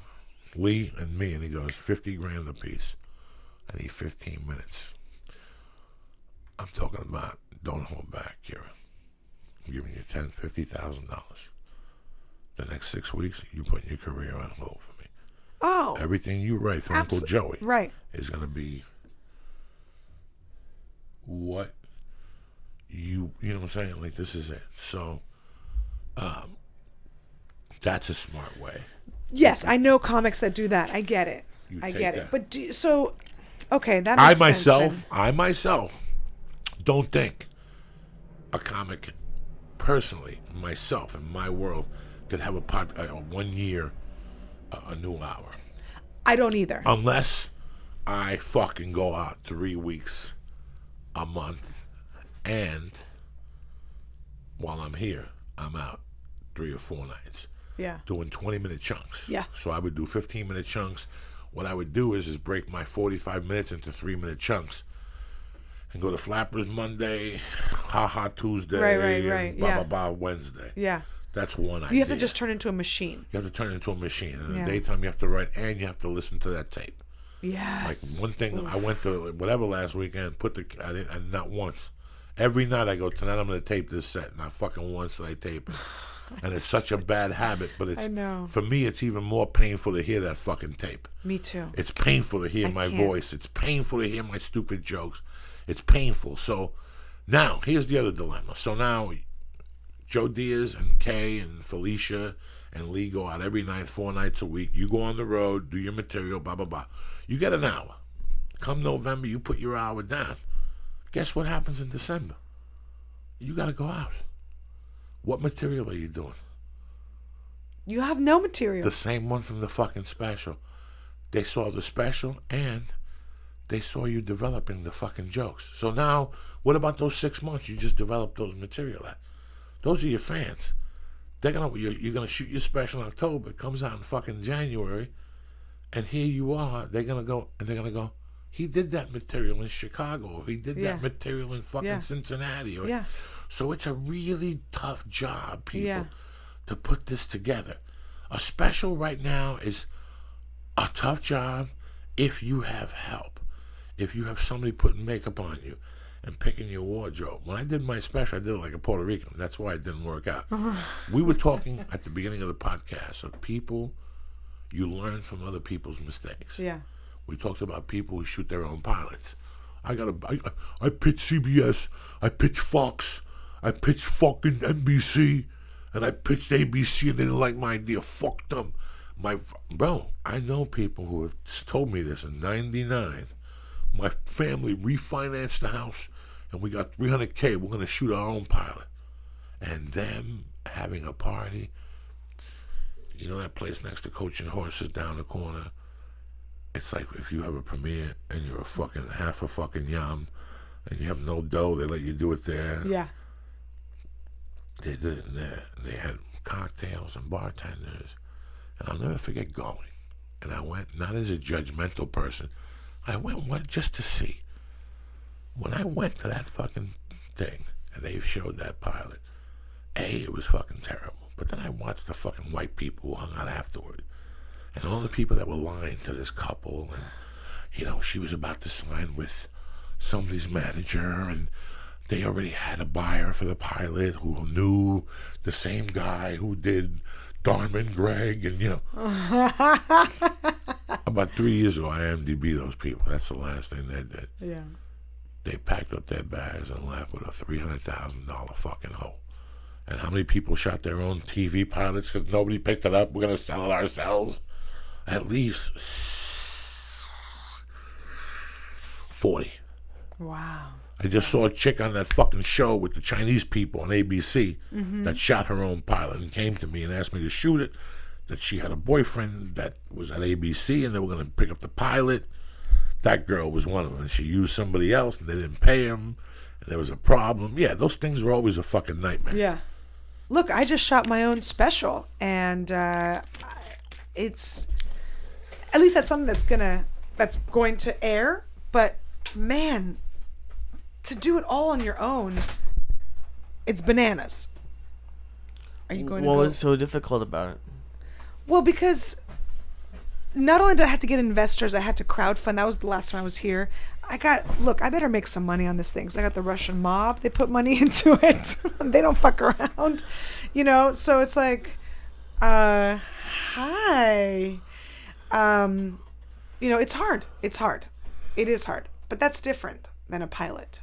Lee, and me, and he goes, 50 grand a piece. I need 15 minutes. I'm talking about, don't hold back, Kira. I'm giving you $50,000. The next 6 weeks, you putting your career on hold for me. Oh. Everything you write for Uncle Joey is going to be what you know what I'm saying? Like, this is it. So, that's a smart way. Yes, I know comics that do that. I get it. I get it. But okay, that makes sense. I myself don't think a comic, personally, myself in my world, could have a 1 year, a new hour. I don't either. Unless I fucking go out 3 weeks, a month, and while I'm here, I'm out 3 or 4 nights. Yeah. Doing 20-minute chunks. Yeah. So I would do 15-minute chunks. What I would do is break my 45 minutes into 3-minute chunks. And go to Flappers Monday, Ha Ha Tuesday, right. And blah, blah, blah, Wednesday. Yeah. That's one idea. You have to just turn into a machine. You have to turn into a machine. And in the daytime, you have to write, and you have to listen to that tape. Yes. Like, one thing, I went to whatever last weekend, I not once. Every night I go, tonight I'm going to tape this set. Not fucking once did I tape it. And it's such a bad habit, but it's, for me, it's even more painful to hear that fucking tape. Me too. It's painful to hear my voice. It's painful to hear my stupid jokes. It's painful. So now, here's the other dilemma. So now, Joe Diaz and Kay and Felicia and Lee go out every night, 4 nights a week. You go on the road, do your material, blah, blah, blah. You get an hour. Come November, you put your hour down. Guess what happens in December? You got to go out. What material are you doing? You have no material. The same one from the fucking special. They saw the special and they saw you developing the fucking jokes. So now, what about those 6 months you just developed those material at? Those are your fans. you're gonna shoot your special in October. It comes out in fucking January, and here you are. They're gonna go. He did that material in Chicago. He did that material in fucking Cincinnati. So it's a really tough job, people, to put this together. A special right now is a tough job if you have help. If you have somebody putting makeup on you and picking your wardrobe. When I did my special, I did it like a Puerto Rican. That's why it didn't work out. We were talking at the beginning of the podcast of people, you learn from other people's mistakes. Yeah. We talked about people who shoot their own pilots. I pitch CBS, I pitch Fox, I pitched fucking NBC, and I pitched ABC, and they didn't like my idea. Fuck them. I know people who have told me this in '99. My family refinanced the house, and we got $300K. We're going to shoot our own pilot. And them having a party. You know that place next to Coaching Horses down the corner? It's like if you have a premiere and you're half a fucking yum, and you have no dough, they let you do it there. Yeah. They did it there. They had cocktails and bartenders. And I'll never forget going. And I went, not as a judgmental person, I went just to see. When I went to that fucking thing, and they showed that pilot, it was fucking terrible. But then I watched the fucking white people who hung out afterward. And all the people that were lying to this couple, and, you know, she was about to sign with somebody's manager, and they already had a buyer for the pilot who knew the same guy who did Darman Greg, and, you know. About 3 years ago, I IMDb those people. That's the last thing they did. Yeah. They packed up their bags and left with a $300,000 fucking hoe. And how many people shot their own TV pilots because nobody picked it up? We're going to sell it ourselves. At least 40. Wow. I just saw a chick on that fucking show with the Chinese people on ABC that shot her own pilot and came to me and asked me to shoot it. That she had a boyfriend that was at ABC and they were going to pick up the pilot. That girl was one of them. And she used somebody else and they didn't pay him. And there was a problem. Yeah, those things are always a fucking nightmare. Yeah. Look, I just shot my own special, and it's at least that's something that's going to air. But man, to do it all on your own, it's bananas. Are you going to? What go? was so difficult about it? Well, because not only did I have to get investors, I had to crowdfund. That was the last time I was here. I better make some money on this thing. 'Cause I got the Russian mob. They put money into it. They don't fuck around, you know? So it's like, hi. You know, it's hard. It's hard. It is hard. But that's different than a pilot.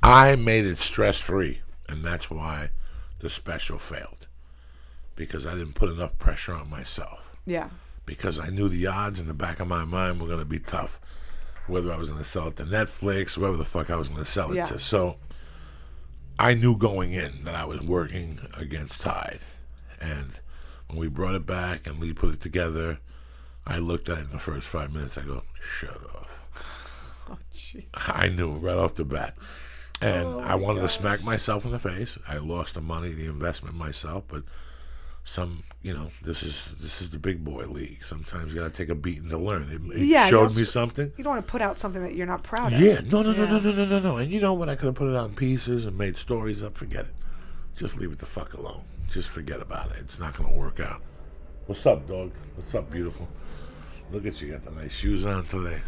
I made it stress-free, and that's why the special failed. Because I didn't put enough pressure on myself. Yeah. Because I knew the odds in the back of my mind were going to be tough. Whether I was going to sell it to Netflix, whoever the fuck I was going to sell it to. So I knew going in that I was working against Tide. And when we brought it back and Lee put it together, I looked at it in the first 5 minutes. I go, shut up. Oh, jeez. I knew right off the bat. And I wanted to smack myself in the face. I lost the money, the investment myself, but this is the big boy league. Sometimes you gotta take a beating to learn. It showed me something. You don't want to put out something that you're not proud of. Yeah, no. And you know what? I could have put it out in pieces and made stories up. Forget it. Just leave it the fuck alone. Just forget about it. It's not gonna work out. What's up, dog? What's up, beautiful? Look at you, got the nice shoes on today.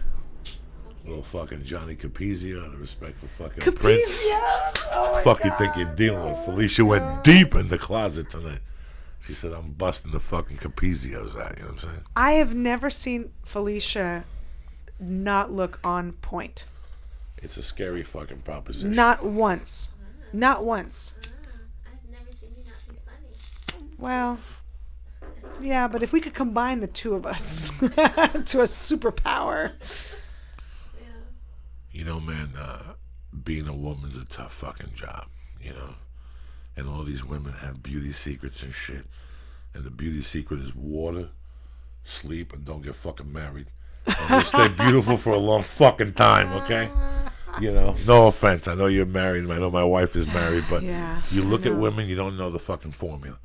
Little fucking Johnny Capizio, out of respect for fucking Prince. Oh Fuck, you think you're dealing with? Felicia went deep in the closet tonight. She said, I'm busting the fucking Capizios out. You know what I'm saying? I have never seen Felicia not look on point. It's a scary fucking proposition. Not once. Not once. I've never seen you not be funny. Well, yeah, but if we could combine the two of us to a superpower. You know, man, being a woman's a tough fucking job, you know? And all these women have beauty secrets and shit. And the beauty secret is water, sleep, and don't get fucking married. And you'll stay beautiful for a long fucking time, okay? You know, no offense. I know you're married. I know my wife is married, but Yeah, you look at women, you don't know the fucking formula.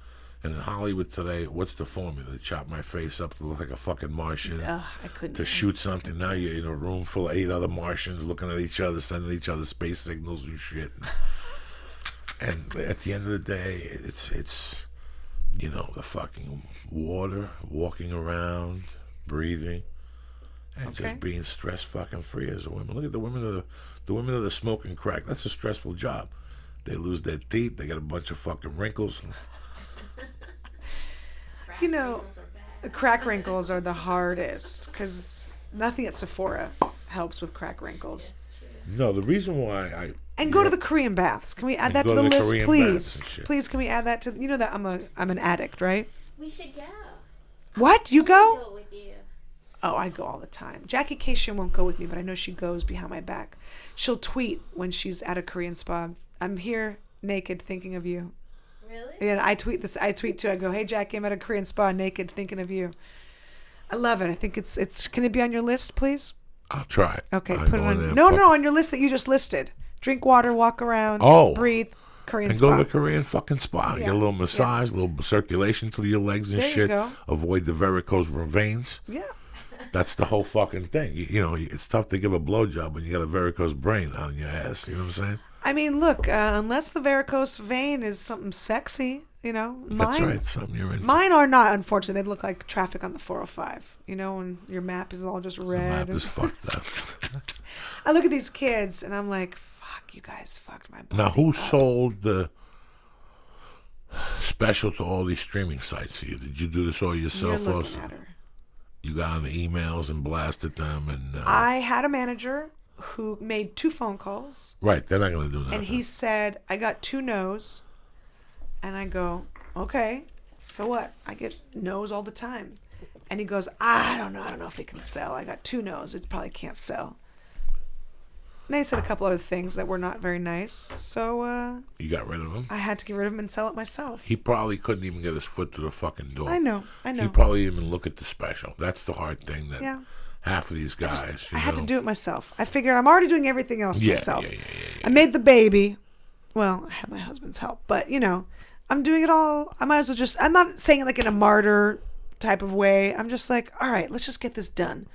And in Hollywood today, what's the formula? To chop my face up to look like a fucking Martian. I couldn't. To shoot something. Now you're in a room full of 8 other Martians looking at each other, sending each other space signals and shit. And at the end of the day, it's you know, the fucking water, walking around, breathing, and just being stress fucking free as a woman. Look at the women that are smoking crack. That's a stressful job. They lose their teeth. They get a bunch of fucking wrinkles. You know, the crack wrinkles are the hardest because nothing at Sephora helps with crack wrinkles. No, the reason why and go to the Korean baths. Can we add that to the list, please? Please, can we add that to? You know that I'm an addict, right? We should go. What? You go? Go with you. Oh, I go all the time. Jackie Cation won't go with me, but I know she goes behind my back. She'll tweet when she's at a Korean spa. I'm here naked thinking of you. Really? And I tweet this. I tweet too. I go, hey Jackie, I'm at a Korean spa naked thinking of you. I love it. I think it's. Can it be on your list, please? I'll try it. Okay, put it on. No, on your list that you just listed. Drink water, walk around, breathe, Korean and spa. go to the Korean fucking spa. Yeah. Get a little massage, a little circulation through your legs and There you shit. go. Avoid the varicose veins. Yeah. That's the whole fucking thing. You know, it's tough to give a blowjob when you got a varicose brain on your ass. You know what I'm saying? I mean, look, unless the varicose vein is something sexy, you know. That's right. Something you're into. Mine are not, unfortunately. They look like traffic on the 405. You know, when your map is all just red. The map is fucked up. I look at these kids and I'm like, fuck, you guys fucked my body Now, who up. sold the special to all these streaming sites for you? Did you do this all yourself? You're looking at her. You got on the emails and blasted them, and I had a manager who made 2 phone calls. Right, they're not going to do that. And he said, I got 2 no's. And I go, okay, so what? I get no's all the time. And he goes, I don't know if it can sell. I got 2 no's. It probably can't sell. And they said a couple other things that were not very nice. So you got rid of him? I had to get rid of him and sell it myself. He probably couldn't even get his foot through the fucking door. I know. He probably didn't even look at the special. That's the hard thing that half of these guys, I had to do it myself. I figured I'm already doing everything else myself. Yeah. I made the baby. Well, I had my husband's help. But, you know, I'm doing it all. I might as well just, I'm not saying it like in a martyr type of way. I'm just like, all right, let's just get this done.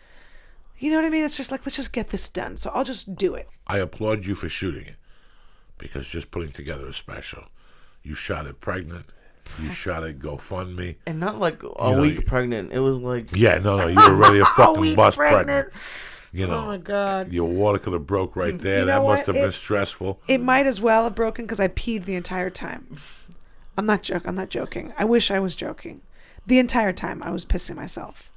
You know what I mean? It's just like, let's just get this done. So I'll just do it. I applaud you for shooting it, because just putting together a special, you shot it pregnant, you shot it GoFundMe. And not like a week pregnant. It was like... Yeah, no, you were ready to fucking bust pregnant. You know, oh my God. Your water could have broke right there. You know that what? must have been stressful. It might as well have broken because I peed the entire time. I'm not joking. I wish I was joking. The entire time I was pissing myself.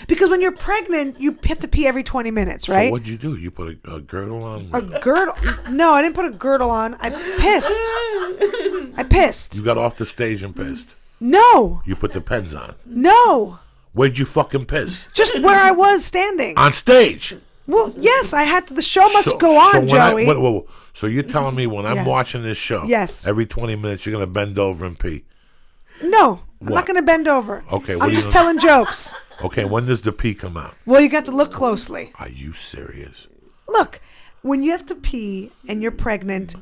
Because when you're pregnant, you have to pee every 20 minutes, right? So what'd you do? You put a girdle on? A girdle? No, I didn't put a girdle on. I pissed. You got off the stage and pissed? No. You put the pens on? No. Where'd you fucking piss? Just where I was standing. On stage? Well, yes, I had to. The show must go on, Joey. So you're telling me when I'm watching this show, every 20 minutes you're going to bend over and pee? No, I'm not going to bend over. Okay, I'm just telling jokes. Okay, when does the pee come out? Well, you got to look closely. Are you serious? Look, when you have to pee and you're pregnant,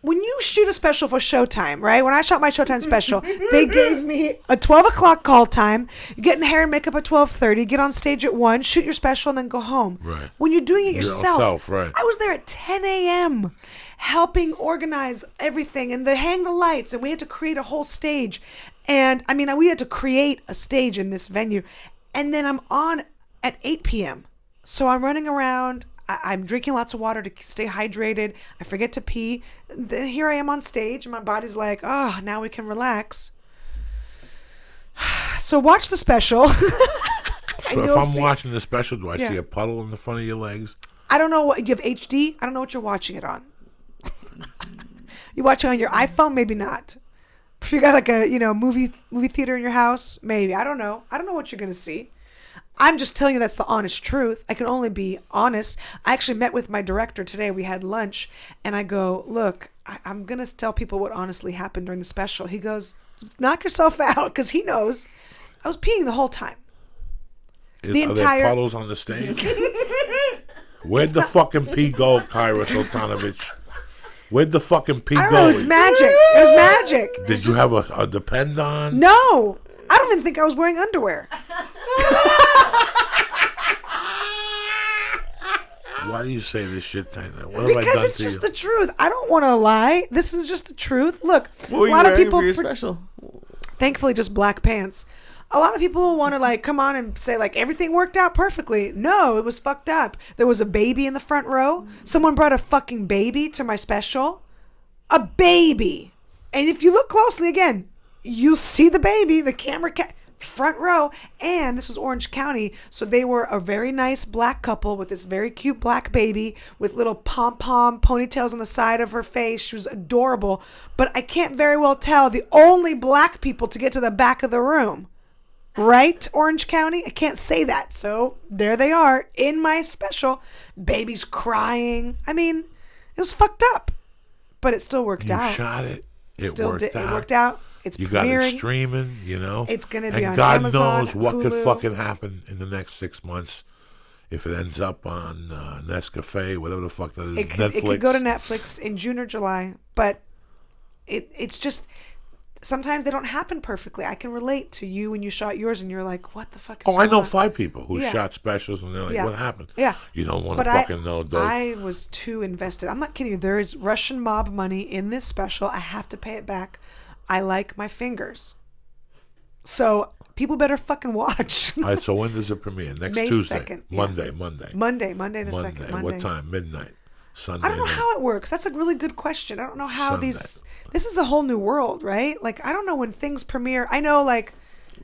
when you shoot a special for Showtime, right? When I shot my Showtime special, they gave me a 12 o'clock call time. You get in hair and makeup at 12:30, get on stage at 1, shoot your special, and then go home. Right. When you're doing it yourself, right. I was there at 10 a.m. helping organize everything and hang the lights, and we had to create a whole stage. And, I mean, we had to create a stage in this venue. And then I'm on at 8 p.m. So I'm running around. I'm drinking lots of water to stay hydrated. I forget to pee. Then here I am on stage, and my body's like, oh, now we can relax. So watch the special. So if I'm watching the special, do I see a puddle in the front of your legs? I don't know what you have HD. I don't know what you're watching it on. You watching it on your iPhone? Maybe not. If you got like a movie theater in your house, maybe. I don't know. I don't know what you're gonna see. I'm just telling you that's the honest truth. I can only be honest. I actually met with my director today. We had lunch, and I go, look, I'm going to tell people what honestly happened during the special. He goes, knock yourself out, because he knows I was peeing the whole time. Are there puddles on the stage? Where'd the fucking pee go, Kyra Soltanovich? Where'd the fucking pee I don't go? know. It was magic. It was magic. Did you have a depend on? No. I don't even think I was wearing underwear. Why do you say this shit, Taylor? What have I Because done it's to just you? the truth. I don't want to lie. This is just the truth. Look, What were a you lot of wearing people for your special? thankfully just black pants. A lot of people want to like come on and say like everything worked out perfectly. No, it was fucked up. There was a baby in the front row. Someone brought a fucking baby to my special. A baby. And if you look closely again, you'll see the baby, the camera front row. And this was Orange County, so they were a very nice black couple with this very cute black baby with little pom-pom ponytails on the side of her face. She was adorable, but I can't very well tell the only black people to get to the back of the room. Right, Orange County? I can't say that. So there they are in my special. Baby's crying. I mean, it was fucked up, but it still worked out. You shot it. It Still worked out. It worked out. It's You got premiering. it streaming, you know. It's gonna be and on God Amazon, knows what could Hulu. fucking happen in the next 6 months if it ends up on Nescafe, whatever the fuck that is. It could Netflix. go to Netflix in June or July, but it's just sometimes they don't happen perfectly. I can relate to you when you shot yours and you're like, what the fuck is Oh, I going know on? 5 people who Yeah. shot specials and they're like, Yeah. what happened? Yeah. You don't want to But fucking know, though. I was too invested. I'm not kidding you. There is Russian mob money in this special. I have to pay it back. I like my fingers. So people better fucking watch. All right, so when does it premiere? Next May Tuesday? 2nd, yeah. Monday. Monday the 2nd. Monday. What time? Midnight. Sunday. I don't know night. how it works. That's a really good question. I don't know how Sunday. this is a whole new world, right? Like, I don't know when things premiere. I know, like,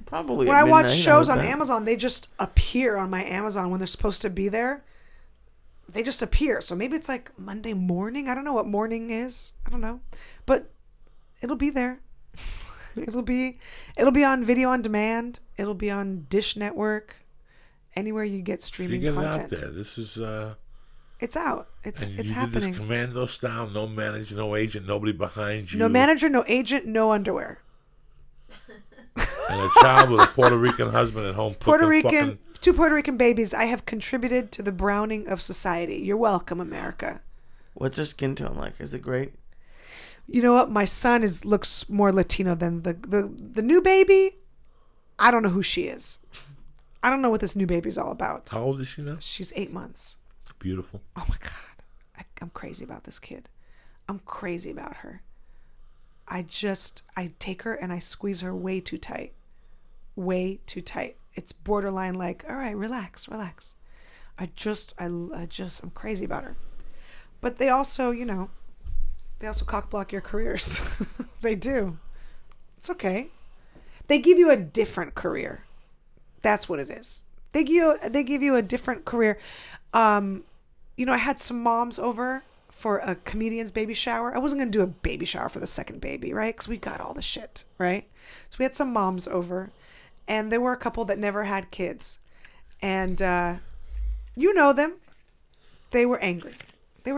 Probably when at I watch midnight, shows would on bet. Amazon, they just appear on my Amazon when they're supposed to be there. They just appear. So maybe it's like Monday morning. I don't know what morning is. I don't know. But it'll be there. It'll be on video on demand. It'll be on Dish Network. Anywhere you get So you streaming get content. it out there. This is It's out. It's and you did happening. this commando style, no manager, no agent, nobody behind you. No manager, no agent, no underwear. And a child with a Puerto Rican husband at home. Puerto cooking Rican, fucking- 2 Puerto Rican babies. I have contributed to the browning of society. You're welcome, America. What's her skin tone like? Is it great? You know what? My son looks more Latino than the new baby. I don't know who she is. I don't know what this new baby's all about. How old is she now? She's 8 months. Beautiful. Oh my God. I'm crazy about this kid. I'm crazy about her. I take her and I squeeze her way too tight. Way too tight. It's borderline like, all right, relax. I'm crazy about her. But they also, they also cock block your careers. They do. It's okay. They give you a different career. That's what it is. They give you a different career. I had some moms over for a comedian's baby shower. I wasn't going to do a baby shower for the second baby, right? Because we got all the shit, right? So we had some moms over, and there were a couple that never had kids. And you know them. They were angry. They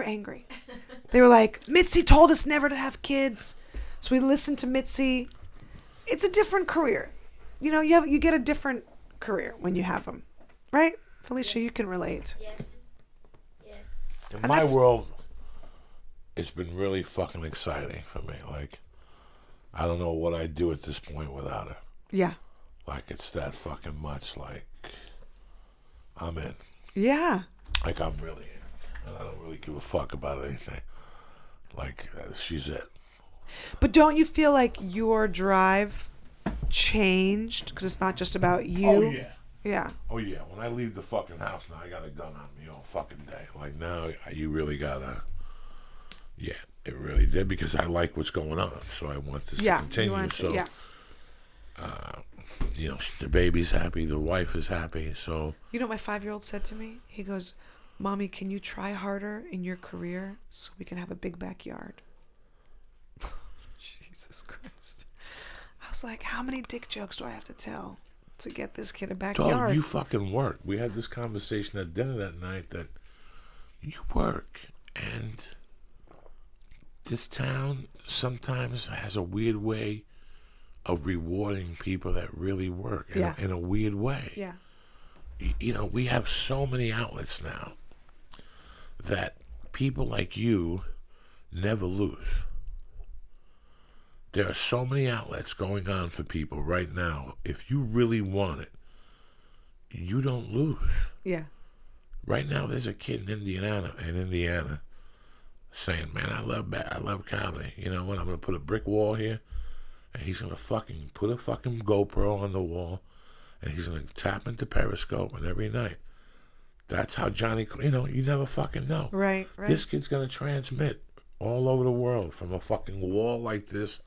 were like, Mitzi told us never to have kids. So we listened to Mitzi. It's a different career. You get a different career when you have them. Right? Felicia, Yes. you can relate. Yes. In And my that's- world, it's been really fucking exciting for me. Like, I don't know what I'd do at this point without her. Yeah. Like, it's that fucking much. Like, I'm in. Yeah. Like, I'm really in. And I don't really give a fuck about anything. Like, she's it. But don't you feel like your drive changed? Because it's not just about you. Oh, yeah. Yeah. Oh, yeah. When I leave the fucking house, now I got a gun on me all fucking day. Like, now you really gotta... Yeah, it really did, because I like what's going on. So I want this to Yeah. continue. You want to, So, yeah. the baby's happy, the wife is happy, so... You know what my 5-year-old said to me? He goes, Mommy, can you try harder in your career so we can have a big backyard? Jesus Christ. I was like, how many dick jokes do I have to tell to get this kid a backyard? Dog, you fucking work. We had this conversation at dinner that night that you work, and this town sometimes has a weird way of rewarding people that really work in a weird way. Yeah. We have so many outlets now that people like you never lose. There are so many outlets going on for people right now. If you really want it, you don't lose. Yeah. Right now, there's a kid in Indiana, saying, "Man, I love comedy. You know what? I'm gonna put a brick wall here, and he's gonna fucking put a fucking GoPro on the wall, and he's gonna tap into Periscope, and every night, that's how Johnny. You know, you never fucking know. Right. This kid's gonna transmit all over the world from a fucking wall like this."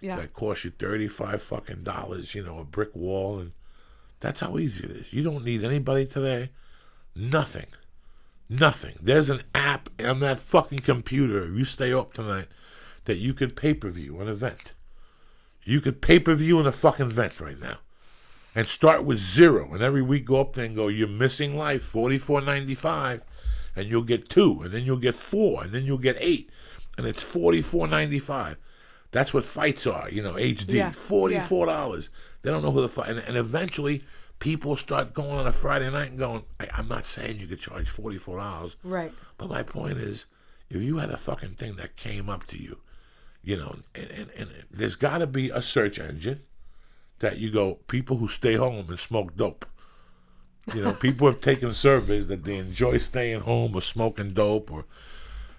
Yeah. That costs you $35 fucking dollars, you know, a brick wall, and that's how easy it is. You don't need anybody today. Nothing. There's an app on that fucking computer, if you stay up tonight, that you could pay-per-view an event. You could pay-per-view in a fucking event right now. And start with 0, and every week go up there and go, "You're missing life, $44.95, and you'll get 2, and then you'll get 4, and then you'll get 8, and it's $44.95. That's what fights are, you know, HD. Yeah. $44. They don't know who the fight. And eventually, people start going on a Friday night and going, I'm not saying you could charge $44. Right. But my point is, if you had a fucking thing that came up to you, you know, and there's got to be a search engine that you go, people who stay home and smoke dope. You know, people have taken surveys that they enjoy staying home or smoking dope, or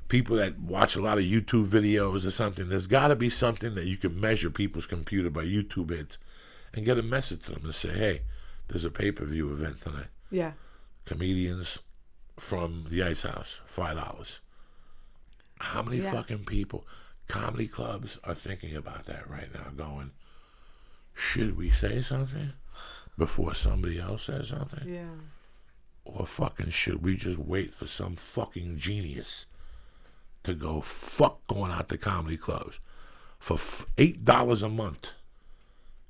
people that watch a lot of YouTube videos or something. There's got to be something that you can measure people's computer by YouTube hits and get a message to them and say, "Hey, there's a pay-per-view event tonight. Yeah. Comedians from the Ice House, $5. How many fucking people, comedy clubs are thinking about that right now, going, should we say something before somebody else says something? Yeah. Or fucking should we just wait for some fucking genius to go fuck going out to comedy clubs? For $8 a month,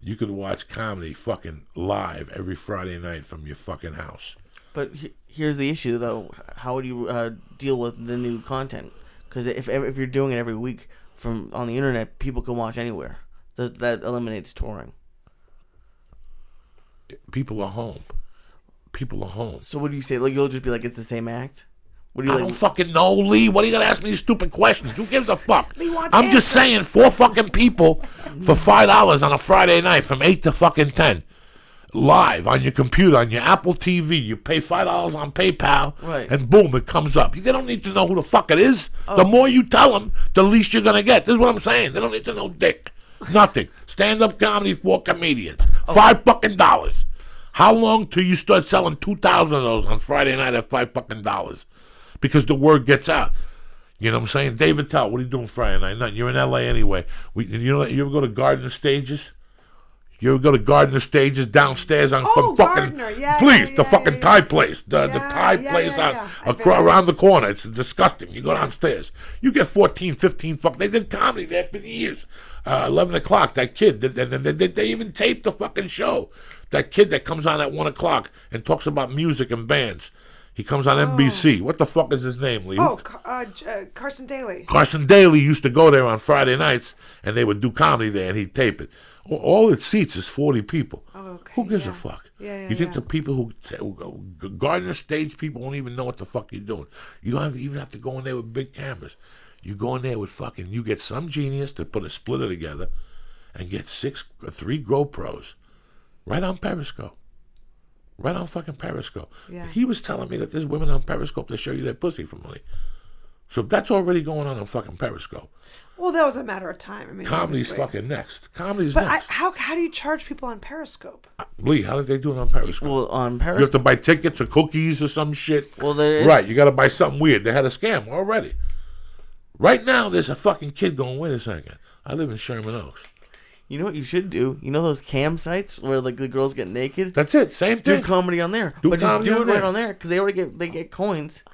you could watch comedy fucking live every Friday night from your fucking house. But here's the issue, though. How would you deal with the new content? Because if you're doing it every week from on the internet, people can watch anywhere. That eliminates touring. People are home. So what do you say? Like, you'll just be like, it's the same act? What do you I don't fucking know, Lee. What are you gonna ask me these stupid questions? Who gives a fuck? I'm just saying, 4 fucking people for $5 on a Friday night from 8 to fucking 10, live on your computer, on your Apple TV. You pay $5 on PayPal, Right. and boom, it comes up. They don't need to know who the fuck it is. The more you tell them, the least you're gonna get. This is what I'm saying. They don't need to know dick. Nothing. Stand-up comedy for comedians. $5 fucking dollars. How long till you start selling 2,000 of those on Friday night at $5 fucking dollars? Because the word gets out. You know what I'm saying? David Tell, what are you doing Friday night? Nothing. You're in LA anyway. You ever go to Gardner Stages? You ever go to Gardner Stages downstairs on some fucking... Gardner. Yeah, please, yeah, the yeah, fucking yeah. Thai place. The Thai place around the corner. It's disgusting. You go downstairs. You get 14, 15 fucking... They did comedy there for years. 11 o'clock, that kid, they even taped the fucking show. That kid that comes on at 1 o'clock and talks about music and bands. He comes on NBC. What the fuck is his name, Lee? Carson Daly. Carson Daly used to go there on Friday nights, and they would do comedy there, and he'd tape it. All it seats is 40 people. Oh, okay. Who gives a fuck? Yeah, you think the people who Gardner Stage people won't even know what the fuck you're doing? You don't even have to go in there with big cameras. You go in there with fucking... You get some genius to put a splitter together and get 3 GoPros right on Periscope. Right on fucking Periscope. Yeah. He was telling me that there's women on Periscope that show you their pussy for money. So that's already going on fucking Periscope. Well, that was a matter of time. I mean, Comedy's obviously. fucking next. Comedy's But next. how do you charge people on Periscope? Lee, how did they do it on Periscope? Well, on You have Periscope... to buy tickets or cookies or some shit. Well, there is... Right, you got to buy something weird. They had a scam already. Right now, there's a fucking kid going, wait a second. I live in Sherman Oaks. You know what you should do? You know those cam sites where like the girls get naked? That's it. Same Do thing. comedy on there. Do But just comedy do on it right there. on there because they get coins.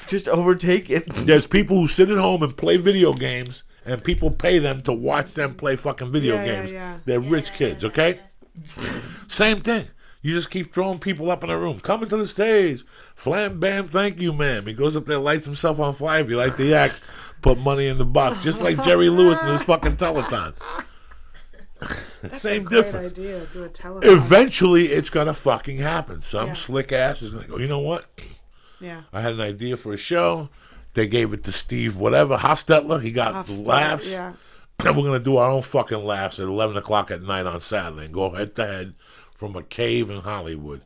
Just overtake it. There's people who sit at home and play video games, and people pay them to watch them play fucking video games. Yeah. They're rich kids, okay? Same thing. You just keep throwing people up in a room. Coming to the stage. Flam, bam, thank you, ma'am. He goes up there, lights himself on fire. If you like the act, put money in the box. Just like Jerry Lewis in his fucking telethon. That's Same a great difference. idea. Do a telethon. Eventually, it's going to fucking happen. Some Yeah. slick ass is going to go, you know what? Yeah. I had an idea for a show. They gave it to Steve, whatever, Hostetler. He got the Hofstadter, laughs. yeah. And we're going to do our own fucking laughs at 11 o'clock at night on Saturday and go head to head from a cave in Hollywood.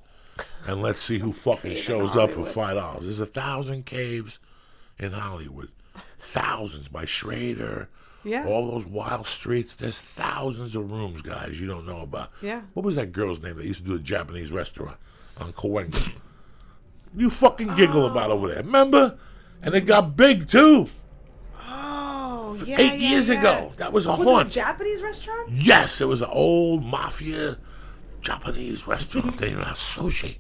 And let's see who fucking shows up for $5. There's 1,000 caves in Hollywood. Thousands by Schrader. Yeah. All those wild streets. There's thousands of rooms, guys, you don't know about. Yeah. What was that girl's name that used to do a Japanese restaurant on Cahuenga? You fucking giggle about over there. Remember? And it got big, too. Oh, yeah. 8 years ago. That was a Was haunt. it a Japanese restaurant? Yes, it was an old mafia Japanese restaurant. They didn't have sushi.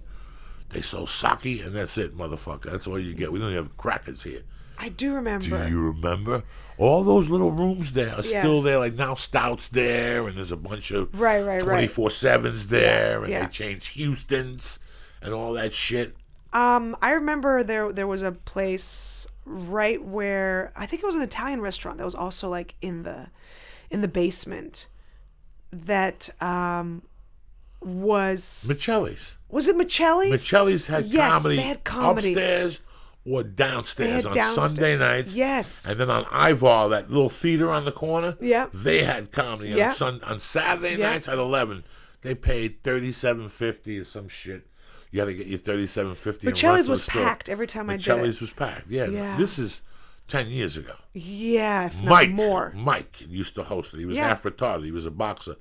They sold sake, and that's it, motherfucker. That's all you get. We don't even have crackers here. I do remember. Do you remember? All those little rooms there are still there. Like now Stout's there, and there's a bunch of Right. 24/7s there, and Yeah. they changed Houston's and all that shit. I remember there was a place right where I think it was an Italian restaurant that was also like in the basement that was it Michelli's? Michelli's had comedy, they had comedy upstairs or downstairs on downstairs. Sunday nights. Yes. And then on Ivar, that little theater on the corner, Yeah. they had comedy Yeah. on Saturday Yeah. nights at 11. They paid $37.50 or some shit. You got to get your $37.50. Michelli's was packed every time I did it. Michelli's was packed. Yeah. Yeah. This is 10 years ago. Yeah, if not more. Mike used to host it. He was Yeah. half retarded. He was a boxer.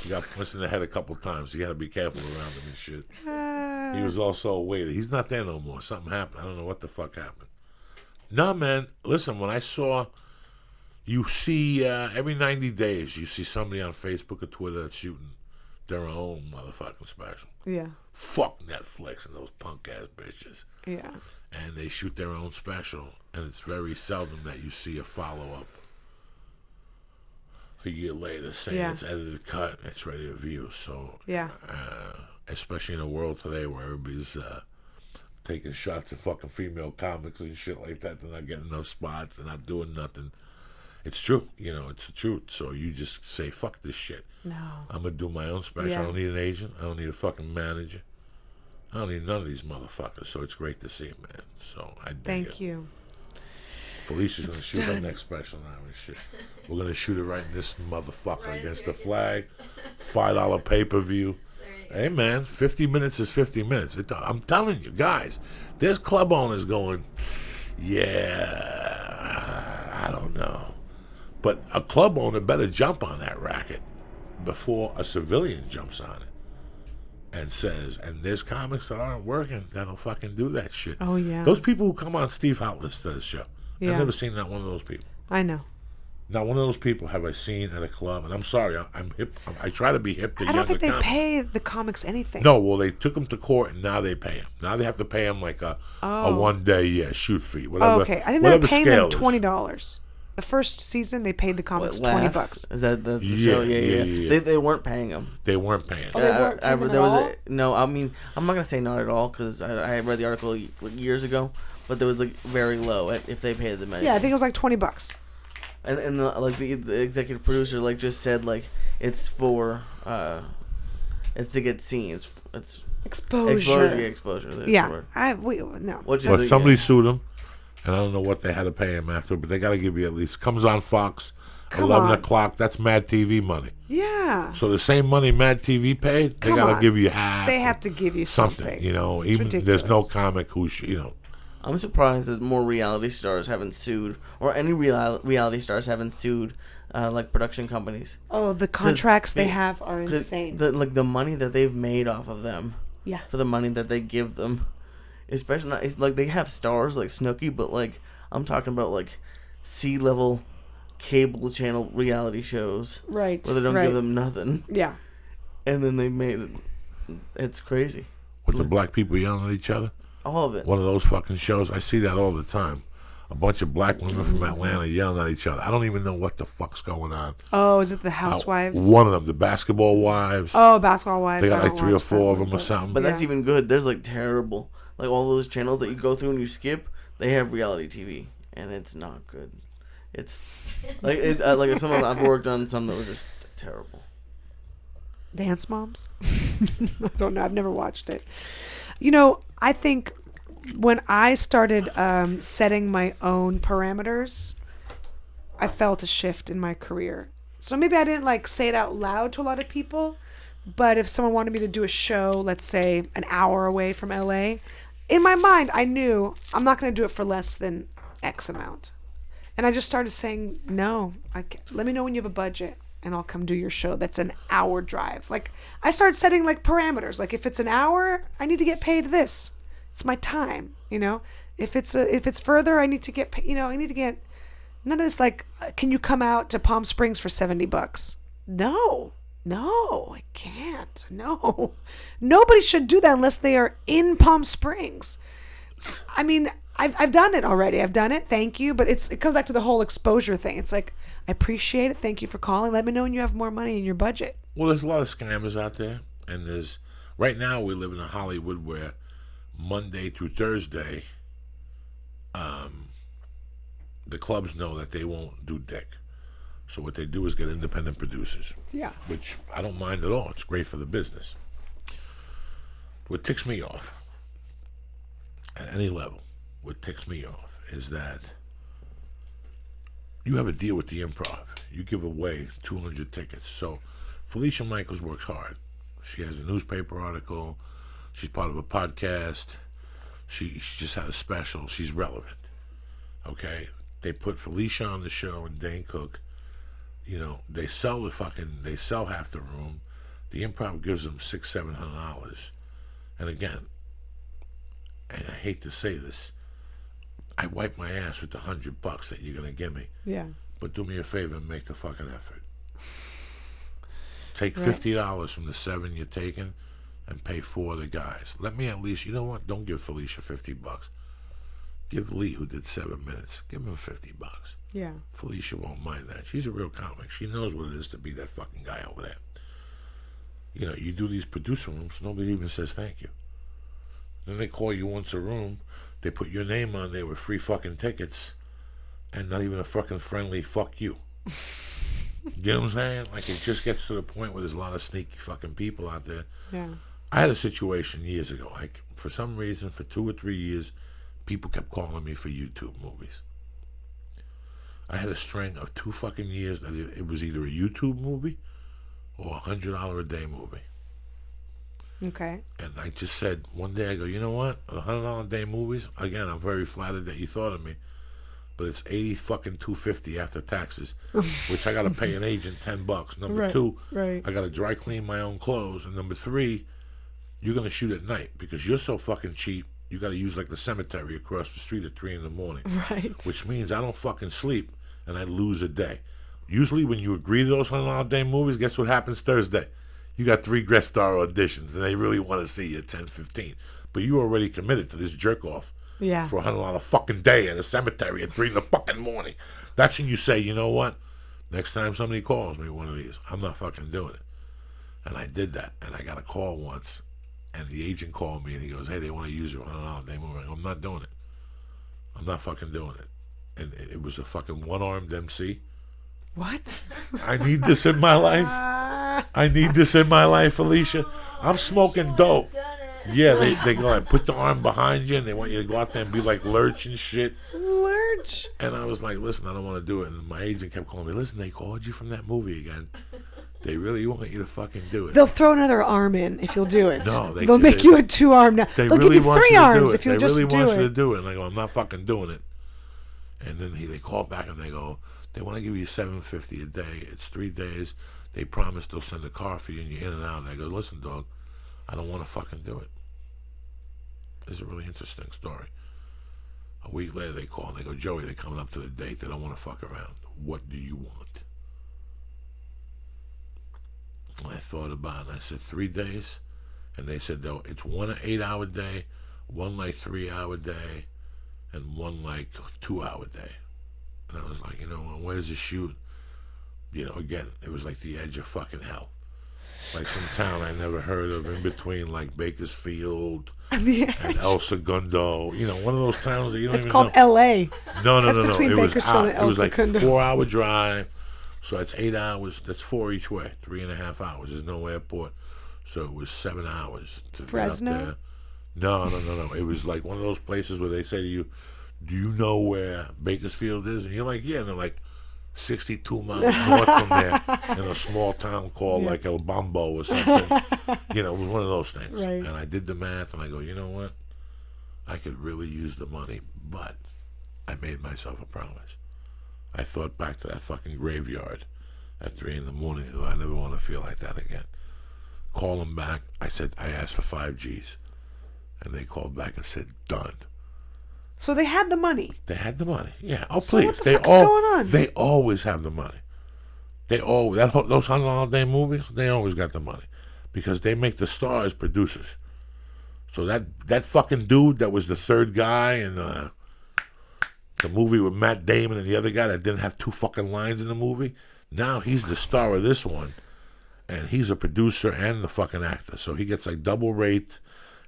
He got punched in the head a couple times. You got to be careful around him and shit. He was also a waiter. He's not there no more. Something happened. I don't know what the fuck happened. No, man. Listen, when I saw, you see every 90 days, you see somebody on Facebook or Twitter that's shooting their own motherfucking special. Yeah. Fuck Netflix and those punk ass bitches. Yeah. And they shoot their own special, and it's very seldom that you see a follow up a year later saying it's edited, cut, and it's ready to view. So Yeah. Especially in a world today where everybody's taking shots at fucking female comics and shit like that, they're not getting enough spots, they're not doing nothing. It's true, it's the truth. So you just say, fuck this shit. No. I'm gonna do my own special. Yeah. I don't need an agent. I don't need a fucking manager. I don't need none of these motherfuckers. So it's great to see it, man. So I dig it. Thank you. Felicia's gonna shoot her next special now and shit. We're gonna shoot it right in this motherfucker against the flag. $5 pay-per-view. Hey man, 50 minutes is 50 minutes. I'm telling you guys, there's club owners going, I don't know. But a club owner better jump on that racket before a civilian jumps on it and says, and there's comics that aren't working that'll fucking do that shit. Oh, yeah. Those people who come on Steve Houtlet's show, Yeah. I've never seen not one of those people. I know. Not one of those people have I seen at a club, and I'm sorry, I'm hip. I try to be hip to I younger don't think they comics. pay the comics anything. No, well, they took him to court, and now they pay him. Now they have to pay him like a 1 day shoot fee, whatever. Oh, okay. I think they're whatever paying scale them is. $20. The first season, they paid the comics Laughs? $20. Is that the Yeah, show? Yeah. They weren't paying him. They weren't paying. Oh, they weren't paying them there at was all? no. I mean, I'm not gonna say not at all because I read the article years ago, but there was like very low if they paid them. Yeah, I think it was like $20. And the executive producer just said it's for it's to get seen. It's Exposure. exposure. That's the Yeah. word. No. Which is But the- somebody yeah. sued him, and I don't know what they had to pay him after, but they got to give you at least. Comes on Fox, Come 11 on. o'clock. That's Mad TV money. Yeah. So the same money Mad TV paid, they Come got to on. give you half. They have to give you something. Even there's no comic who I'm surprised that more reality stars haven't sued, or any reality stars haven't sued, production companies. Oh, the contracts they they- have are insane. The money that they've made off of them. Yeah. For the money that they give them, especially it's they have stars like Snooki, but I'm talking about C-level cable channel reality shows. Right. Where they don't give them nothing. Yeah. And then they made it. It's crazy. With the black people yelling at each other. All of it. One of those fucking shows. I see that all the time. A bunch of black women from Atlanta yelling at each other. I don't even know what the fuck's going on. Oh, is it the Housewives? One of them, the Basketball Wives. Oh, Basketball Wives. They got I don't 3 or watch that 4 of one, them or but- something. But that's even good. There's terrible. All those channels that you go through and you skip, they have reality TV, and it's not good. It's some of I've worked on some that were just terrible. Dance Moms? I don't know. I've never watched it. I think when I started setting my own parameters, I felt a shift in my career. So maybe I didn't like say it out loud to a lot of people, but if someone wanted me to do a show, let's say an hour away from LA, in my mind I knew I'm not going to do it for less than X amount. And I just started saying, no, let me know when you have a budget and I'll come do your show. That's an hour drive. Like I started setting like parameters. Like if it's an hour, I need to get paid this. It's my time, you know. If it's further, I need to get paid, you know, I need to get none of this like, can you come out to Palm Springs for $70? No, I can't. No, nobody should do that unless they are in Palm Springs. I mean, I've done it already. I've done it. Thank you. But it comes back to the whole exposure thing. It's like, I appreciate it. Thank you for calling. Let me know when you have more money in your budget. Well, there's a lot of scammers out there. And right now we live in a Hollywood where Monday through Thursday, the clubs know that they won't do dick. So what they do is get independent producers. Yeah. Which I don't mind at all. It's great for the business. What ticks me off, at any level, what ticks me off is that you have a deal with the Improv. You give away 200 tickets. So Felicia Michaels works hard. She has a newspaper article. She's part of a podcast. She just had a special. She's relevant. Okay? They put Felicia on the show and Dane Cook. You know, they sell half the room. The Improv gives them $600-700. And again, and I hate to say this, I wipe my ass with the $100 that you're gonna give me. Yeah. But do me a favor and make the fucking effort. Take $50 from the $7 you're taking and pay 4 of the guys. Let me at least, you know what? Don't give Felicia $50. Give Lee, who did 7 minutes, give him $50. Yeah. Felicia won't mind that. She's a real comic. She knows what it is to be that fucking guy over there. You know, you do these producer rooms, nobody even says thank you. Then they call you once a room, they put your name on there with free fucking tickets, and not even a fucking friendly fuck you. You know what I'm saying? Like, it just gets to the point where there's a lot of sneaky fucking people out there. Yeah. I had a situation years ago. Like, for some reason, for 2 or 3 years, people kept calling me for YouTube movies. I had a string of 2 fucking years that it was either a YouTube movie or $100 a day movie. Okay. And I just said, one day I go, you know what? $100 a day movies, again, I'm very flattered that you thought of me, but it's $250 after taxes, which I got to pay an agent $10. Number two, I got to dry clean my own clothes. And number 3, you're going to shoot at night because you're so fucking cheap. You got to use like the cemetery across the street at 3 a.m. Right. Which means I don't fucking sleep and I lose a day. Usually when you agree to those $100 a day movies, guess what happens Thursday? You got 3 guest star auditions and they really want to see you at 10:15. But you already committed to this jerk off for $100 a fucking day in a cemetery at 3 a.m. That's when you say, you know what? Next time somebody calls me one of these, I'm not fucking doing it. And I did that. And I got a call once. And the agent called me and he goes, hey, they want to use your $100 a day movie. I go, I'm not doing it. I'm not fucking doing it. And it was a fucking one-armed MC. What? I need this in my life. I need this in my life, Felicia. I'm smoking dope. Yeah, they go like, put the arm behind you and they want you to go out there and be like Lurch and shit. Lurch? And I was like, listen, I don't want to do it. And my agent kept calling me, listen, they called you from that movie again. They really want you to fucking do it. They'll throw another arm in if you'll do it. No, they'll make you a 2-arm now. They'll really give you 3 arms if you'll just do it. They really want you to do it. And I go, I'm not fucking doing it. And then they call back and they go, they want to give you $750 a day. It's 3 days. They promise they'll send a car for you and you're in and out. And I go, listen, dog, I don't want to fucking do it. It's a really interesting story. A week later they call and they go, Joey, they're coming up to the date. They don't want to fuck around. What do you want? And I thought about it and I said 3 days. And they said, no, it's 1 8-hour day, 1 like 3-hour day, and 1 like 2-hour day. And I was like, you know, where's the shoot? You know, again, it was like the edge of fucking hell. Like some town I never heard of in between like Bakersfield and El Segundo. You know, one of those towns that you don't even know. It's called L.A. No. Between It was Bakersfield and El It was like Segundo. 4-hour drive. So that's 8 hours. That's 4 each way. 3.5 hours. There's no airport. So it was 7 hours to Fresno? get up there. No. It was like one of those places where they say to you, do you know where Bakersfield is? And you're like, yeah. And they're like 62 miles north from there in a small town called like El Bombo or something. You know, it was one of those things. Right. And I did the math and I go, you know what? I could really use the money, but I made myself a promise. I thought back to that fucking graveyard at 3 in the morning. I never want to feel like that again. Call them back. I said, I asked for 5 G's. And they called back and said, done. So they had the money. They had the money. Yeah. Oh, So please. what the fuck's going on? They always have the money. Those $100 movies, they always got the money. Because they make the stars producers. So that fucking dude that was the third guy in the movie with Matt Damon and the other guy that didn't have 2 fucking lines in the movie, now he's the star of this one. And he's a producer and the fucking actor. So he gets like double rate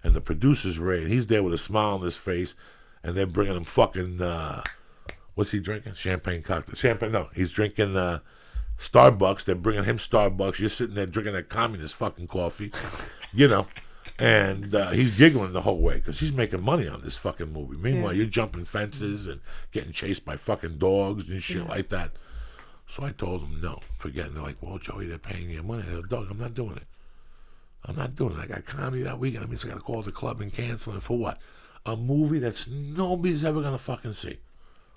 and the producer's rate. He's there with a smile on his face and they're bringing him fucking, what's he drinking? Champagne cocktail. No, he's drinking Starbucks. They're bringing him Starbucks. You're sitting there drinking that communist fucking coffee, you know. And he's giggling the whole way because he's making money on this fucking movie. Meanwhile, you're jumping fences and getting chased by fucking dogs and shit like that. So I told him, no, forget it. They're like, well, Joey, they're paying you money. I go, Doug, I'm not doing it. I'm not doing it. I got comedy that weekend. That means I got to call the club and cancel it for what? A movie that's nobody's ever going to fucking see.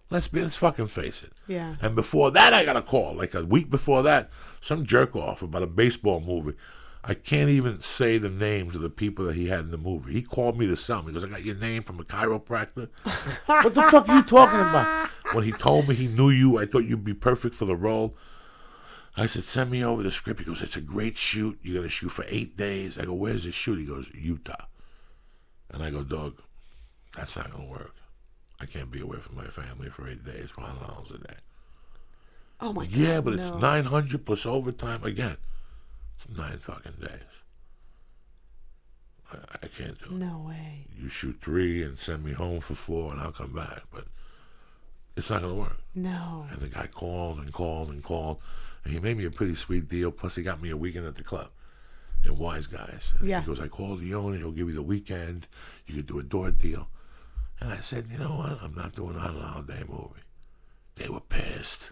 Let's fucking face it. Yeah. And before that, I got a call. Like a week before that, some jerk off about a baseball movie. I can't even say the names of the people that he had in the movie. He called me to sell me. He goes, I got your name from a chiropractor. What the fuck are you talking about? When he told me he knew you, I thought you'd be perfect for the role. I said, send me over the script. He goes, it's a great shoot. You're going to shoot for 8 days. I go, where's the shoot? He goes, Utah. And I go, Dog, that's not going to work. I can't be away from my family for 8 days for $100 a day. Oh my God. Yeah, but it's 900 plus overtime again. It's 9 fucking days. I can't do it. No way. You shoot 3 and send me home for 4 and I'll come back. But it's not going to work. No. And the guy called. And he made me a pretty sweet deal. Plus he got me a weekend at the club. And Wise Guys. And Yeah. He goes, I called the owner. He'll give you the weekend. You could do a door deal. And I said, you know what? I'm not doing a $100 a day movie. They were pissed.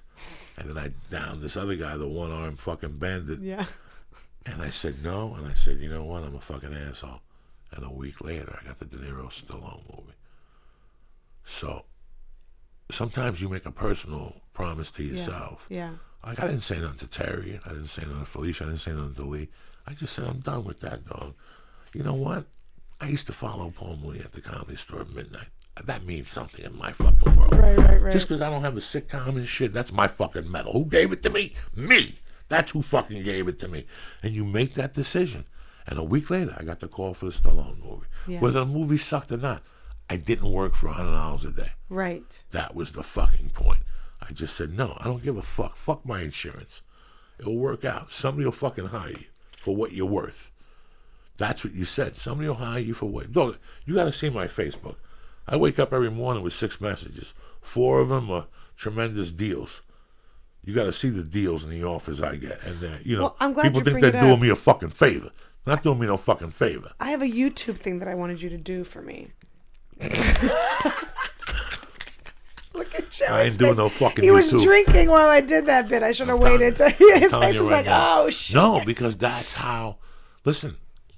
And then I downed this other guy, the one-armed fucking bandit. Yeah. And I said no, and I said, you know what, I'm a fucking asshole. And a week later, I got the De Niro Stallone movie. So, sometimes you make a personal promise to yourself. Yeah. Like, I didn't say nothing to Terry, I didn't say nothing to Felicia, I didn't say nothing to Lee. I just said, I'm done with that, dog. You know what? I used to follow Paul Mooney at the Comedy Store at midnight. That means something in my fucking world. Right. Just because I don't have a sitcom and shit, that's my fucking medal. Who gave it to me? Me. That's who fucking gave it to me. And you make that decision. And a week later, I got the call for the Stallone movie. Yeah. Whether the movie sucked or not, I didn't work for $100 a day. Right. That was the fucking point. I just said, no, I don't give a fuck. Fuck my insurance. It'll work out. Somebody will fucking hire you for what you're worth. That's what you said. Somebody will hire you for what. Dog, you got to see my Facebook. I wake up every morning with 6 messages. 4 of them are tremendous deals. You got to see the deals in the offers I get. And, Well, I'm glad people you think bring they're it doing up. me a fucking favor. Not doing me no fucking favor. I have a YouTube thing that I wanted you to do for me. Look at Joey's I ain't doing face. no fucking He was YouTube. drinking while I did that bit. I should have telling waited. you. His telling face you was right like, now. oh, shit. No, because that's how... Listen,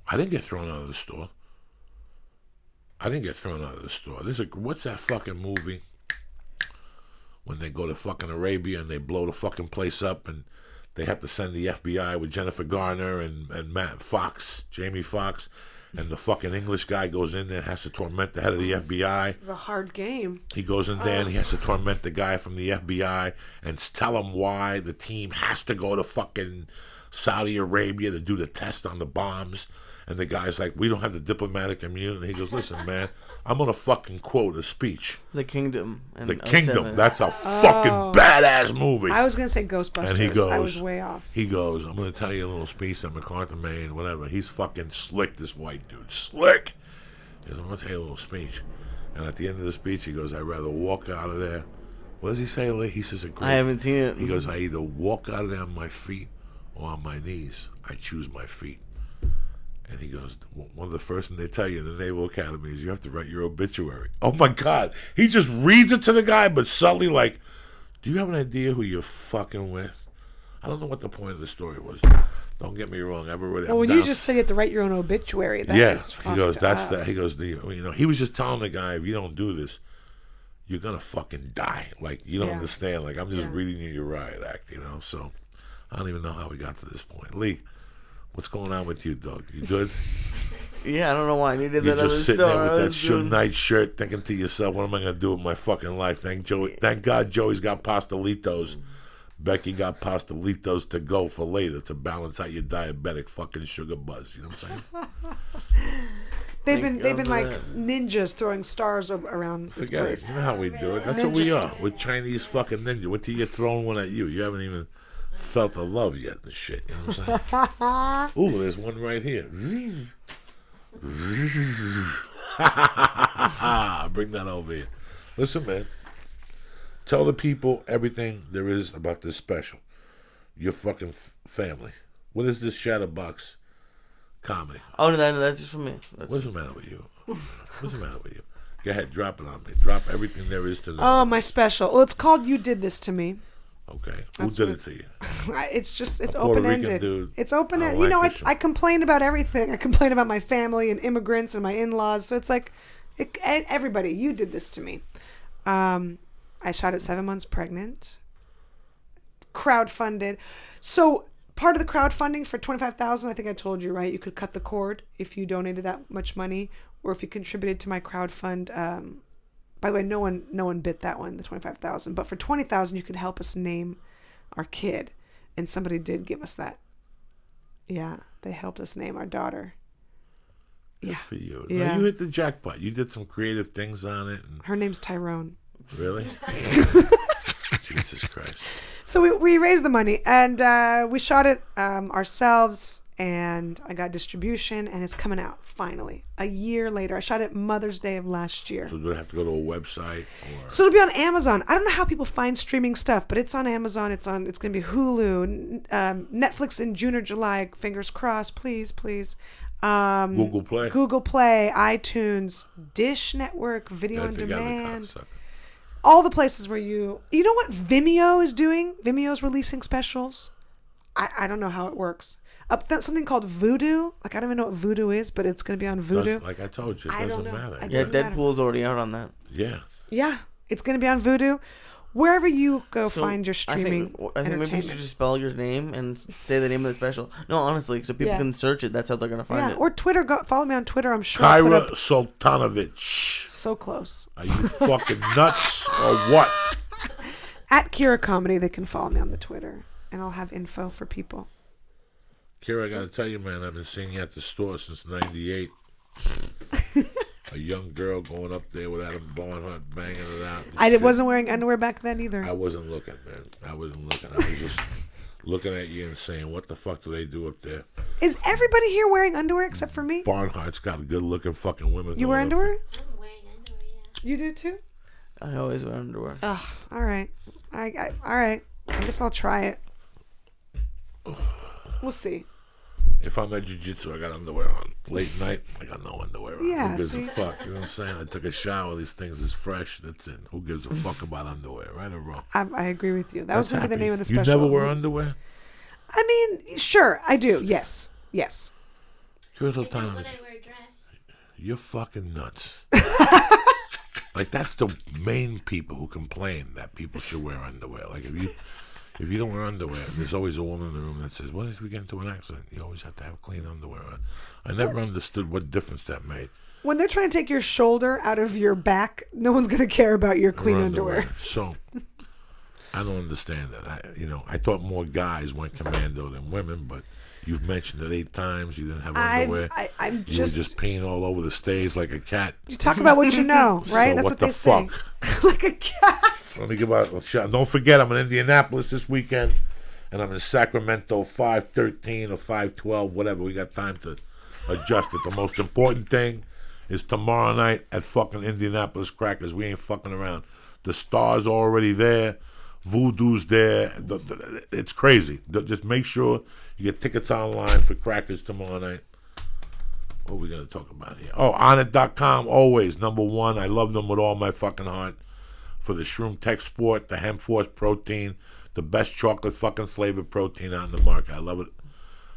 I didn't get thrown out of the store. What's that fucking movie when they go to fucking Arabia and they blow the fucking place up and they have to send the FBI with Jennifer Garner and Jamie Foxx, and the fucking English guy goes in there and has to torment the head of the FBI. This is a hard game. He goes in there and he has to torment the guy from the FBI and tell him why the team has to go to fucking Saudi Arabia to do the test on the bombs. And the guy's like, we don't have the diplomatic immunity. He goes, listen, man, I'm going to fucking quote a speech. The Kingdom. And The Kingdom. 07. That's a fucking badass movie. I was going to say Ghostbusters. And he goes, I was way off. He goes, I'm going to tell you a little speech that MacArthur made, whatever. He's fucking slick, this white dude. Slick. He goes, I'm going to tell you a little speech. And at the end of the speech, he goes, I'd rather walk out of there. What does he say, Lee? He says, I haven't seen it. He goes, I either walk out of there on my feet or on my knees. I choose my feet. And he goes, one of the first things they tell you in the Naval Academy is you have to write your obituary. Oh, my God. He just reads it to the guy, but subtly like, do you have an idea who you're fucking with? I don't know what the point of the story was. Don't get me wrong. I've already. Well, when you just say you have to write your own obituary, that is he goes, that's up. that. He goes, he was just telling the guy, if you don't do this, you're gonna fucking die. Like, you don't understand. Like, I'm just reading you your riot act, So I don't even know how we got to this point. Lee, what's going on with you, dog? You good? Yeah, I don't know why I needed You're that. just sitting there with that Suge Knight shirt, thinking to yourself, "What am I gonna do with my fucking life?" Thank God, Joey's got pastelitos. Becky got pastelitos to go for later to balance out your diabetic fucking sugar buzz. You know what I'm saying? They've been like ninjas throwing stars around this Forget place. it. You know how we do it. That's what we are. We're Chinese fucking ninja. Wait till you're throwing one at you. You haven't even felt the love yet and shit. You know what I'm saying? Ooh, there's one right here. Bring that over here. Listen, man. Tell the people everything there is about this special. Your fucking family. What is this Shatterbox comedy? Oh, no, that's just for me. What's the matter with you? What's the matter with you? Go ahead, drop it on me. Drop everything there is to know. Oh, my special. Well, it's called You Did This to Me. Okay. Who did it to you? It's Puerto open-ended. Rican dude. It's open-ended. I complain about everything. I complain about my family and immigrants and my in-laws. So it's like, everybody, you did this to me. I shot at 7 months pregnant. Crowdfunded. So part of the crowdfunding for $25,000, I think I told you, right? You could cut the cord if you donated that much money, or if you contributed to my crowdfund. By the way, no one bit that one, the $25,000. But for $20,000, you could help us name our kid, and somebody did give us that. Yeah, they helped us name our daughter. Good for you. Yeah. No, you hit the jackpot. You did some creative things on it. Her name's Tyrone. Really? Jesus Christ. So we raised the money, and we shot it ourselves, and I got distribution, and it's coming out finally a year later. I shot it Mother's Day of last year. So do I have to go to a website? So it'll be on Amazon. I don't know how people find streaming stuff, but it's on Amazon. It's going to be Hulu, Netflix in June or July. Fingers crossed, please. Google Play, iTunes, Dish Network, Video on Demand. All the places where you know what Vimeo is doing? Vimeo's releasing specials. I don't know how it works. Something called Vudu. Like, I don't even know what Vudu is, but it's going to be on Vudu. Like I told you, it doesn't matter. Yeah, Deadpool's already out on that. Yeah. Yeah, it's going to be on Vudu. Wherever you go find your streaming I think maybe you should just spell your name and say the name of the special. No, honestly, so people can search it. That's how they're going to find it. Or Twitter. Follow me on Twitter. I'm sure. Kyra Soltanovich. So close. Are you fucking nuts or what? At Kira Comedy, they can follow me on the Twitter, and I'll have info for people. Kira, I got to tell you, man, I've been seeing you at the store since '98. A young girl going up there with Adam Barnhart banging it out. I wasn't wearing underwear back then either. I wasn't looking, man. I wasn't looking. I was just looking at you and saying, what the fuck do they do up there? Is everybody here wearing underwear except for me? Barnhart's got good-looking fucking women. You wear underwear? I'm wearing underwear, yeah. You do too? I always wear underwear. Ugh, all right. All right. I guess I'll try it. We'll see. If I'm at jiu-jitsu, I got underwear on. Late night, I got no underwear on. Yeah, Who gives see? a fuck? You know what I'm saying? I took a shower. These things is fresh. That's it. Who gives a fuck about underwear, right or wrong? I agree with you. That was going to be the name of the You special. never wear underwear? I mean, sure, I do. Yes. Here's I what do time when it is. I wear a dress. You're fucking nuts. Like, that's the main people who complain that people should wear underwear. Like, if you don't wear underwear, there's always a woman in the room that says, what if we get into an accident? You always have to have clean underwear on. I never understood what difference that made. When they're trying to take your shoulder out of your back, no one's going to care about your clean underwear. So, I don't understand that. I thought more guys went commando than women, but you've mentioned it 8 times. You didn't have underwear. I'm you were just peeing all over the stage like a cat. You talk about what you know, right? So That's what they the say. fuck? Like a cat. Let me give out a shot. Don't forget, I'm in Indianapolis this weekend, and I'm in Sacramento 5/13 or 5/12, whatever. We got time to adjust it. The most important thing is tomorrow night at fucking Indianapolis Crackers. We ain't fucking around. The stars are already there. Voodoo's there. It's crazy. Just make sure you get tickets online for Crackers tomorrow night. What are we going to talk about here? Oh, Onnit.com, always number one. I love them with all my fucking heart. For the Shroom Tech Sport, the Hemp Force protein, the best chocolate fucking flavored protein out in the market. I love it.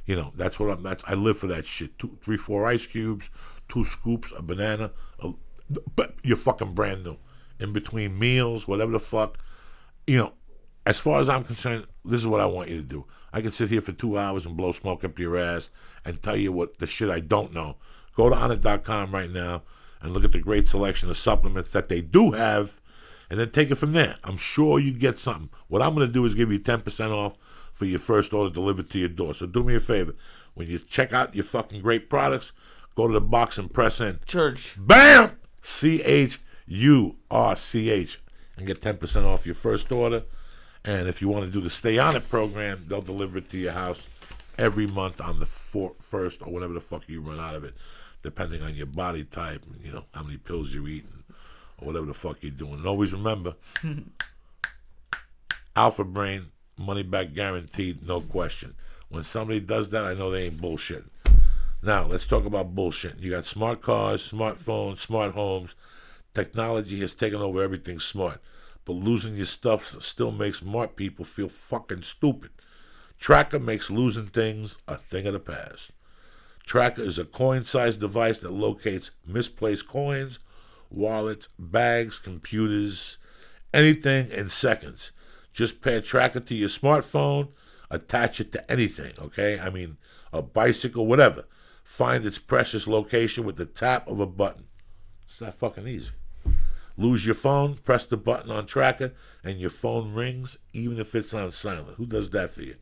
You know, that's what I live for that shit. 2, 3, 4 ice cubes, 2 scoops, a banana, but you're fucking brand new. In between meals, whatever the fuck. You know, as far as I'm concerned, this is what I want you to do. I can sit here for 2 hours and blow smoke up your ass and tell you what the shit I don't know. Go to Onnit.com right now and look at the great selection of supplements that they do have, and then take it from there. I'm sure you get something. What I'm going to do is give you 10% off for your first order delivered to your door. So do me a favor. When you check out your fucking great products, go to the box and press in. Church. BAM! CHURCH. And get 10% off your first order. And if you want to do the Stay On It program, they'll deliver it to your house every month on the first or whatever the fuck you run out of it, depending on your body type and, you know, how many pills you're eating or whatever the fuck you're doing. And always remember, Alpha Brain, money back guaranteed, no question. When somebody does that, I know they ain't bullshitting. Now, let's talk about bullshit. You got smart cars, smartphones, smart homes. Technology has taken over everything smart. But losing your stuff still makes smart people feel fucking stupid. Tracker makes losing things a thing of the past. Tracker is a coin-sized device that locates misplaced coins, wallets, bags, computers, anything in seconds. Just pair Tracker to your smartphone, attach it to anything, okay? I mean, a bicycle, whatever. Find its precious location with the tap of a button. It's that fucking easy. Lose your phone, press the button on Tracker, and your phone rings, even if it's on silent. Who does that for you?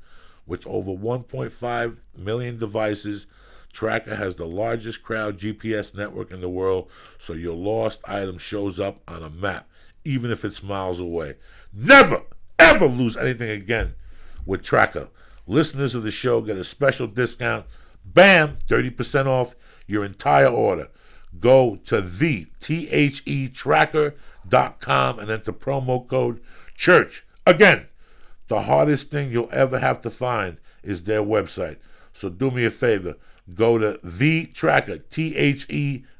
With over 1.5 million devices, Tracker has the largest crowd GPS network in the world, so your lost item shows up on a map, even if it's miles away. Never, ever lose anything again with Tracker. Listeners of the show get a special discount. Bam! 30% off your entire order. Go to thetracker.com and enter promo code CHURCH. Again, the hardest thing you'll ever have to find is their website. So do me a favor. Go to thetracker,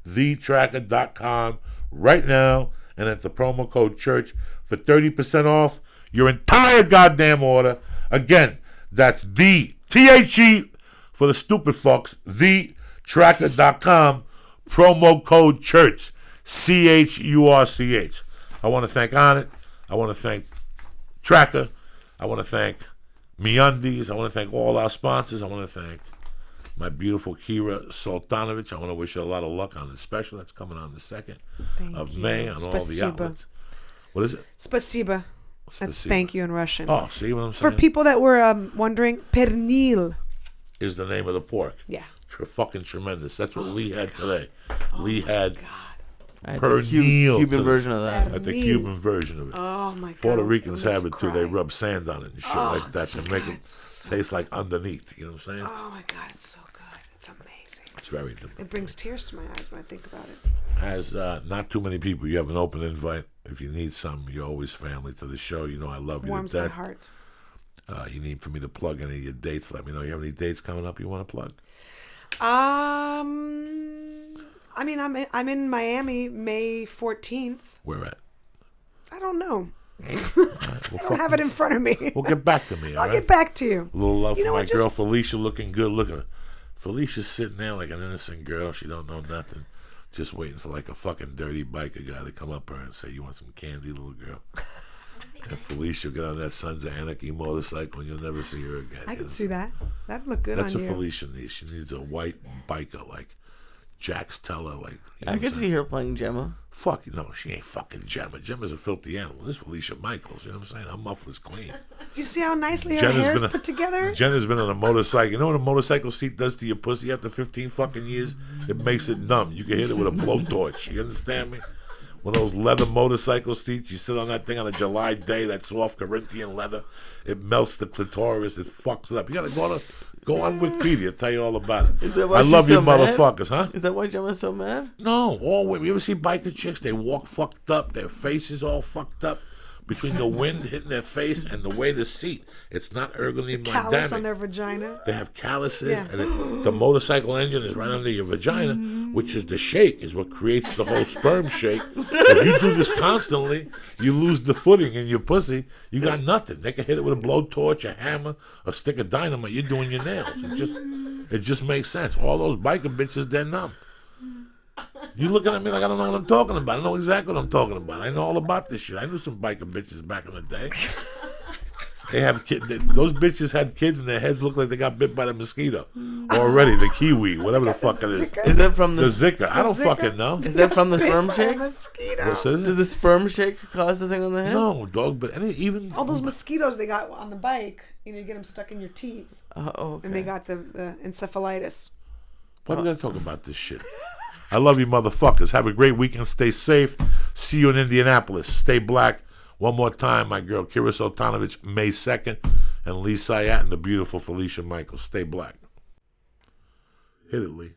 thetracker.com right now and enter promo code CHURCH for 30% off your entire goddamn order. Again, that's the THE for the stupid fucks, thetracker.com, promo code CHURCH, CHURCH. I want to thank Onnit. I want to thank Tracker. I want to thank MeUndies. I want to thank all our sponsors. I want to thank my beautiful Kira Soltanovich. I want to wish her a lot of luck on the special that's coming on the 2nd of May on all the outlets. What is it? Spasiba. That's thank you in Russian. Oh, see what I'm saying? For people that were wondering, pernil is the name of the pork. Yeah. Fucking tremendous. That's what Lee had today. Lee had pernil. Cuban version of that. At the Cuban version of it. Oh my God. Puerto Ricans have it too. They rub sand on it and shit like that to make it taste like underneath. You know what I'm saying? Oh my God, it's so good. It's amazing. It's very good. It brings tears to my eyes when I think about it. As not too many people, you have an open invite. If you need something, you're always family to the show. You know I love you Warms to death. my heart. You need for me to plug any of your dates, let me know. You have any dates coming up you want to plug? I mean, I'm in Miami May 14th. Where at? I don't know. Right, I don't have it in front of me. Well, get back to me. I'll get back to you. A little love You for know my what, girl just- Felicia, looking good. Looking, Felicia's sitting there like an innocent girl. She don't know nothing. Just waiting for like a fucking dirty biker guy to come up to her and say, "You want some candy, little girl?" And Felicia will get on that Sons of Anarchy motorcycle and you'll never see her again. I can see that. That'd look good That's on what you. Felicia needs. She needs a white biker like Jax Teller. Like, you know I could see her playing Gemma. Fuck, no, she ain't fucking Gemma. Gemma's a filthy animal. This is Felicia Michaels. You know what I'm saying? Her muffler's clean. Do you see how nicely her hair is put together? Jenna's been on a motorcycle. You know what a motorcycle seat does to your pussy after 15 fucking years? It makes it numb. You can hit it with a blowtorch. You understand me? One of those leather motorcycle seats, you sit on that thing on a July day, that soft Corinthian leather. It melts the clitoris. It fucks it up. You got to go on Wikipedia. I'll tell you all about it. Is that why I love she's you so mad? motherfuckers, huh? Is that why Gemma's so mad? No, all women. You ever see biker chicks? They walk fucked up. Their faces all fucked up. between the wind hitting their face and the way the seat. It's not ergonomically Callus on damaged. their vagina. They have calluses, Yeah. and the motorcycle engine is right under your vagina, which is the shake, is what creates the whole sperm shake. If you do this constantly, you lose the footing in your pussy. You got nothing. They can hit it with a blowtorch, a hammer, a stick of dynamite. You're doing your nails. It just makes sense. All those biker bitches, they're numb. You looking at me like I don't know what I'm talking about. I know exactly what I'm talking about. I know all about this shit. I knew some biker bitches back in the day. They have kids. Those bitches had kids, and their heads look like they got bit by the mosquito already. The kiwi, whatever the fuck it is. Is that from The Zika. I don't Zika? fucking know. Is that from the sperm Bit by a shake? mosquito. What says Does it? the sperm shake cause the thing on the head? No, dog. But even All those mosquitoes they got on the bike, you know, you get them stuck in your teeth, Okay. and they got the encephalitis. why do we gotta talk about this shit? I love you, motherfuckers. Have a great weekend. Stay safe. See you in Indianapolis. Stay black. One more time, my girl Kira Soltanovich, May 2nd, and Lee Sayat and the beautiful Felicia Michaels. Stay black. Hit it, Lee.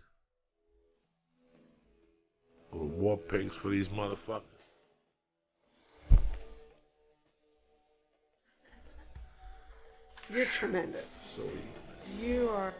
Little war pigs for these motherfuckers. You're tremendous. So You are.